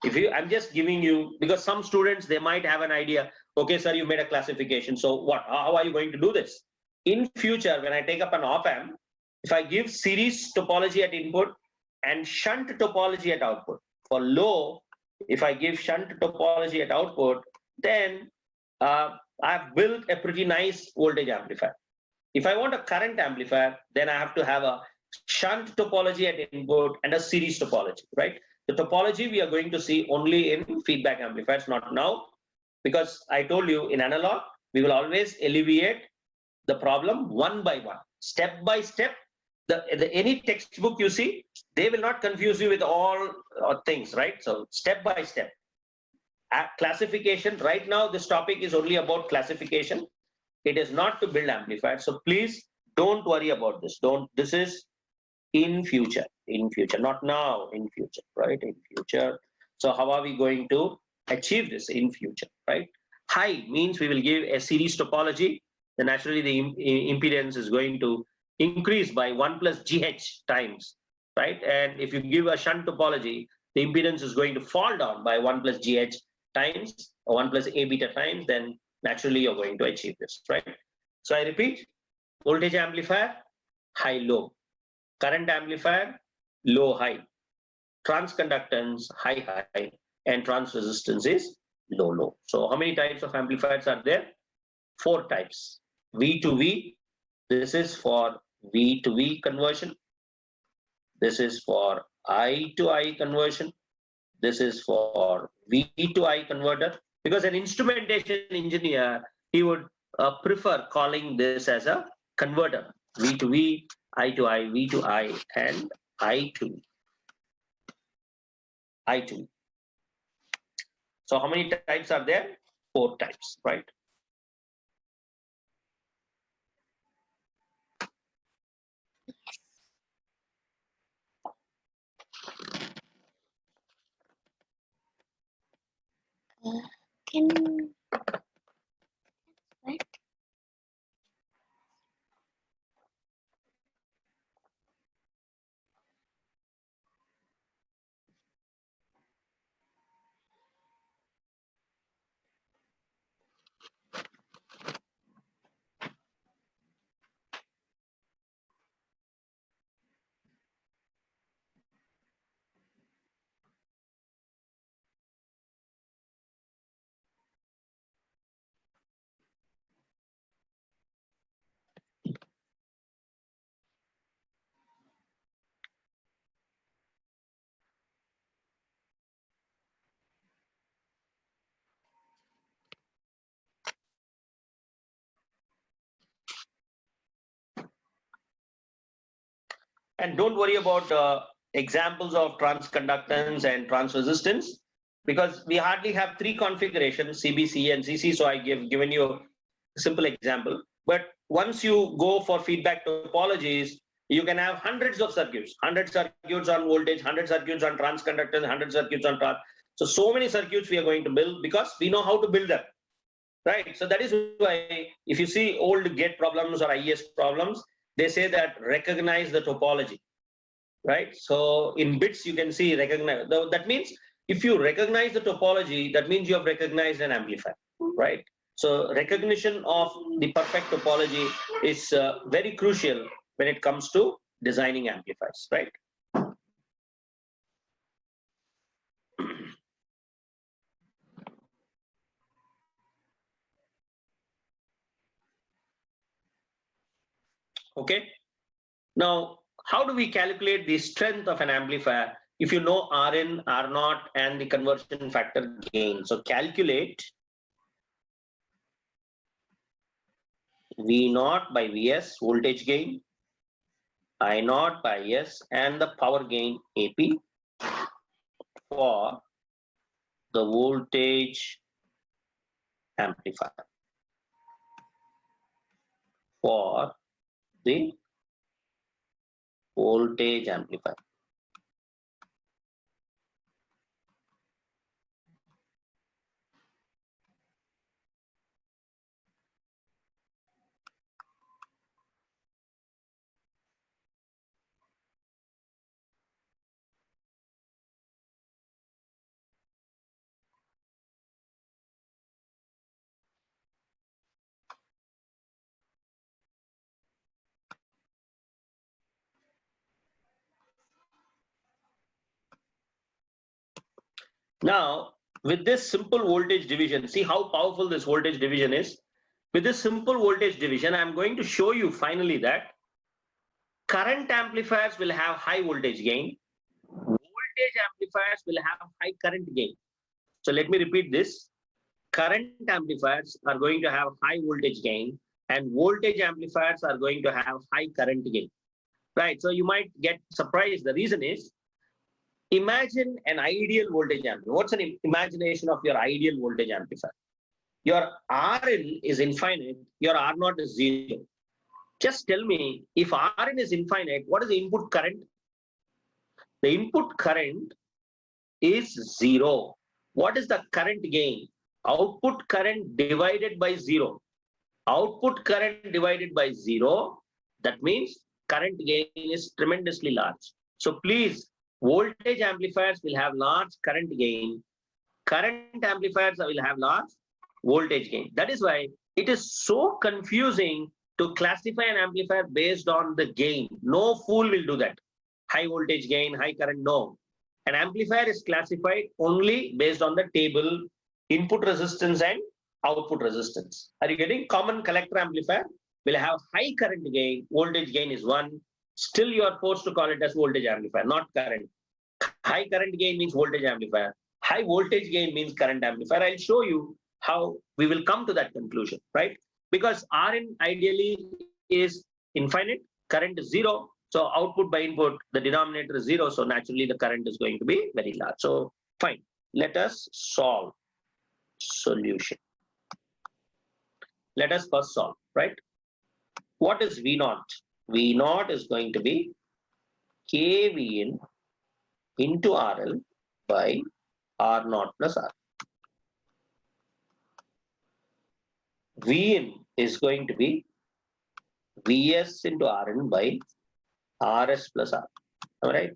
I'm just giving you, because some students, they might have an idea. Okay, sir, you made a classification. So what? How are you going to do this? In future, when I take up an op-amp, if I give series topology at input and shunt topology at output, for low, if I give shunt topology at output, then I've built a pretty nice voltage amplifier. If I want a current amplifier, then I have to have a shunt topology at input and a series topology, right? The topology we are going to see only in feedback amplifiers, not now, because I told you in analog, we will always alleviate the problem one by one, step by step. Any textbook you see, they will not confuse you with all things, right? So step by step. Classification, right now, this topic is only about classification. It is not to build amplifiers. So please don't worry about this. This is in future, not now, in future, right? In future. So how are we going to achieve this in future, right? High means we will give a series topology. Then naturally the impedance is going to increase by 1 plus GH times, right? And if you give a shunt topology, the impedance is going to fall down by 1 plus GH times, or 1 plus A beta times, then naturally you're going to achieve this, right? So I repeat, voltage amplifier, high, low. Current amplifier, low, high. Transconductance, high, high. And trans resistance is low, low. So how many types of amplifiers are there? 4 types. V to V, this is for V to V conversion. This is for I to I conversion. This is for V to I converter. Because an instrumentation engineer, he would prefer calling this as a converter. V to V, I to I, V to I, and I to I to. So how many types are there? 4 types, right? Can what? And don't worry about examples of transconductance and transresistance, because we hardly have 3 configurations, CB, and CC. So I given you a simple example. But once you go for feedback topologies, you can have hundreds of circuits, 100 circuits on voltage, 100 circuits on transconductance, 100 circuits on trans. So many circuits we are going to build because we know how to build them, right? So that is why if you see old gate problems or IES problems, they say that recognize the topology, right? So in bits, you can see recognize. That means if you recognize the topology, that means you have recognized an amplifier, right? So recognition of the perfect topology is very crucial when it comes to designing amplifiers, right? Okay. Now, how do we calculate the strength of an amplifier if you know Rn, R0, and the conversion factor gain? So calculate V0 by Vs, voltage gain, I0 by S, and the power gain AP for the voltage amplifier. For the voltage amplifier. Now, with this simple voltage division, see how powerful this voltage division is. With this simple voltage division, I'm going to show you finally that current amplifiers will have high voltage gain. Voltage amplifiers will have high current gain. So let me repeat this. Current amplifiers are going to have high voltage gain, and voltage amplifiers are going to have high current gain. Right? So you might get surprised. The reason is, imagine an ideal voltage amplifier. What's an imagination of your ideal voltage amplifier? Your Rn is infinite, your R0 is 0. Just tell me, if Rn is infinite, what is the input current? The input current is 0. What is the current gain? Output current divided by 0. Output current divided by 0, that means current gain is tremendously large. So please, voltage amplifiers will have large current gain. Current amplifiers will have large voltage gain. That is why it is so confusing to classify an amplifier based on the gain. No fool will do that. High voltage gain, high current, no. An amplifier is classified only based on the table, input resistance and output resistance. Are you getting? Common collector amplifier will have high current gain, voltage gain is 1. Still you are forced to call it as voltage amplifier, not current. High current gain means voltage amplifier. High voltage gain means current amplifier. I'll show you how we will come to that conclusion, right? Because Rn ideally is infinite, current is 0. So output by input, the denominator is 0. So naturally the current is going to be very large. So fine, let us solve solution. Let us first solve, right? What is V0? V0 is going to be KVin into RL by R0 plus R. Vin is going to be Vs into Rn by Rs plus R. All right.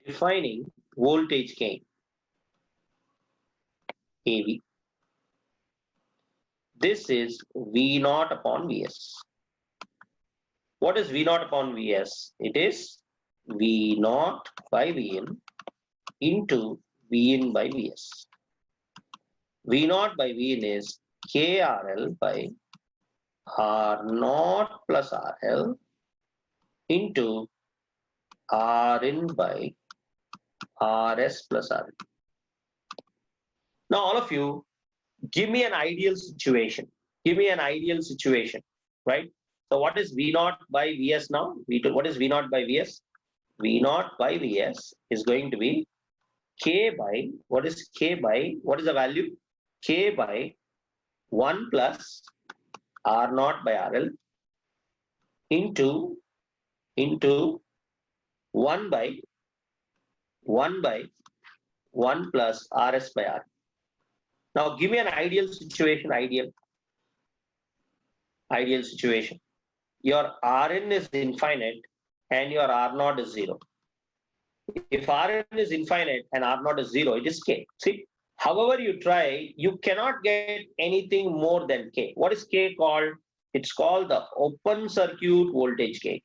Defining voltage gain, AV. This is V0 upon Vs. What is V0 upon Vs? It is V0 by Vn into Vn by Vs. V0 by Vn is KRL by R0 plus RL into Rn by Rs plus Rn. Now all of you, give me an ideal situation. Give me an ideal situation, right? So what is V0 by Vs now? What is V0 by Vs? V0 by Vs is going to be K by, what is K by, what is the value? K by 1 plus R0 by RL into 1 by 1 plus Rs by R. Now give me an ideal situation, ideal situation. Your Rn is infinite and your R0 is 0. If Rn is infinite and R0 is 0, it is K. See, however you try, you cannot get anything more than K. What is K called? It's called the open circuit voltage gain.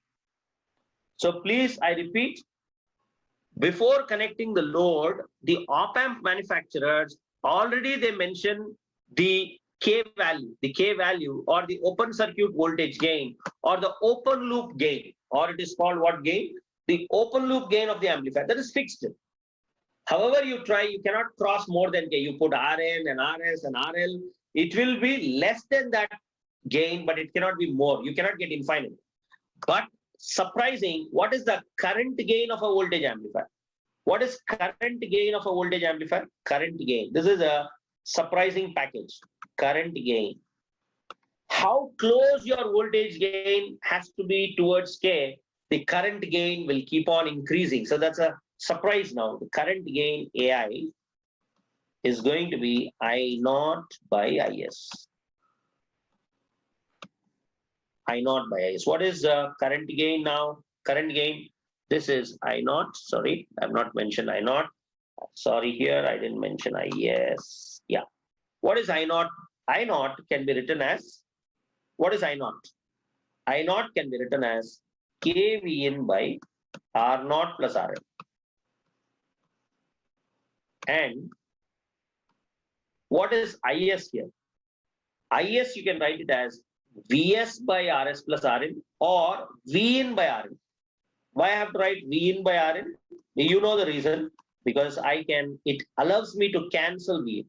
So please, I repeat, before connecting the load, the op-amp manufacturers already they mention the K value or the open circuit voltage gain or the open loop gain, or it is called what gain? The open loop gain of the amplifier, that is fixed. However you try, you cannot cross more than K. You put Rn and Rs and RL, it will be less than that gain, but it cannot be more. You cannot get infinite. But surprising, what is the current gain of a voltage amplifier? What is current gain of a voltage amplifier? Current gain. This is a surprising package. Current gain. How close your voltage gain has to be towards K, the current gain will keep on increasing. So that's a surprise now. The current gain AI is going to be I0 by Is. I0 by Is. What is the current gain now? Current gain. This is I0. Sorry, I've not mentioned I0. Sorry, here I didn't mention Is. Yeah. What is I0? I0 can be written as, what is I0? I0 can be written as KVin by R0 plus RL. And what is Is here? Is you can write it as Vs by Rs plus Rn or Vin by Rn. Why I have to write Vin by Rn? You know the reason, because it allows me to cancel Vin.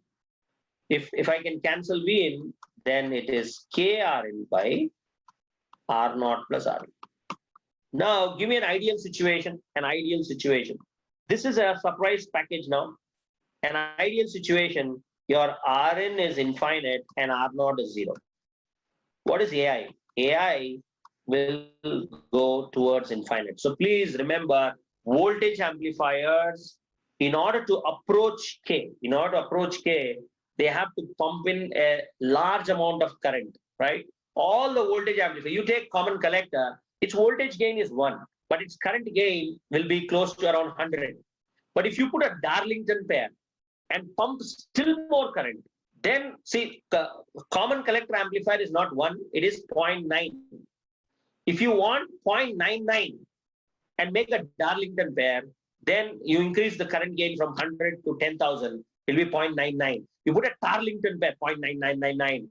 If I can cancel Vin, then it is KRn by R0 plus Rn. Now give me an ideal situation, This is a surprise package now. An ideal situation, your Rn is infinite and R0 is 0. What is AI? AI will go towards infinite. So please remember, voltage amplifiers, in order to approach K, they have to pump in a large amount of current, right? All the voltage amplifier, you take common collector, its voltage gain is 1, but its current gain will be close to around 100. But if you put a Darlington pair and pump still more current, then see, the common collector amplifier is not 1, it is 0.9. If you want 0.99 and make a Darlington pair, then you increase the current gain from 100 to 10,000, it will be 0.99. You put a Darlington pair, 0.9999.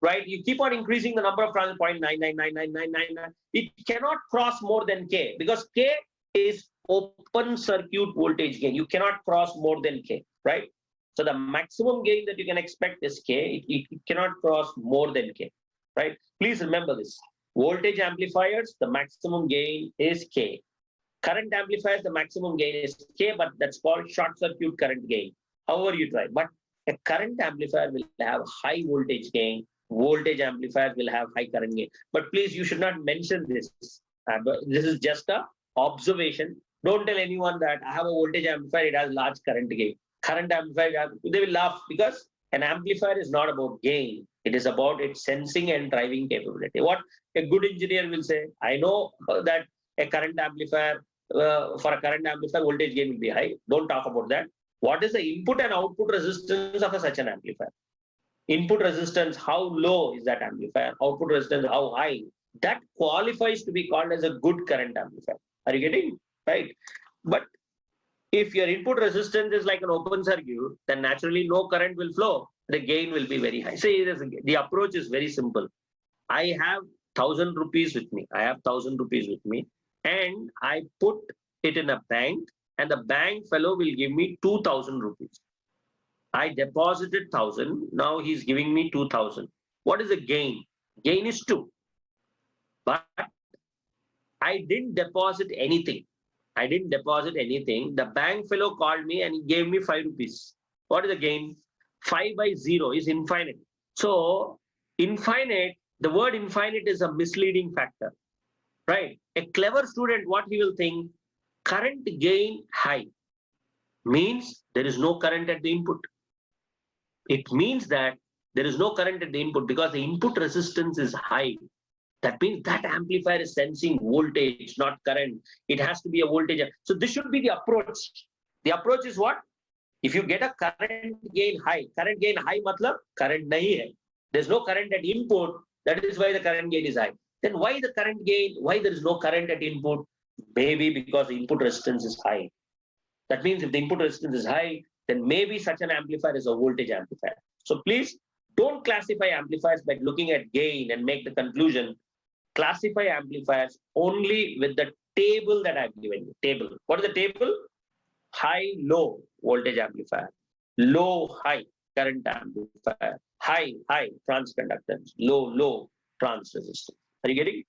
right? You keep on increasing the number of transitions, 0.999999. It cannot cross more than K because K is open circuit voltage gain. You cannot cross more than K, right? So the maximum gain that you can expect is K. It cannot cross more than K, right? Please remember this. Voltage amplifiers, the maximum gain is K. Current amplifiers, the maximum gain is K, but that's called short circuit current gain. However you try, but a current amplifier will have high voltage gain. Voltage amplifiers will have high current gain. But please, you should not mention this. This is just a observation. Don't tell anyone that I have a voltage amplifier, it has large current gain. Current amplifier, they will laugh because an amplifier is not about gain. It is about its sensing and driving capability. What a good engineer will say, I know that a current amplifier, for a current amplifier, voltage gain will be high. Don't talk about that. What is the input and output resistance of such an amplifier? Input resistance, how low is that amplifier? Output resistance, how high? That qualifies to be called as a good current amplifier. Are you getting right? But if your input resistance is like an open circuit, then naturally no current will flow. The gain will be very high. See, the approach is very simple. I have 1,000 rupees with me. I have 1,000 rupees with me, and I put it in a bank, and the bank fellow will give me 2,000 rupees. I deposited 1,000. Now he's giving me 2,000. What is the gain? Gain is 2. But I didn't deposit anything. I didn't deposit anything. The bank fellow called me and he gave me 5 rupees. What is the gain? 5 by 0 is infinite. So infinite, the word infinite is a misleading factor, right? A clever student, what he will think? Current gain high means there is no current at the input. It means that there is no current at the input because the input resistance is high. That means that amplifier is sensing voltage, not current. It has to be a voltage. So this should be the approach. The approach is what? If you get a current gain high matlab current nahi hai. There's no current at input. That is why the current gain is high. Then why the current gain? Why there is no current at input? Maybe because the input resistance is high. That means if the input resistance is high, then maybe such an amplifier is a voltage amplifier. So please don't classify amplifiers by looking at gain and make the conclusion. Classify amplifiers only with the table that I've given you. Table. What is the table? High, low voltage amplifier, low, high current amplifier, high, high trans conductance, low, low trans resistance. Are you getting?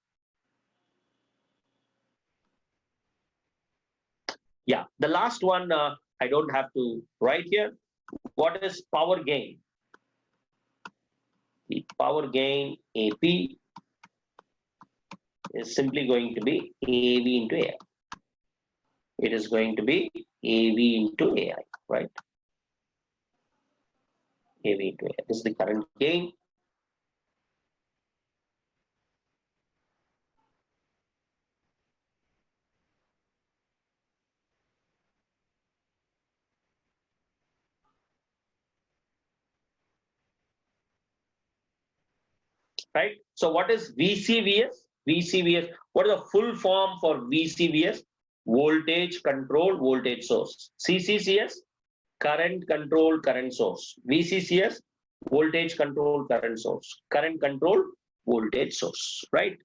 Yeah, the last one I don't have to write here. What is power gain? The power gain AP is simply going to be AV into AI. It is going to be AV into AI, right? AV into AI. This is the current gain. Right? So what is VCVS? VCVS, what is the full form for VCVS? Voltage controlled voltage source. CCCS, current controlled current source. VCCS, voltage controlled current source. Current controlled voltage source, right?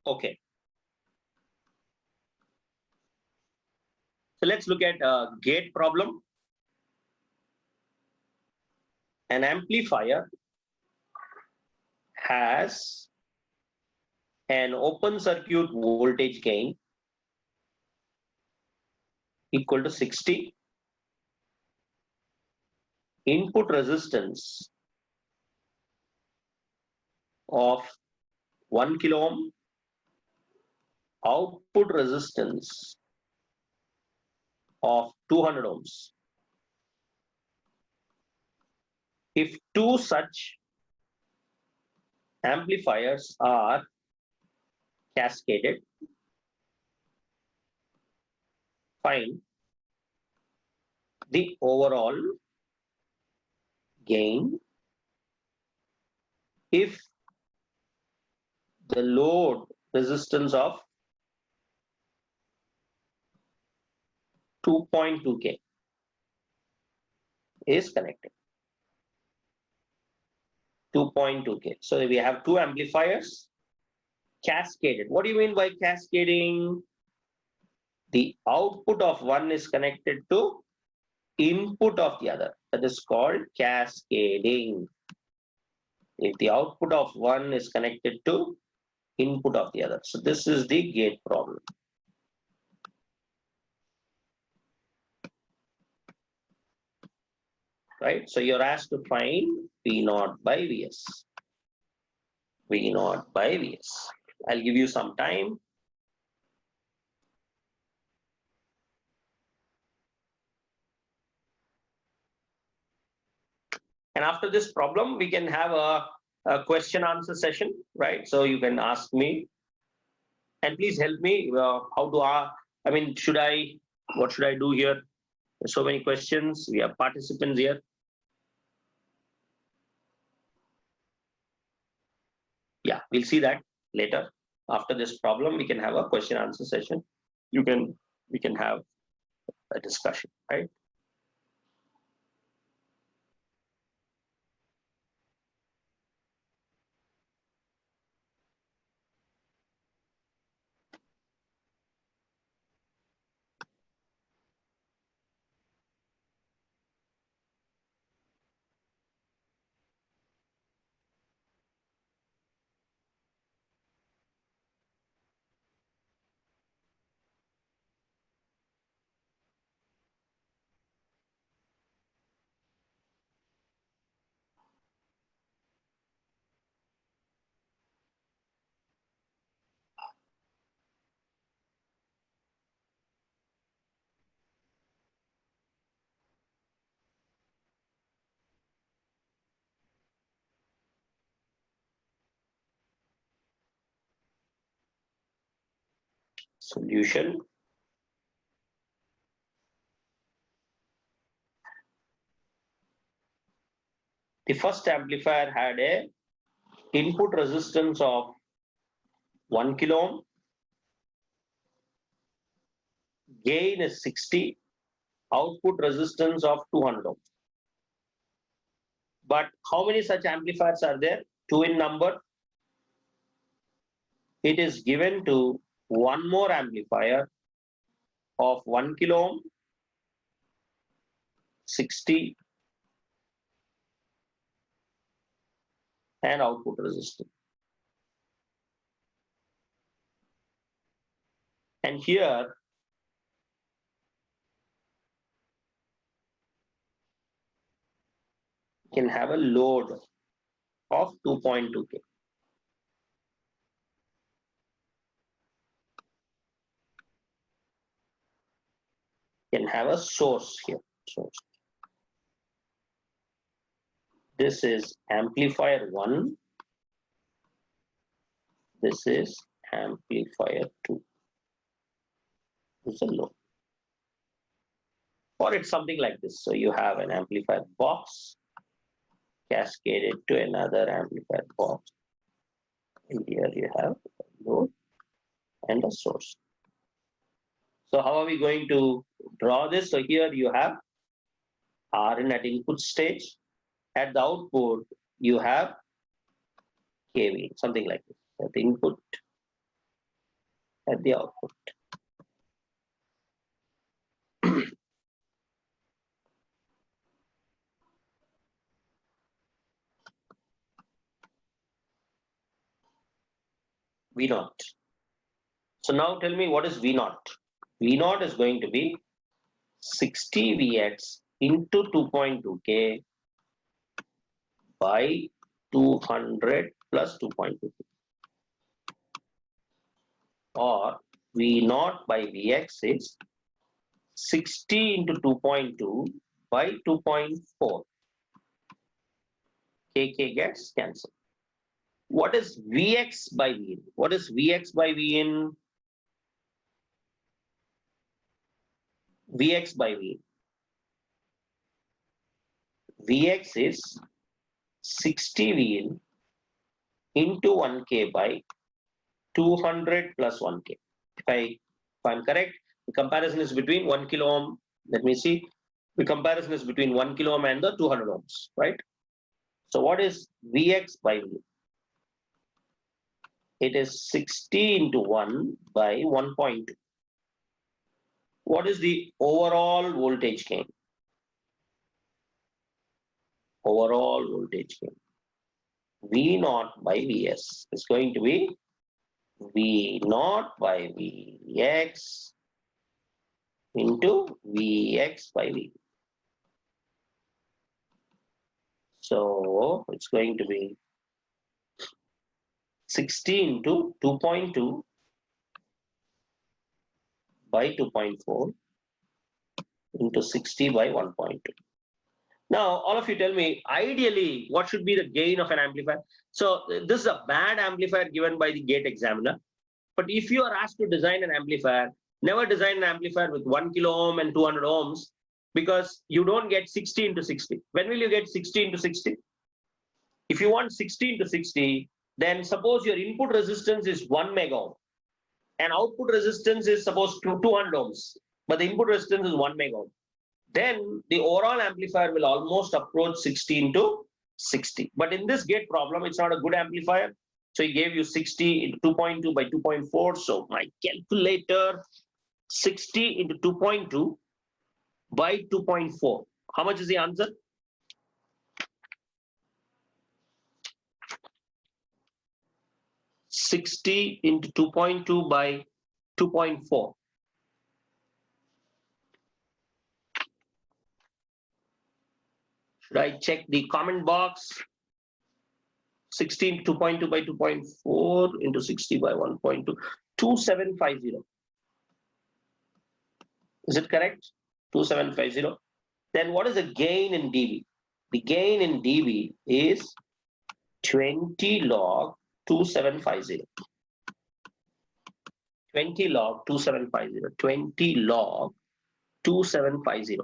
Okay. So let's look at a gate problem. An amplifier has an open circuit voltage gain equal to 60, input resistance of 1 kilo ohm, output resistance of 200 ohms. If two such amplifiers are cascaded, find the overall gain if the load resistance of 2.2K is connected. 2.2K. So we have two amplifiers cascaded. What do you mean by cascading? The output of one is connected to input of the other. That is called cascading. If the output of one is connected to input of the other. So this is the gate problem. Right? So you're asked to find V0 by Vs. V0 by Vs. I'll give you some time. And after this problem, we can have a question answer session, right? So you can ask me, and please help me. How do I mean, what should I do here? There's so many questions. We have participants here. Yeah, we'll see that later. After this problem, we can have a question answer session. We can have a discussion, right? Solution. The first amplifier had a input resistance of 1 kilo ohm, gain is 60, output resistance of 200 ohm. But how many such amplifiers are there? Two in number. It is given to one more amplifier of 1 kilo ohm, 60, and output resistance. And here you can have a load of 2.2K. You can have a source here. Source. This is amplifier 1. This is amplifier 2. It's a load. Or it's something like this. So you have an amplifier box cascaded to another amplifier box. And here you have a load and a source. So how are we going to draw this? So here you have Rn at input stage. At the output, you have KV, something like this. At the input, at the output. V0. So now tell me, what is V0? V0 is going to be 60 Vx into 2.2K by 200 plus 2.2K. Or V0 by Vx is 60 into 2.2 by 2.4. KK gets cancelled. What is Vx by Vin? What is Vx by Vin? Vx by Vin. Vx is 60 Vin into 1K by 200 plus 1K. If I'm correct, the comparison is between 1 kilo ohm. Let me see. The comparison is between 1 kilo ohm and the 200 ohms, right? So what is Vx by V? It is 60 into 1 by 1.2. What is the overall voltage gain? Overall voltage gain. V naught by Vs is going to be V naught by Vx into Vx by V. So it's going to be 60 into 2.2 by 2.4 into 60 by 1.2. Now, all of you tell me, ideally, what should be the gain of an amplifier? So this is a bad amplifier given by the gate examiner. But if you are asked to design an amplifier, never design an amplifier with 1 kilo ohm and 200 ohms because you don't get 60 into 60. When will you get 60 into 60? If you want 60 into 60, then suppose your input resistance is 1 mega ohm and output resistance is suppose 200 ohms, but the input resistance is 1 mega ohm. Then the overall amplifier will almost approach 60 into 60. But in this gate problem, it's not a good amplifier. So he gave you 60 into 2.2 by 2.4. So my calculator, 60 into 2.2 by 2.4. How much is the answer? $60 into 2.2 by 2.4. Should I check the comment box? 16 2.2 by 2.4 into 60 by 1.2, 2750. Is it correct? 2750. Then what is the gain in dB? The gain in dB is 20 log 2750. 20 log 2750. 20 log 2750.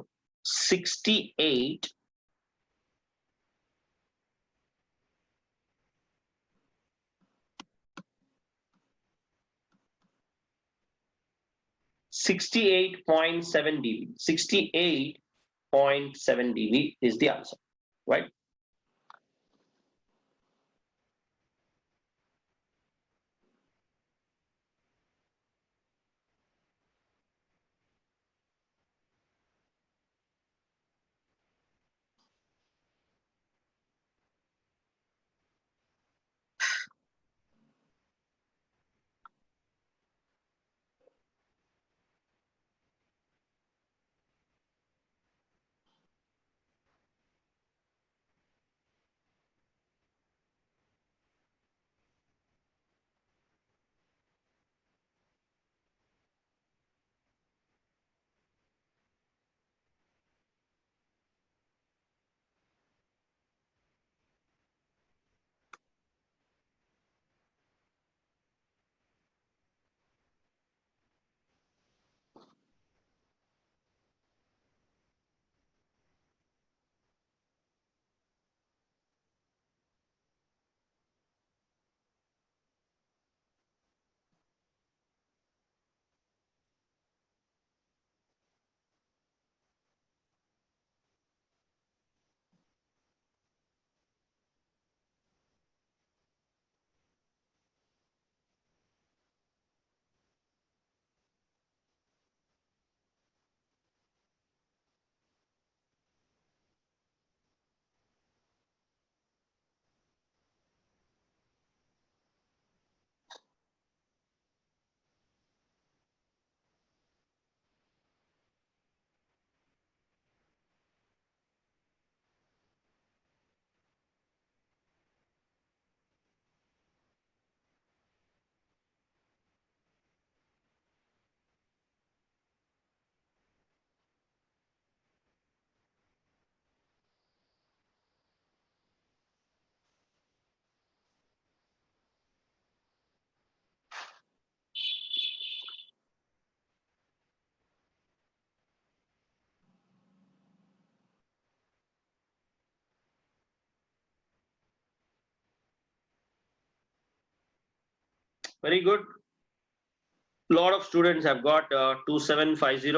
68 68.7 dB. 68.7 dB is the answer, right? Very good. Lot of students have got 2750.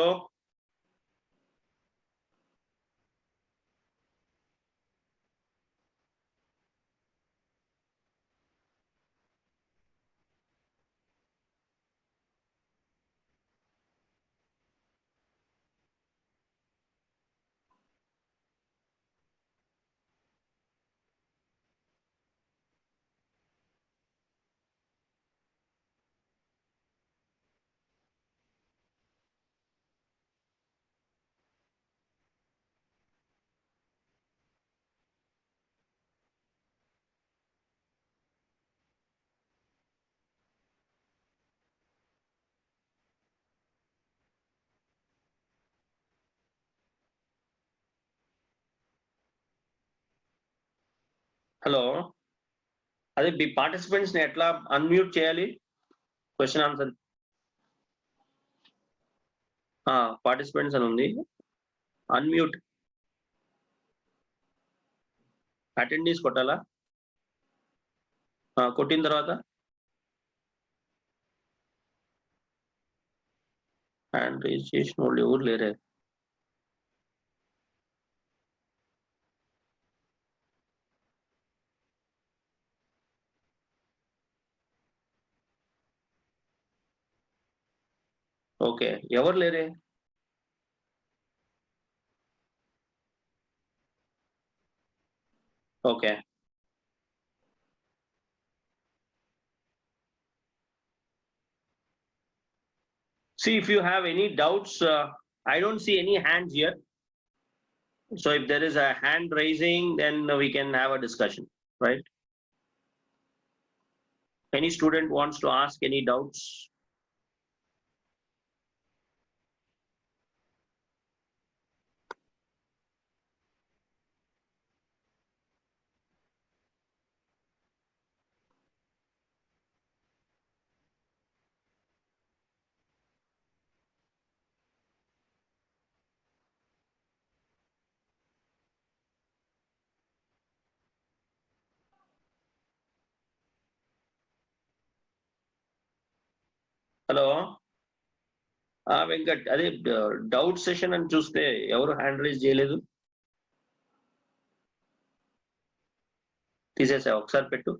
Hello, అదే మీ participants ని ఎట్లా unmute చేయాలి? Question answer participants అని ఉంది, unmute attendees కొట్టాలా? కొట్టిన తర్వాత hand raise చేసిన వాళ్ళు ఎవరు లేరే? ఓకే, ఎవరు లేరే? Okay, see if you have any doubts, I don't see any hands here. So if there is a hand raising, then we can have a discussion, right? Any student wants to ask any doubts? Hello, Venkat, అదే doubt session అని చూస్తే ఎవరు hand raise చేయలేదు? తీసేసా, ఒకసారి పెట్టు.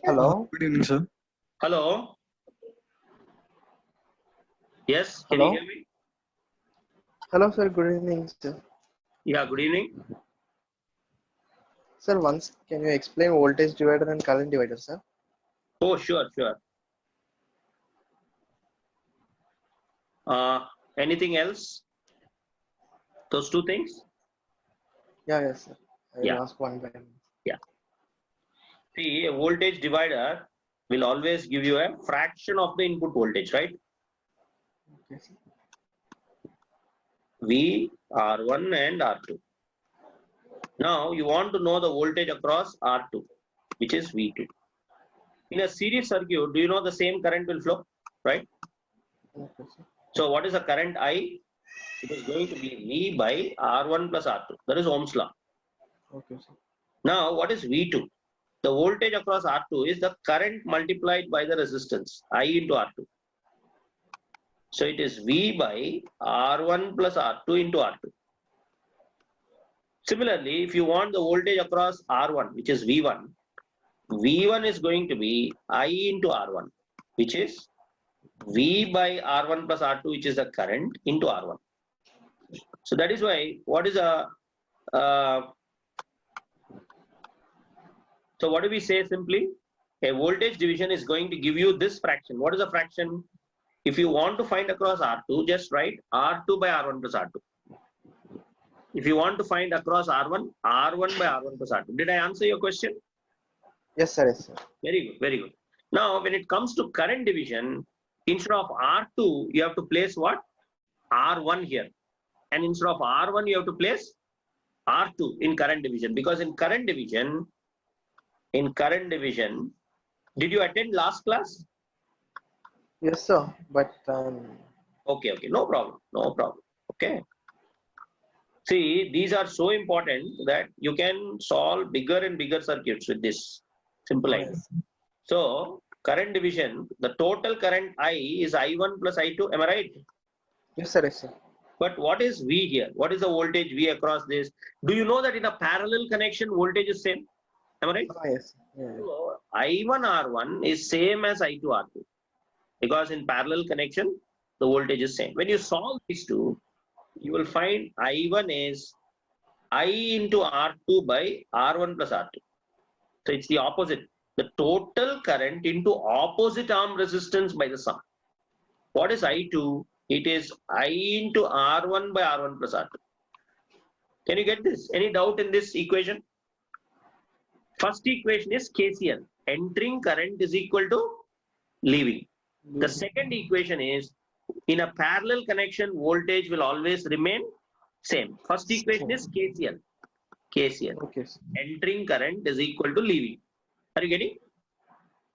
Hello. Good evening, sir. Hello. Yes, can Hello? you hear me? Hello, sir. Good evening, sir. Yeah, good evening. Sir, once can you explain voltage divider and current divider, sir? Oh, sure. Anything else? Those two things? Yes, sir. I will Yeah. ask one by one. See, a voltage divider will always give you a fraction of the input voltage, right? Okay, sir. V, R1 and R2. Now you want to know the voltage across R2, which is V2. In a series circuit, do you know the same current will flow, right? Okay, sir. So what is the current I? It is going to be V by R1 plus R2. That is Ohm's law. Okay, sir. Now what is V2? The voltage across R2 is the current multiplied by the resistance, I into R2. So it is V by R1 plus R2 into R2. Similarly, if you want the voltage across R1, which is V1, V1 is going to be I into R1, which is V by R1 plus R2, which is the current, into R1. So that is why, what is so what do we say simply? A voltage division is going to give you this fraction. What is the fraction? If you want to find across R2, just write R2 by R1 plus R2. If you want to find across R1, R1 by R1 plus R2. Did I answer your question? Yes, sir. Yes, sir. Very good, very good. Now, when it comes to current division, instead of R2, you have to place what? R1 here. And instead of R1, you have to place R2 in current division. Because in current division, did you attend last class? Yes, sir. But Okay, no problem. Okay. See, these are so important that you can solve bigger and bigger circuits with this simple idea. yes. So, current division, the total current I is I1 plus I2. Am I right? Yes, sir. Yes, sir. But what is V here? What is the voltage V across this? Do you know that in a parallel connection, voltage is same? Am I right? Yes. Yeah. So, I1 R1 is same as I2 R2. Because in parallel connection, the voltage is same. When you solve these two, you will find I1 is I into R2 by R1 plus R2. So it's the opposite. The total current into opposite arm resistance by the sum. What is I2? It is I into R1 by R1 plus R2. Can you get this? Any doubt in this equation? First equation is KCL. Entering current is equal to leaving. The second equation is in a parallel connection, voltage will always remain same. First equation is KCL. Okay, sir. Entering current is equal to leaving. Are you getting?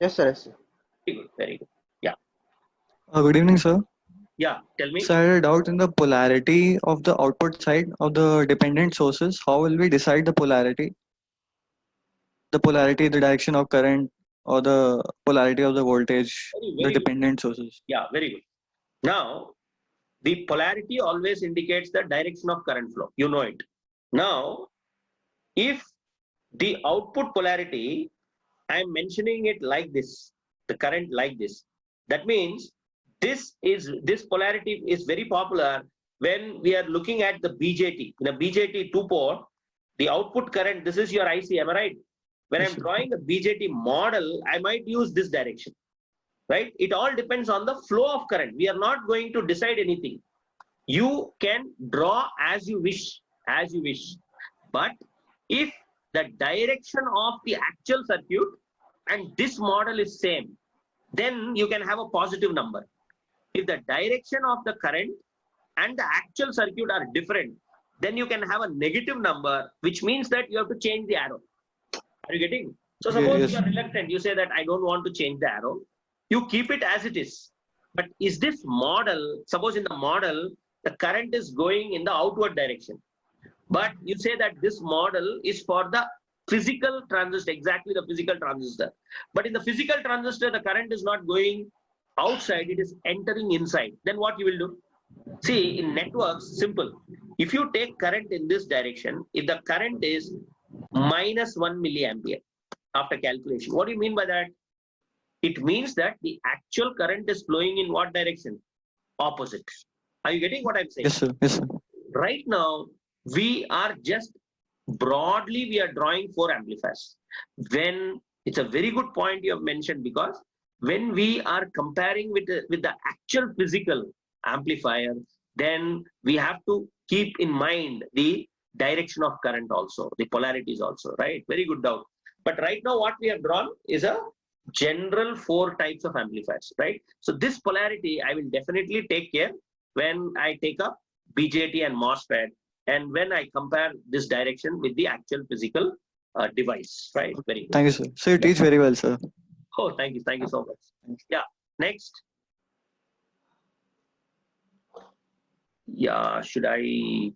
Yes, sir. Yes, sir. Very good. Yeah. Good evening, sir. Yeah. Tell me. So I had a doubt in the polarity of the output side of the dependent sources. How will we decide the polarity? The polarity, the direction of current, or the polarity of the voltage, Very the good. dependent sources. Yeah, very good. Now, the polarity always indicates the direction of current flow. You know it. Now, if the output polarity, I am mentioning it like this, the current like this. That means this polarity is very popular when we are looking at the BJT. In a BJT 2-port, the output current, this is your IC, am I right? When Yes, I'm sir. drawing a BJT model, I might use this direction. Right? It all depends on the flow of current. We are not going to decide anything. You can draw as you wish. But if the direction of the actual circuit and this model is same, then you can have a positive number. If the direction of the current and the actual circuit are different, then you can have a negative number, which means that you have to change the arrow. Are you getting? So suppose Yes. you are reluctant, you say that I don't want to change the arrow. You keep it as it is. But is this model, suppose in the model, the current is going in the outward direction. But you say that this model is for the physical transistor, exactly the physical transistor. But in the physical transistor, the current is not going outside, it is entering inside. Then what you will do? See, in networks, simple. If you take current in this direction, if the current is minus 1 milliampere after calculation, what do you mean by that? It means that the actual current is flowing in what direction? Opposite. Are you getting what I'm saying? Yes, sir. Yes, sir. Right now, we are just broadly, we are drawing 4 amplifiers. When it's a very good point you have mentioned, because when we are comparing with the actual physical amplifier, then we have to keep in mind the direction of current also, the polarities also, right? Very good doubt. But right now, what we have drawn is a general 4 types of amplifiers, right? So this polarity, I will definitely take care when I take up BJT and MOSFET, and when I compare this direction with the actual physical device, right? Very good. Thank you, sir. So you teach very well, sir. Oh, thank you so much. Yeah, next. Yeah, should I,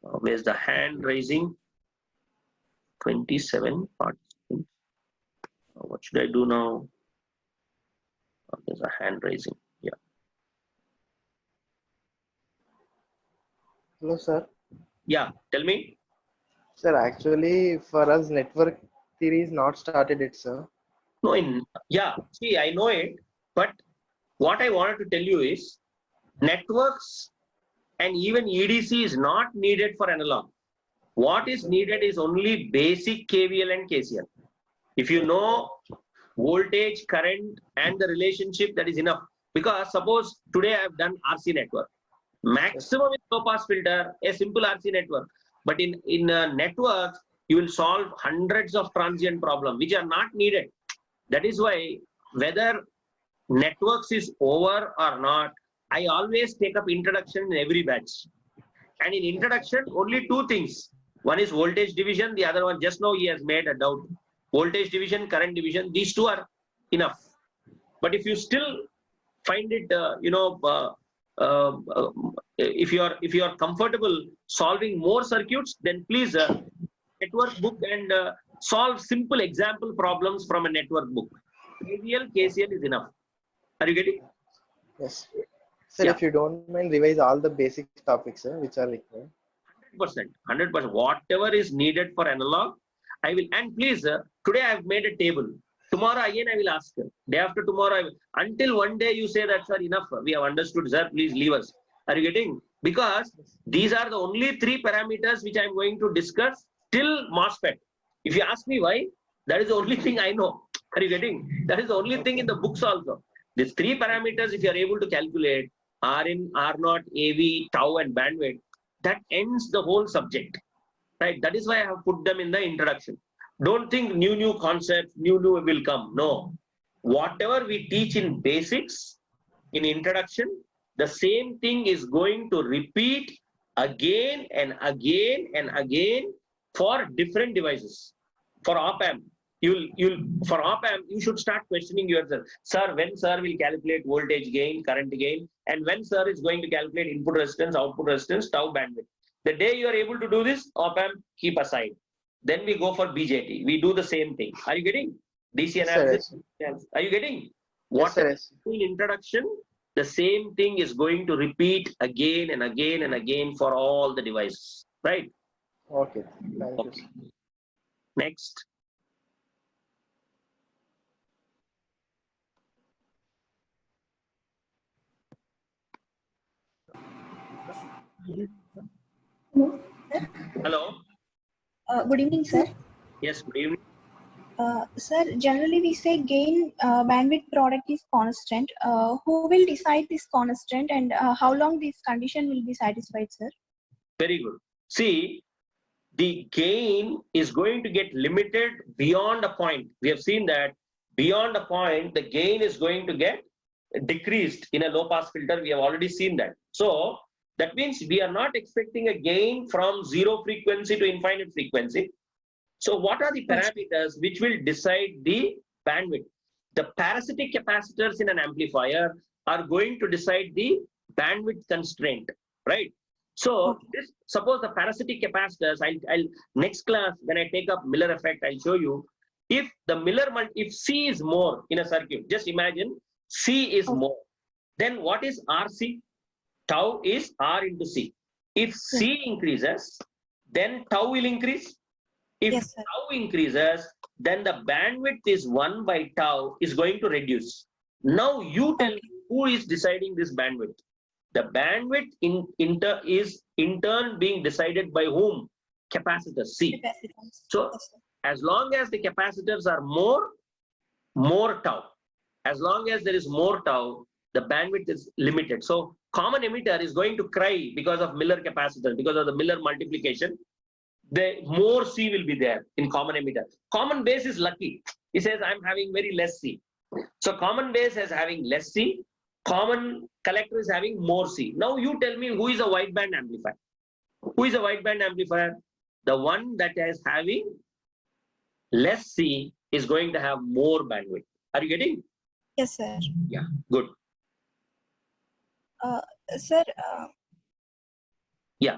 where's the hand raising? 27 participants. What should I do now? There's a hand raising. Yeah. Hello, sir. Yeah, tell me. Sir, actually, for us, network theory is not started it, sir. No, yeah, see, I know it, but what I wanted to tell you is networks and even EDC is not needed for analog. What is needed is only basic KVL and KCL. If you know voltage, current, and the relationship, that is enough. Because suppose today I have done RC network. Maximum is low pass filter, a simple RC network. But in networks, you will solve hundreds of transient problems which are not needed. That is why whether networks is over or not, I always take up introduction in every batch. And in introduction, only two things. One is voltage division, the other one just now he has made a doubt. Voltage division, current division, these two are enough. But if you still find it, if you are comfortable solving more circuits, then please network book and solve simple example problems from a network book. KCL is enough. Are you getting? Yes. Sir, Yeah. if you don't mind, revise all the basic topics, sir, which are required. 100%. Whatever is needed for analog, I will. And please, today I have made a table. Tomorrow again I will ask. Day after tomorrow, until one day you say that, sir, enough. We have understood, sir. Please leave us. Are you getting? Because these are the only three parameters which I am going to discuss till MOSFET. If you ask me why, that is the only thing I know. Are you getting? That is the only thing in the books also. These three parameters, if you are able to calculate, Rin, R0, AV, tau, and bandwidth, that ends the whole subject. Right? That is why I have put them in the introduction. Don't think new concepts, new will come. No. Whatever we teach in basics, in introduction, the same thing is going to repeat again and again and again for different devices. For op-amp, for op-amp, you should start questioning yourself. Sir, when sir will calculate voltage gain, current gain, and when sir is going to calculate input resistance, output resistance, tau bandwidth. The day you are able to do this, op-amp, keep aside. Then we go for BJT. We do the same thing. Are you getting? DC analysis. Yes, are you getting? Yes, sir, yes. In introduction, the same thing is going to repeat again and again and again for all the devices. Right? Okay. Thank you. Okay. Next. Hello. Good evening, sir. Yes, good evening. Sir, generally we say gain bandwidth product is constant. Who will decide this constant, and how long this condition will be satisfied, sir? Very good. See, the gain is going to get limited beyond a point. We have seen that beyond a point, the gain is going to get decreased in a low pass filter. We have already seen that. So that means we are not expecting a gain from zero frequency to infinite frequency. So what are the parameters which will decide the bandwidth? The parasitic capacitors in an amplifier are going to decide the bandwidth constraint, right? So suppose the parasitic capacitors, I'll next class when I take up Miller effect, I'll show you. If if C is more in a circuit, just imagine C is more, then what is RC? Tau is R into C. If C increases, then tau will increase. If tau increases, then the bandwidth is 1 by tau is going to reduce. Now you tell me who is deciding this bandwidth. The bandwidth is in turn being decided by whom? Capacitor C. So as long as the capacitors are more tau. As long as there is more tau, the bandwidth is limited. So common emitter is going to cry because of Miller capacitor, because of the Miller multiplication. The more C will be there in common emitter. Common base is lucky. He says, I'm having very less C. So common base is having less C. Common collector is having more C. Now you tell me who is a wideband amplifier? Who is a wideband amplifier? The one that is having less C is going to have more bandwidth. Are you getting? Yes, sir. Yeah, good. Sir. Yeah.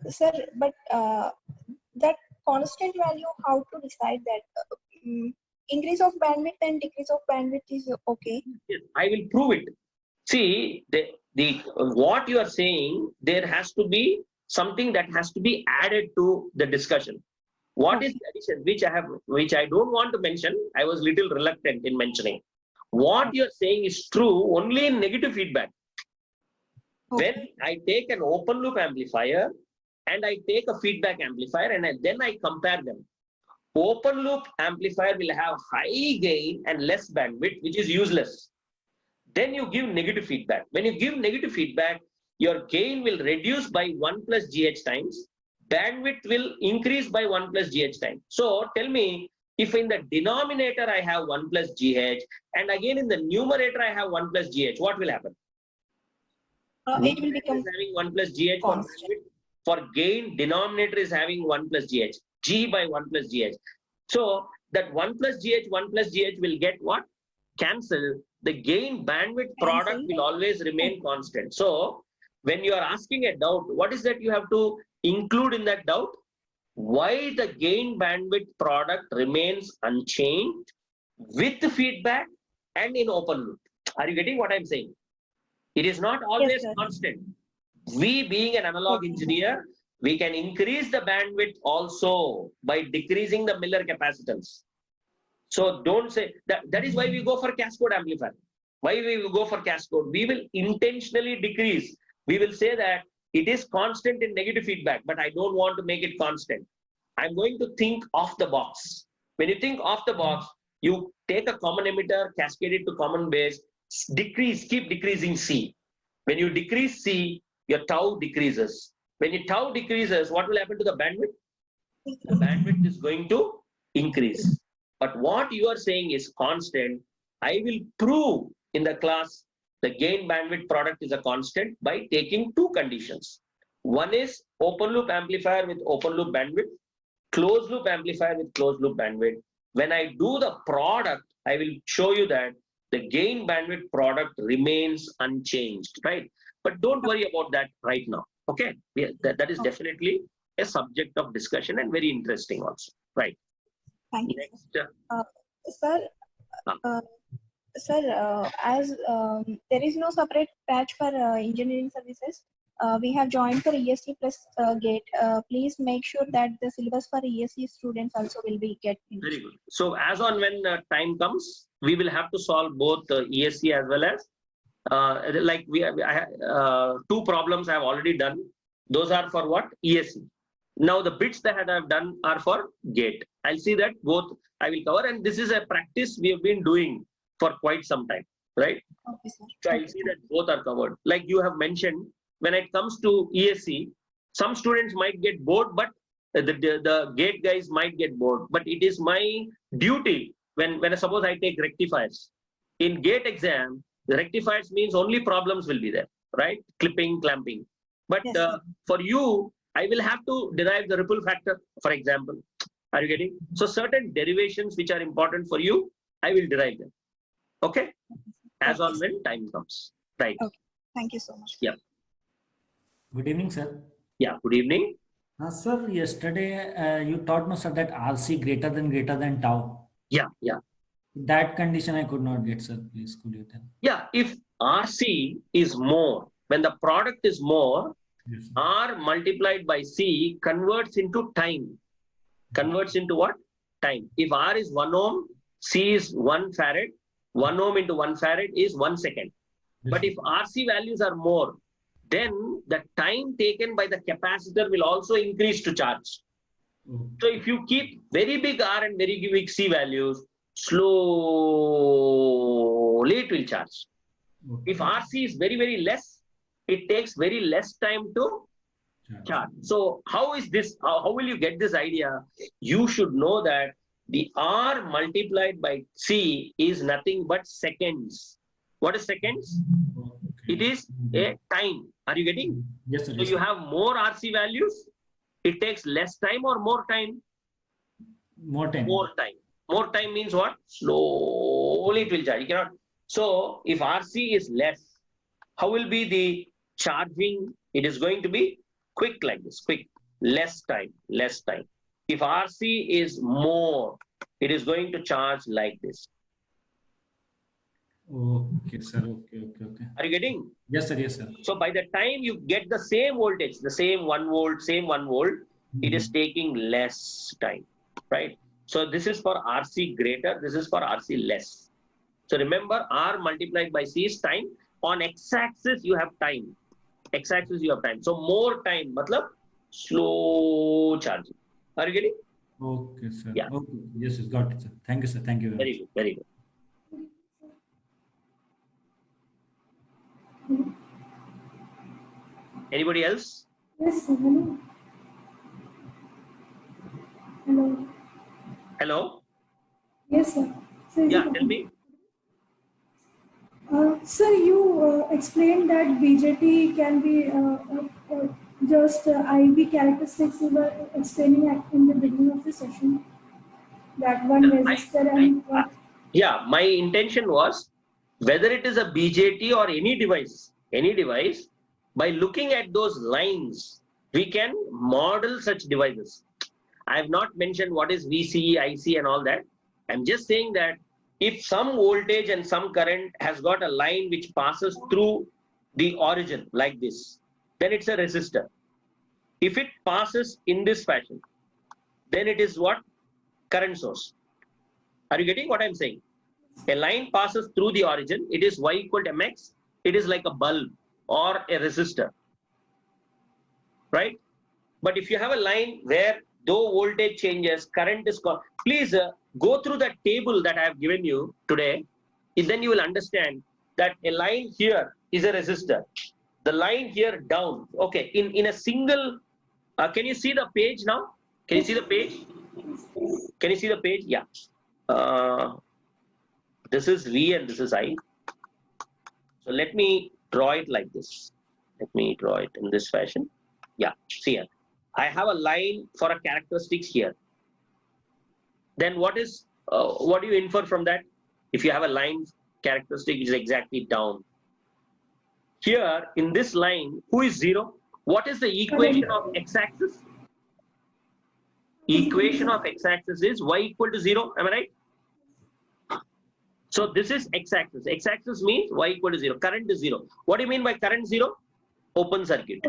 Sir, but that constant value, how to decide that? Increase of bandwidth and decrease of bandwidth is okay. Yes, I will prove it. See, what you are saying, there has to be something that has to be added to the discussion. What is the addition, which I don't want to mention? I was little reluctant in mentioning. What you are saying is true only in negative feedback. When I take an open loop amplifier and I take a feedback amplifier and then I compare them. Open loop amplifier will have high gain and less bandwidth, which is useless. Then you give negative feedback. When you give negative feedback, your gain will reduce by 1 plus GH times. Bandwidth will increase by 1 plus GH times. So tell me, If in the denominator I have 1 plus GH, and again in the numerator I have 1 plus GH, what will happen? It will become Is having 1 plus GH for constant. bandwidth. For gain, denominator is having 1 plus GH, G by 1 plus GH. So that 1 plus GH, 1 plus GH will get what? Cancel. The gain bandwidth product Cancel. will always remain constant. So when you are asking a doubt, what is that you have to include in that doubt? Why the gain bandwidth product remains unchanged with feedback and in open loop. Are you getting what I'm saying? It is not always sir. constant. We being an analog engineer, we can increase the bandwidth also by decreasing the Miller capacitance. So don't say that. That is why we go for cascode amplifier. Why we will go for cascode? We will intentionally decrease. We will say that it is constant in negative feedback, but I don't want to make it constant. I'm going to think off the box. When you think off the box, you take a common emitter, cascade it to common base, decrease, keep decreasing C. When you decrease C, your tau decreases. When your tau decreases, what will happen to the bandwidth? The bandwidth is going to increase. But what you are saying is constant. I will prove in the class the gain bandwidth product is a constant by taking two conditions. One is open loop amplifier with open loop bandwidth, closed loop amplifier with closed loop bandwidth. When I do the product, I will show you that the gain bandwidth product remains unchanged, right? But don't worry about that right now. Okay, yeah, that is definitely a subject of discussion and very interesting also, right? Thank you. Next, Sir, as there is no separate batch for engineering services, we have joined for ESC plus GATE. Please make sure that the syllabus for ESC students also will be get finished. very good. So as on when time comes, we will have to solve both ESC as well as like two problems I have already done. Those are for what? ESC. Now the bits that I have done are for GATE. I'll see that both I will cover, and this is a practice we have been doing for quite some time, right? Okay, sir. So I'll see that both are covered. Like you have mentioned, when it comes to ESC, some students might get bored, but the GATE guys might get bored. But it is my duty when suppose I take rectifiers. In GATE exam, the rectifiers means only problems will be there, right? Clipping, clamping. But Yes, sir. for you, I will have to derive the ripple factor, for example. Are you getting? So certain derivations which are important for you, I will derive them. Okay? As on when time comes. Right. Okay. Thank you so much. Yeah. Good evening, sir. Yeah. Good evening. Sir, yesterday you taught me, sir, that RC greater than tau. Yeah. Yeah. That condition I could not get, sir. Please, could you tell? Yeah. If RC is more, when the product is more, Yes, sir. R multiplied by C converts into time. Converts into what? Time. If R is 1 ohm, C is 1 farad. 1 ohm into 1 farad is 1 second. Yes, But sir. if RC values are more, then the time taken by the capacitor will also increase to charge. Okay. So if you keep very big R and very big C values, slowly it will charge. Okay. If RC is very, very less, it takes very less time to charge. So how is this? How will you get this idea? You should know that the R multiplied by C is nothing but seconds. What is seconds? Okay. It is a time. Are you getting? Yes, sir. So Yes, you sir. have more RC values. It takes less time or more time? More time. More time. More time means what? Slowly it will charge. You cannot. So if RC is less, how will be the charging? It is going to be quick like this, quick, less time, less time. If RC is more, it is going to charge like this. Okay, sir. Okay. Are you getting? Yes, sir. Yes, sir. So by the time you get the same voltage, the same 1 volt, it is taking less time, right? So this is for RC greater, this is for RC less. So remember, R multiplied by C is time. On x-axis, you have time. X-axis, you have time. So more time, matlab slow charging. Are you getting? Okay, sir. Yeah. Okay. Yes, sir. Got it, sir. Thank you, sir. Thank you very much. Very good, very good. Anybody else? Yes, sir. Hello. Hello? Yes, sir. So, Yeah, tell me. sir, you explained that BJT can be just IV characteristics you were explaining in the beginning of the session. That one resistor and what? Yeah, my intention was whether it is a BJT or any device, by looking at those lines, we can model such devices. I have not mentioned what is VCE, IC and all that. I'm just saying that if some voltage and some current has got a line which passes through the origin like this, then it's a resistor. If it passes in this fashion, then it is what? Current source. Are you getting what I'm saying? A line passes through the origin, it is Y equal to mx, it is like a bulb or a resistor, right? But if you have a line where though voltage changes, current is, please go through that table that I have given you today, and then you will understand that a line here is a resistor. The line here down, okay, in a single, can you see the page now? Can you see the page? Can you see the page? Yeah. This is V and this is I. So let me draw it like this. Let me draw it in this fashion. Yeah, see here. I have a line for a characteristics here. Then what do you infer from that? If you have a line characteristic which is exactly down. Here in this line, who is 0? What is the equation of x-axis? Equation of x-axis is y equal to 0. Am I right? So this is x-axis. X-axis means y equal to 0. Current is 0. What do you mean by current 0? Open circuit.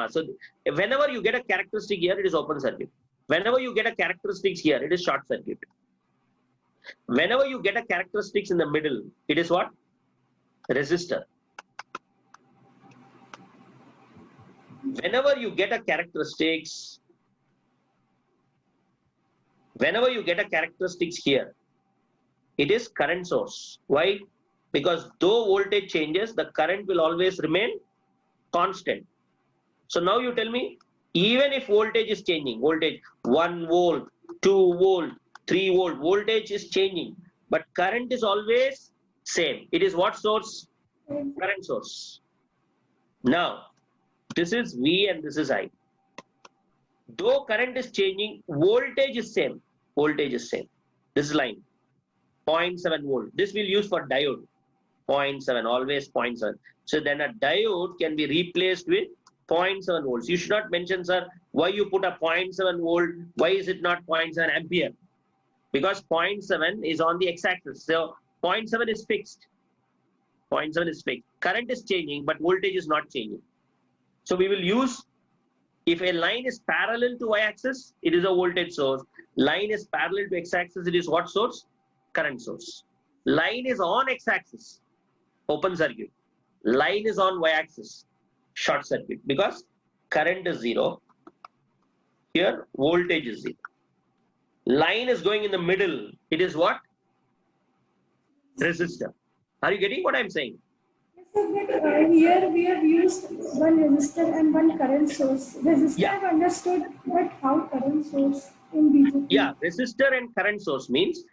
So whenever you get a characteristic here, it is open circuit. Whenever you get a characteristics here, it is short circuit. Whenever you get a characteristics in the middle, it is what? Resistor. Whenever you get a characteristics here, it is current source. Why? Because though voltage changes, the current will always remain constant. So now you tell me, even if voltage is changing, voltage 1 volt, 2 volt, 3 volt, voltage is changing, but current is always same. It is what source? Current source. Now, this is V and this is I. Though current is changing, voltage is same. Voltage is same. This is line. 0.7 volt. This we'll use for diode. 0.7, always 0.7. So then a diode can be replaced with 0.7 volts. You should not mention, sir, why you put a 0.7 volt, why is it not 0.7 ampere? Because 0.7 is on the x-axis. So 0.7 is fixed. 0.7 is fixed. Current is changing, but voltage is not changing. So we will use, if a line is parallel to y-axis, it is a voltage source. Line is parallel to x-axis, it is what source? Current source. Line is on x-axis, open circuit. Line is on y-axis, short circuit, because current is 0. Here, voltage is 0. Line is going in the middle. It is what? Resistor. Are you getting what I'm saying? Yes, sir, but here we have used one resistor and one current source. Resistor Yeah. I've understood, but how current source in BJT? Yeah, resistor and current source means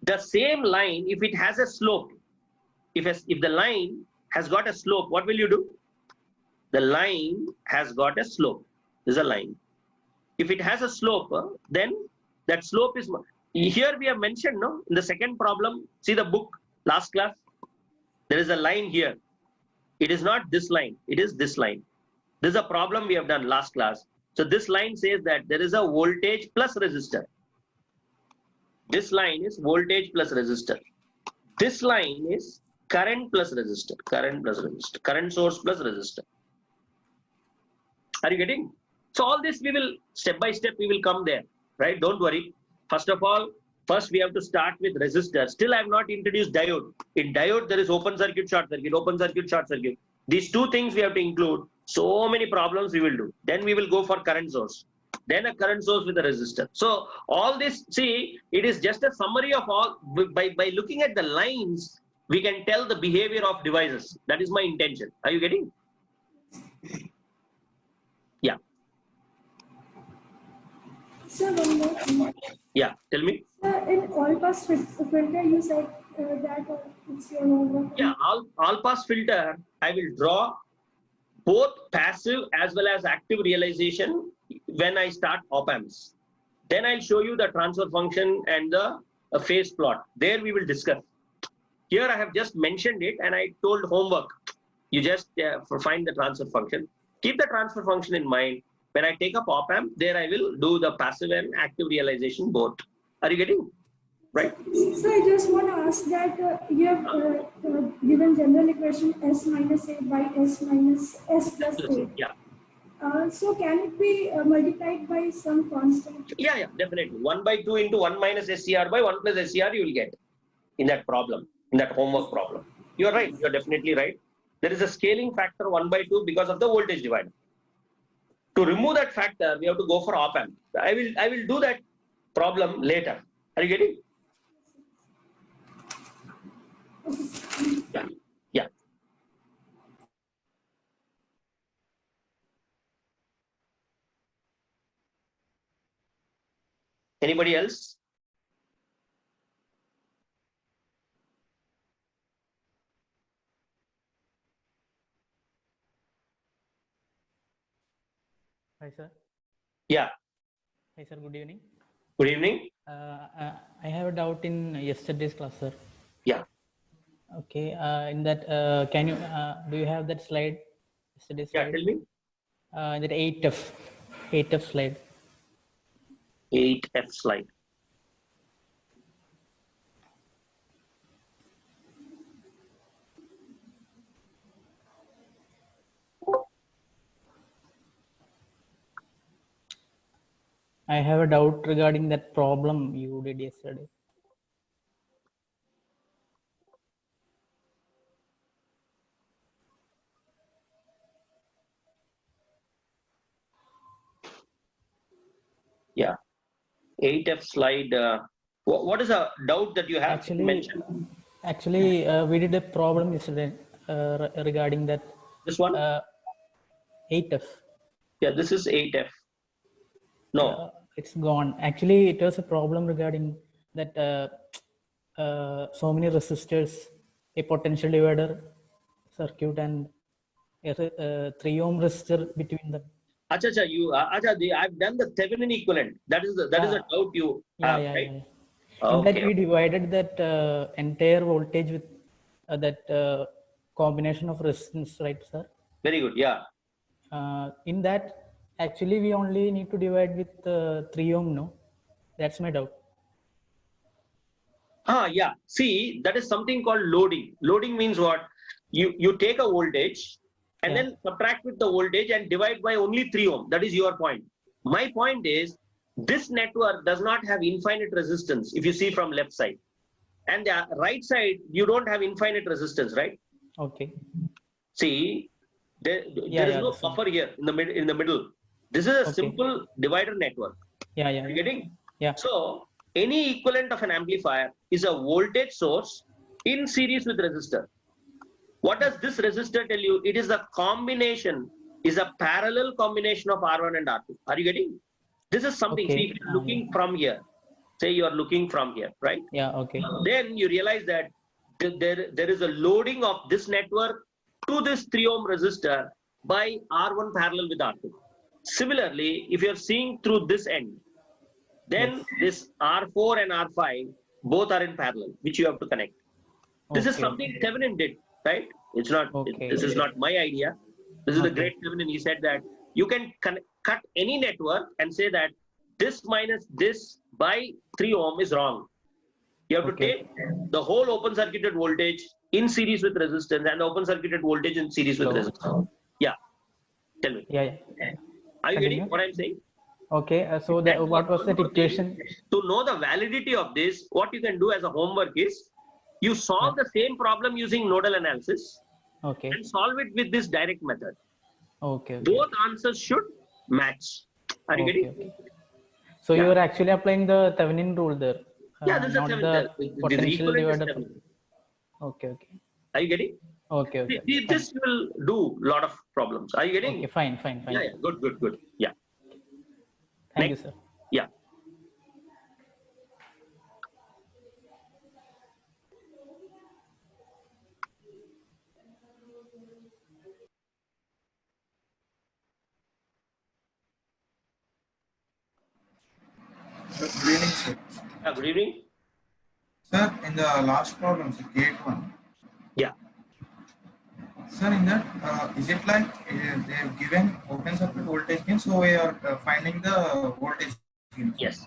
the same line, if it has a slope, if the line has got a slope, what will you do? The line has got a slope. This is a line. If it has a slope, then that slope is, here we have mentioned, no? In the second problem, see the book, last class, there is a line here. It is not this line, it is this line. This is a problem we have done last class. So this line says that there is a voltage plus resistor. This line is voltage plus resistor. This line is current plus resistor, current source plus resistor. Are you getting? So all this we will, step by step, we will come there, right? Don't worry. First of all, first we have to start with resistor. Still I have not introduced diode. In diode, there is open circuit, short circuit, open circuit, short circuit. These two things we have to include. So many problems we will do. Then we will go for current source. Then a current source with a resistor. So all this, see, it is just a summary of all. By looking at the lines, we can tell the behavior of devices. That is my intention. Are you getting? Yeah. Sir, one more thing. Yeah. Tell me. In all pass filter, you said that it's your homework. Yeah, all pass filter, I will draw both passive as well as active realization when I start op amps. Then I'll show you the transfer function and the phase plot. There we will discuss. Here I have just mentioned it and I told homework. You just find the transfer function. Keep the transfer function in mind. When I take up op amp, there I will do the passive and active realization both. Are you getting? Right? So I just want to ask that you have given general equation S minus A by S minus S plus A. Yeah. So can it be multiplied by some constant? Yeah, definitely. 1 by 2 into 1 minus SCR by 1 plus SCR you will get in that problem, in that homework problem. You're right. You're definitely right. There is a scaling factor 1 by 2 because of the voltage divider. To remove that factor, we have to go for op amp. I will do that problem later. Are you getting? Yeah. Anybody else? Hi, sir. Yeah. Hi, sir. Good evening. Good evening. I have a doubt in yesterday's class, sir. Yeah. Okay. In that, can you do you have that slide? Yesterday's Yeah. slide? Tell me. In that 8F slide. 8F slide. I have a doubt regarding that problem you did yesterday. Yeah. 8F slide. What is a doubt that you have mentioned? Actually, we did a problem yesterday regarding that. This one? 8F. Yeah, this is 8F. No. It's gone. Actually, it was a problem regarding that so many resistors, a potential divider circuit, and a 3 ohm resistor between them. I've done the Thevenin equivalent. That is a doubt you have, right? Yeah. In that we divided that entire voltage with that combination of resistance, right, sir? Very good. Yeah. In that, actually, we only need to divide with 3 ohm, no? That's my doubt. Yeah. See, that is something called loading. Loading means what? You take a voltage and then subtract with the voltage and divide by only 3 ohm. That is your point. My point is, this network does not have infinite resistance if you see from left side. And the right side, you don't have infinite resistance, right? Okay. See, there is no buffer here in the middle. This is a simple divider network. Yeah. You getting? Yeah. So any equivalent of an amplifier is a voltage source in series with resistor. What does this resistor tell you? It is a combination, is a parallel combination of R1 and R2. Are you getting? This is something, see, if you're looking from here, say you are looking from here, right? Yeah, okay. Then you realize that there is a loading of this network to this 3 ohm resistor by R1 parallel with R2. Similarly, if you're seeing through this end, then this R4 and R5 both are in parallel, which you have to connect. This is something Thevenin did, right? It's not. This is not my idea. This is the great Thevenin. He said that you can cut any network and say that this minus this by 3 ohm is wrong. You have to take the whole open circuited voltage in series with resistance and the open circuited voltage in series with resistance. Yeah. Tell me. Yeah. Are you getting what I'm saying? Okay. So what was that equation? To know the validity of this, what you can do as a homework is you solve the same problem using nodal analysis. Okay. And solve it with this direct method. Okay. Both answers should match. Are you getting? Okay. So you are actually applying the Thevenin rule there. Yeah, this is not the potential divider. Okay. Are you getting? Okay. This will do a lot of problems. Are you getting? Okay, fine. Yeah. Good. Yeah. Thank you, sir. Yeah. good evening. Sir, in the last problem, sir, gate 1. Yeah. Sir, in that, is it like they have given open circuit voltage gain, so we are finding the voltage gain? Yes.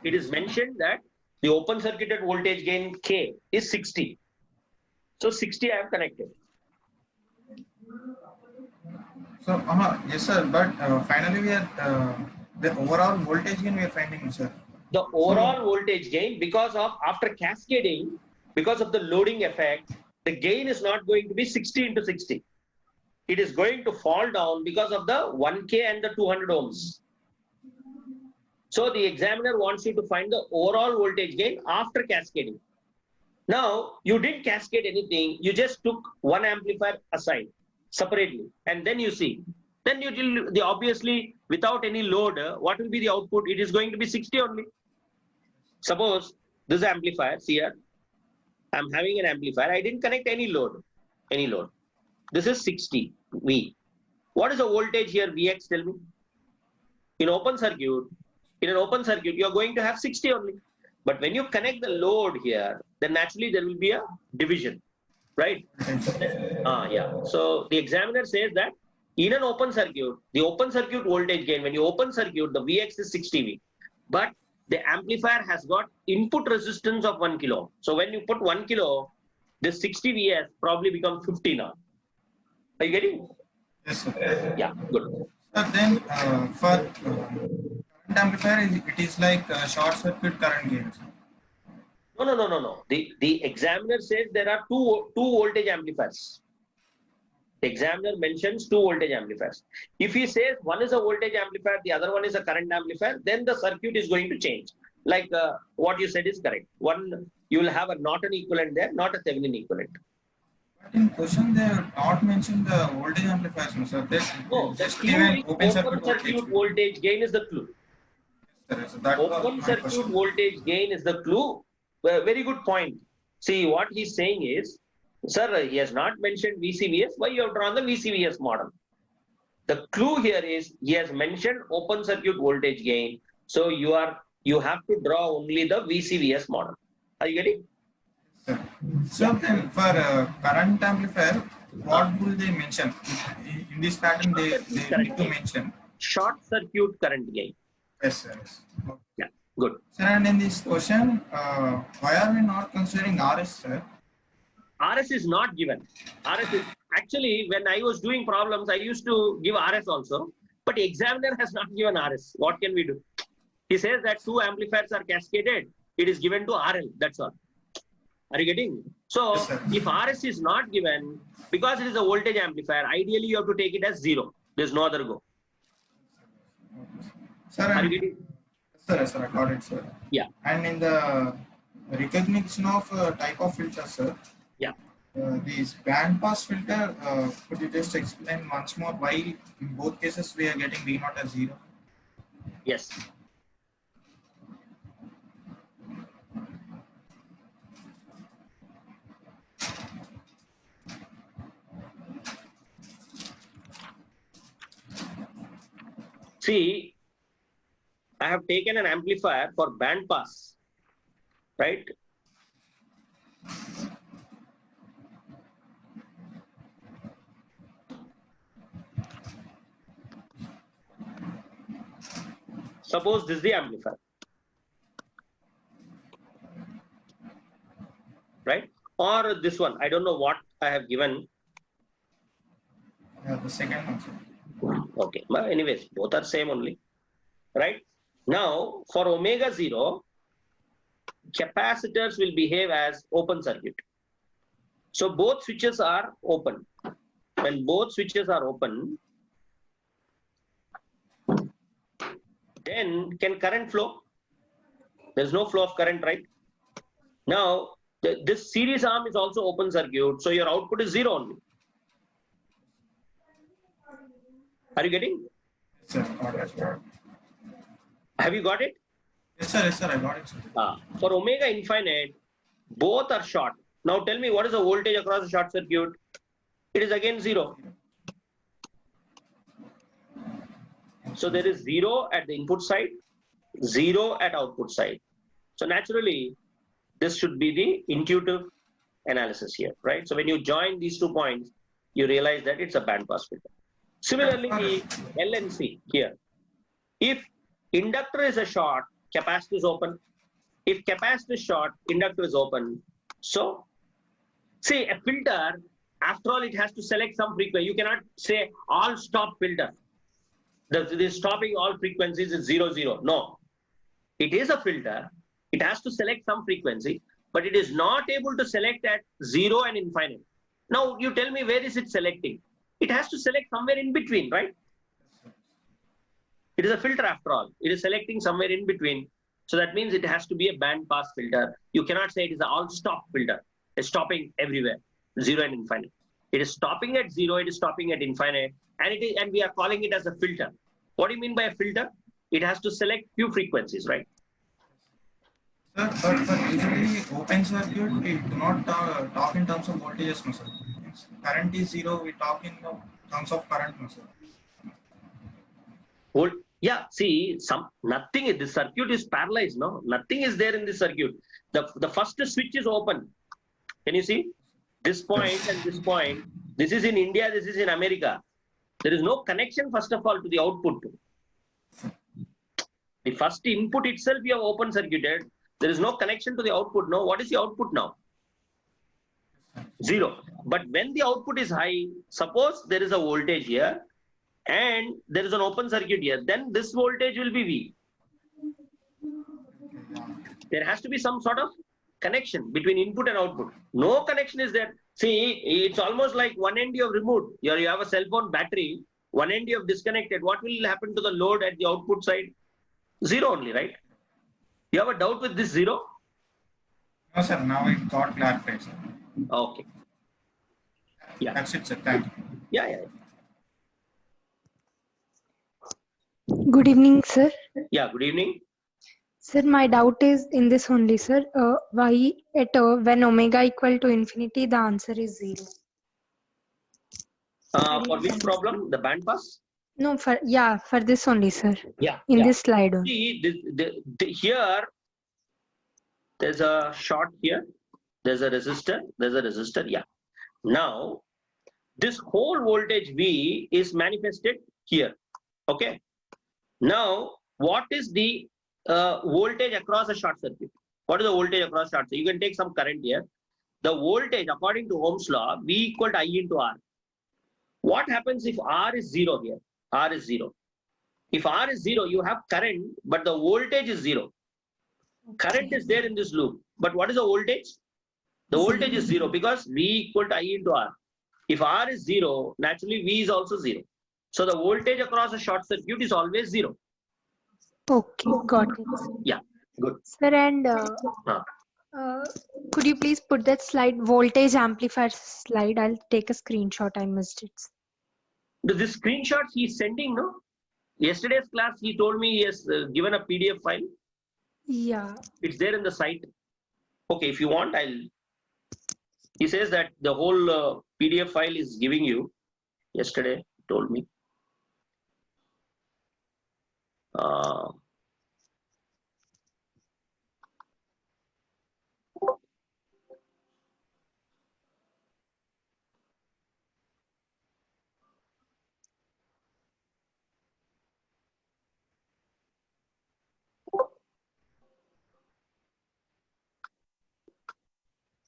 It is mentioned that the open circuited voltage gain K is 60. So 60 I have connected. So, yes, sir, but finally we are the overall voltage gain we are finding, sir. The overall voltage gain, because of after cascading, because of the loading effect, the gain is not going to be 60 into 60. It is going to fall down because of the 1K and the 200 ohms. So the examiner wants you to find the overall voltage gain after cascading. Now, you didn't cascade anything, you just took one amplifier aside separately, and then you see. Then you will, obviously, without any load, what will be the output? It is going to be 60 only. Suppose this amplifier, see here, I'm having an amplifier, I didn't connect any load. This is 60 V. What is the voltage here, Vx, tell me? In an open circuit, you are going to have 60 only. But when you connect the load here, then naturally there will be a division, right? Yeah. So the examiner says that in an open circuit, the open circuit voltage gain, when you open circuit, the Vx is 60 V. But the amplifier has got input resistance of 1 kilo. So when you put 1 kilo, this 60 Vs probably become 50 now. Are you getting? Yes, sir. Yeah, good. Then for current amplifier, it is like short circuit current gain. No. The examiner says there are two voltage amplifiers. The examiner mentions 2 voltage amplifiers. If he says one is a voltage amplifier, the other one is a current amplifier, then the circuit is going to change. Like what you said is correct. One, you will have a Norton equivalent there, not a Thevenin equivalent. But in question, they have not mentioned the voltage amplifiers, no, sir. They No, the just clue given is open circuit voltage gain is the clue. Yes, sir. That was Open my circuit question. voltage gain is the clue. Very good point. See, what he's saying is, sir, he has not mentioned VCVS. Why you have drawn the VCVS model? The clue here is he has mentioned open circuit voltage gain. So you have to draw only the VCVS model. Are you getting? So then for current amplifier, what will they mention? In this pattern, they need to mention. Short circuit current gain. Yes, sir. Yes. Okay. Yeah, good. Sir, and in this question, why are we not considering RS, sir? RS is not given. RS is actually, when I was doing problems, I used to give RS also, but examiner has not given RS. What can we do? He says that 2 amplifiers are cascaded. It is given to RL. That's all. Are you getting? So Yes, sir. if RS is not given, because it is a voltage amplifier, ideally you have to take it as 0. There's no other go. Sir, Are you and, getting? yes, sir, I got it, sir. Yeah. And in the recognition of type of filter, sir. Yeah. This band pass filter, could you just explain once more why in both cases we are getting V0 as 0? Yes. See, I have taken an amplifier for band pass, right? Suppose this is the amplifier, right? Or this one, I don't know what I have given. The second one, sir. Okay, but anyways, both are same only, right? Now, for omega 0, capacitors will behave as open circuit. So both switches are open. When both switches are open, then can current flow? There's no flow of current, right? Now, this series arm is also open circuit, so your output is 0 only. Are you getting? Yes, sir, got it, sir. Have you got it? Yes, sir, I got it, sir. For omega infinite, both are short. Now tell me, what is the voltage across the short circuit? It is again 0. So there is 0 at the input side 0 at output side. So naturally, this should be the intuitive analysis here, right? So when you join these 2 points, you realize that it's a band pass filter. Similarly, the LNC here. If inductor is a short, capacitor is open. If capacitor is short, inductor is open. So, see, a filter, after all, it has to select some frequency. You cannot say all stop filter. The stopping all frequencies is 0, 0. No. It is a filter. It has to select some frequency, but it is not able to select at 0 and infinite. Now, you tell me, where is it selecting? It has to select somewhere in between, right? It is a filter after all. It is selecting somewhere in between. So that means it has to be a band pass filter. You cannot say it is an all stop filter. It's stopping everywhere, 0 and infinite. It is stopping at 0, it is stopping at infinite, and we are calling it as a filter. What do you mean by a filter? It has to select few frequencies, right? Sir, but for usually open circuit, we do not talk in terms of voltages, no, sir. Current is 0, we talk in terms of current, no, sir. Well, yeah, see, nothing, this circuit is paralyzed, no? Nothing is there in this circuit. The first switch is open. Can you see? This point and this point. This is in India, this is in America. There is no connection, first of all, to the output. The first input itself you have open circuited. There is no connection to the output. No, what is the output now? 0. But when the output is high, suppose there is a voltage here and there is an open circuit here, then this voltage will be V. There has to be some sort of connection between input and output. No connection is there. See, it's almost like one end you have removed. You have a cell phone battery, one end you have disconnected. What will happen to the load at the output side? 0 only, right? You have a doubt with this 0? No, sir. Now it got clarified, sir. Okay. Yeah. That's it, sir. Thank you. Yeah. Good evening, sir. Yeah, good evening. Sir, my doubt is in this only, sir. Why when omega equal to infinity, the answer is 0? For which problem? The band pass? No, for this only, sir. Yeah. In this slide only. See, here, there's a short here. There's a resistor. Yeah. Now, this whole voltage V is manifested here. Okay. Now, what is the voltage across a short circuit? What is the voltage across short circuit? You can take some current here. The voltage, according to Ohm's law, V equal to I into R. What happens if R is 0 here? R is 0. If R is 0, you have current, but the voltage is 0. Current is there in this loop. But what is the voltage? The voltage is 0 because V equal to I into R. If R is 0, naturally V is also 0. So the voltage across a short circuit is always 0. Okay, got it. Yeah, good. Sir, and could you please put that slide, voltage amplifier slide? I'll take a screenshot. I missed it. This screenshot he's sending, no? Yesterday's class, he told me he has given a PDF file. Yeah. It's there in the site. Okay, if you want, he says that the whole PDF file is giving you. Yesterday, he told me.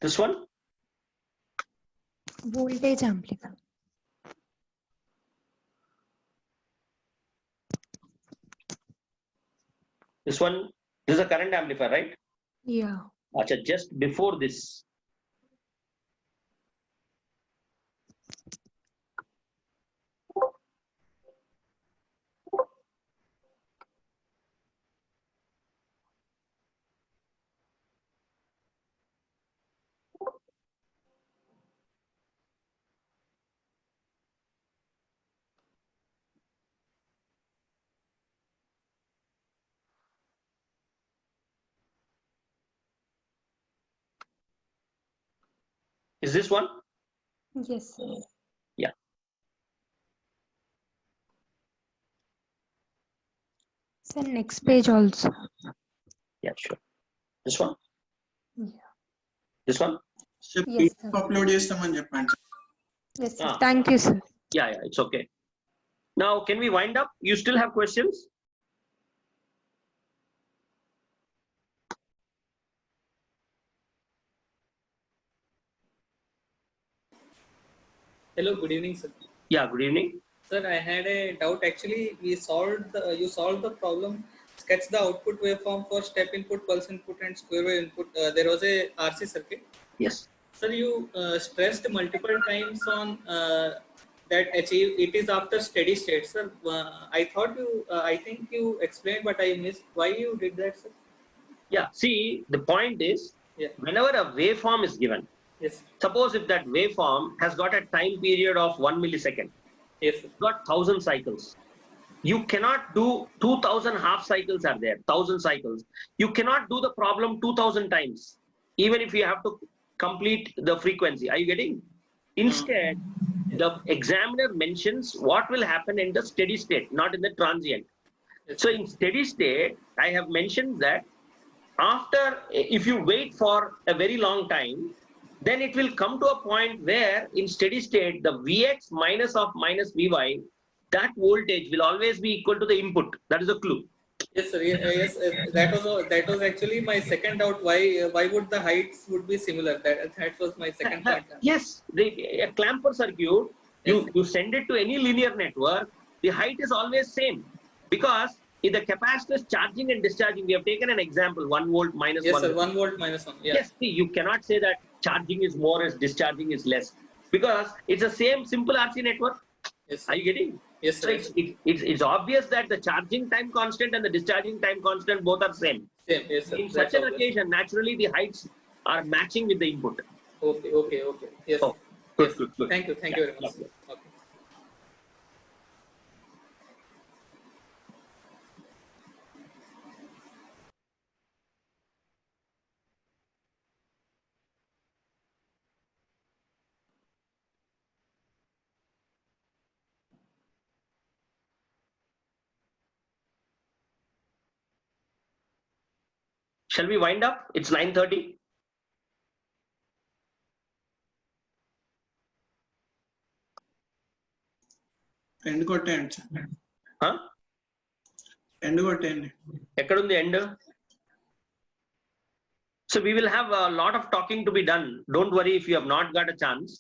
This one? Voltage amplifier. This one, this is a current amplifier, right? Yeah. Achha, just before this. Is this one? Yes, sir. Yeah. Sir, next page also. Yeah, sure. This one? Yeah. This one? Sir, Yes, sir. PDF upload చేస్తామని చెప్పండి. Yes, sir. Ah. Thank you, sir. Yeah, it's okay. Now, can we wind up? You still have questions? Hello, good evening, sir. Yeah, good evening. Sir, I had a doubt. Actually, you solved the problem. Sketch the output waveform for step input, pulse input, and square wave input. There was a RC circuit. Yes. Sir, you stressed multiple times on that it is after steady state, sir. I think you explained, but I missed why you did that, sir. Yeah, see, the point is, Yeah. whenever a waveform is given, Yes. suppose if that waveform has got a time period of 1 millisecond, Yes, sir. got 1000 cycles. You cannot do 2000 half cycles are there, 1000 cycles. You cannot do the problem 2000 times, even if you have to complete the frequency. Are you getting? Instead, the examiner mentions what will happen in the steady state, not in the transient. Yes. So in steady state, I have mentioned that after, if you wait for a very long time, then it will come to a point where in steady state, the Vx minus Vy, that voltage will always be equal to the input. That is a clue. Yes, sir. Yes, that was actually my second doubt. Why would the heights would be similar? That was my second point. Yes, a clamper circuit, you send it to any linear network, the height is always same, because in the capacitors charging and discharging, we have taken an example, 1 volt minus Yes, 1 sir. volt. 1 volt minus 1. Yeah. Yes, see, you cannot say that charging is more as discharging is less, because it's the same simple RC network. Yes, sir. Are you getting? Yes, So sir. it's obvious that the charging time constant and the discharging time constant both are same. Same. Yes, sir. In such an occasion, naturally the heights are matching with the input. Okay. Yes. Oh, good, Yes. good. Thank you Yeah, very much. lovely. Okay. Shall we wind up? It's 9:30. End కొట్టేయండి sir. Huh? End కొట్టేయండి. Ekkadundi end? So we will have a lot of talking to be done. Don't worry if you have not got a chance.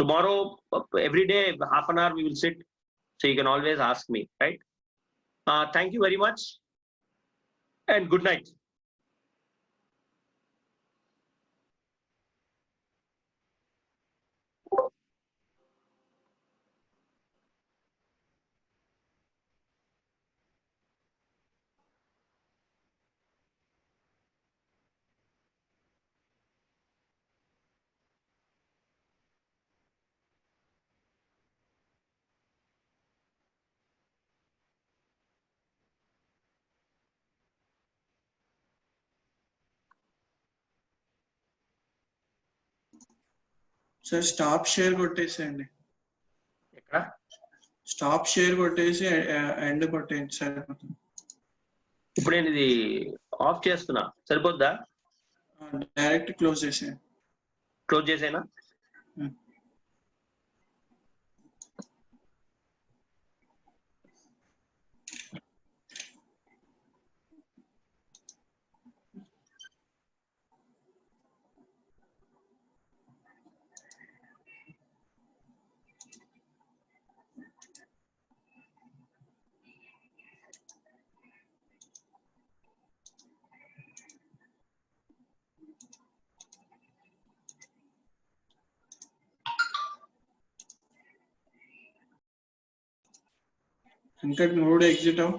Tomorrow, every day, half an hour we will sit. So you can always ask me, right? Thank you very much and good night. Sir stop share కొట్టేసేయండి. ఎక్కడ? Stop share కొట్టేసి end కొట్టేయండి సరిపోతుంది. ఇప్పుడు నేను ఇది of చేస్తున్నా, సరిపోద్దా? డైరెక్ట్ క్లోజ్ చేసేయండి. క్లోజ్ చేసేనా? ఇంకా నువ్వు కూడా ఎగ్జిట్ అవ్వు.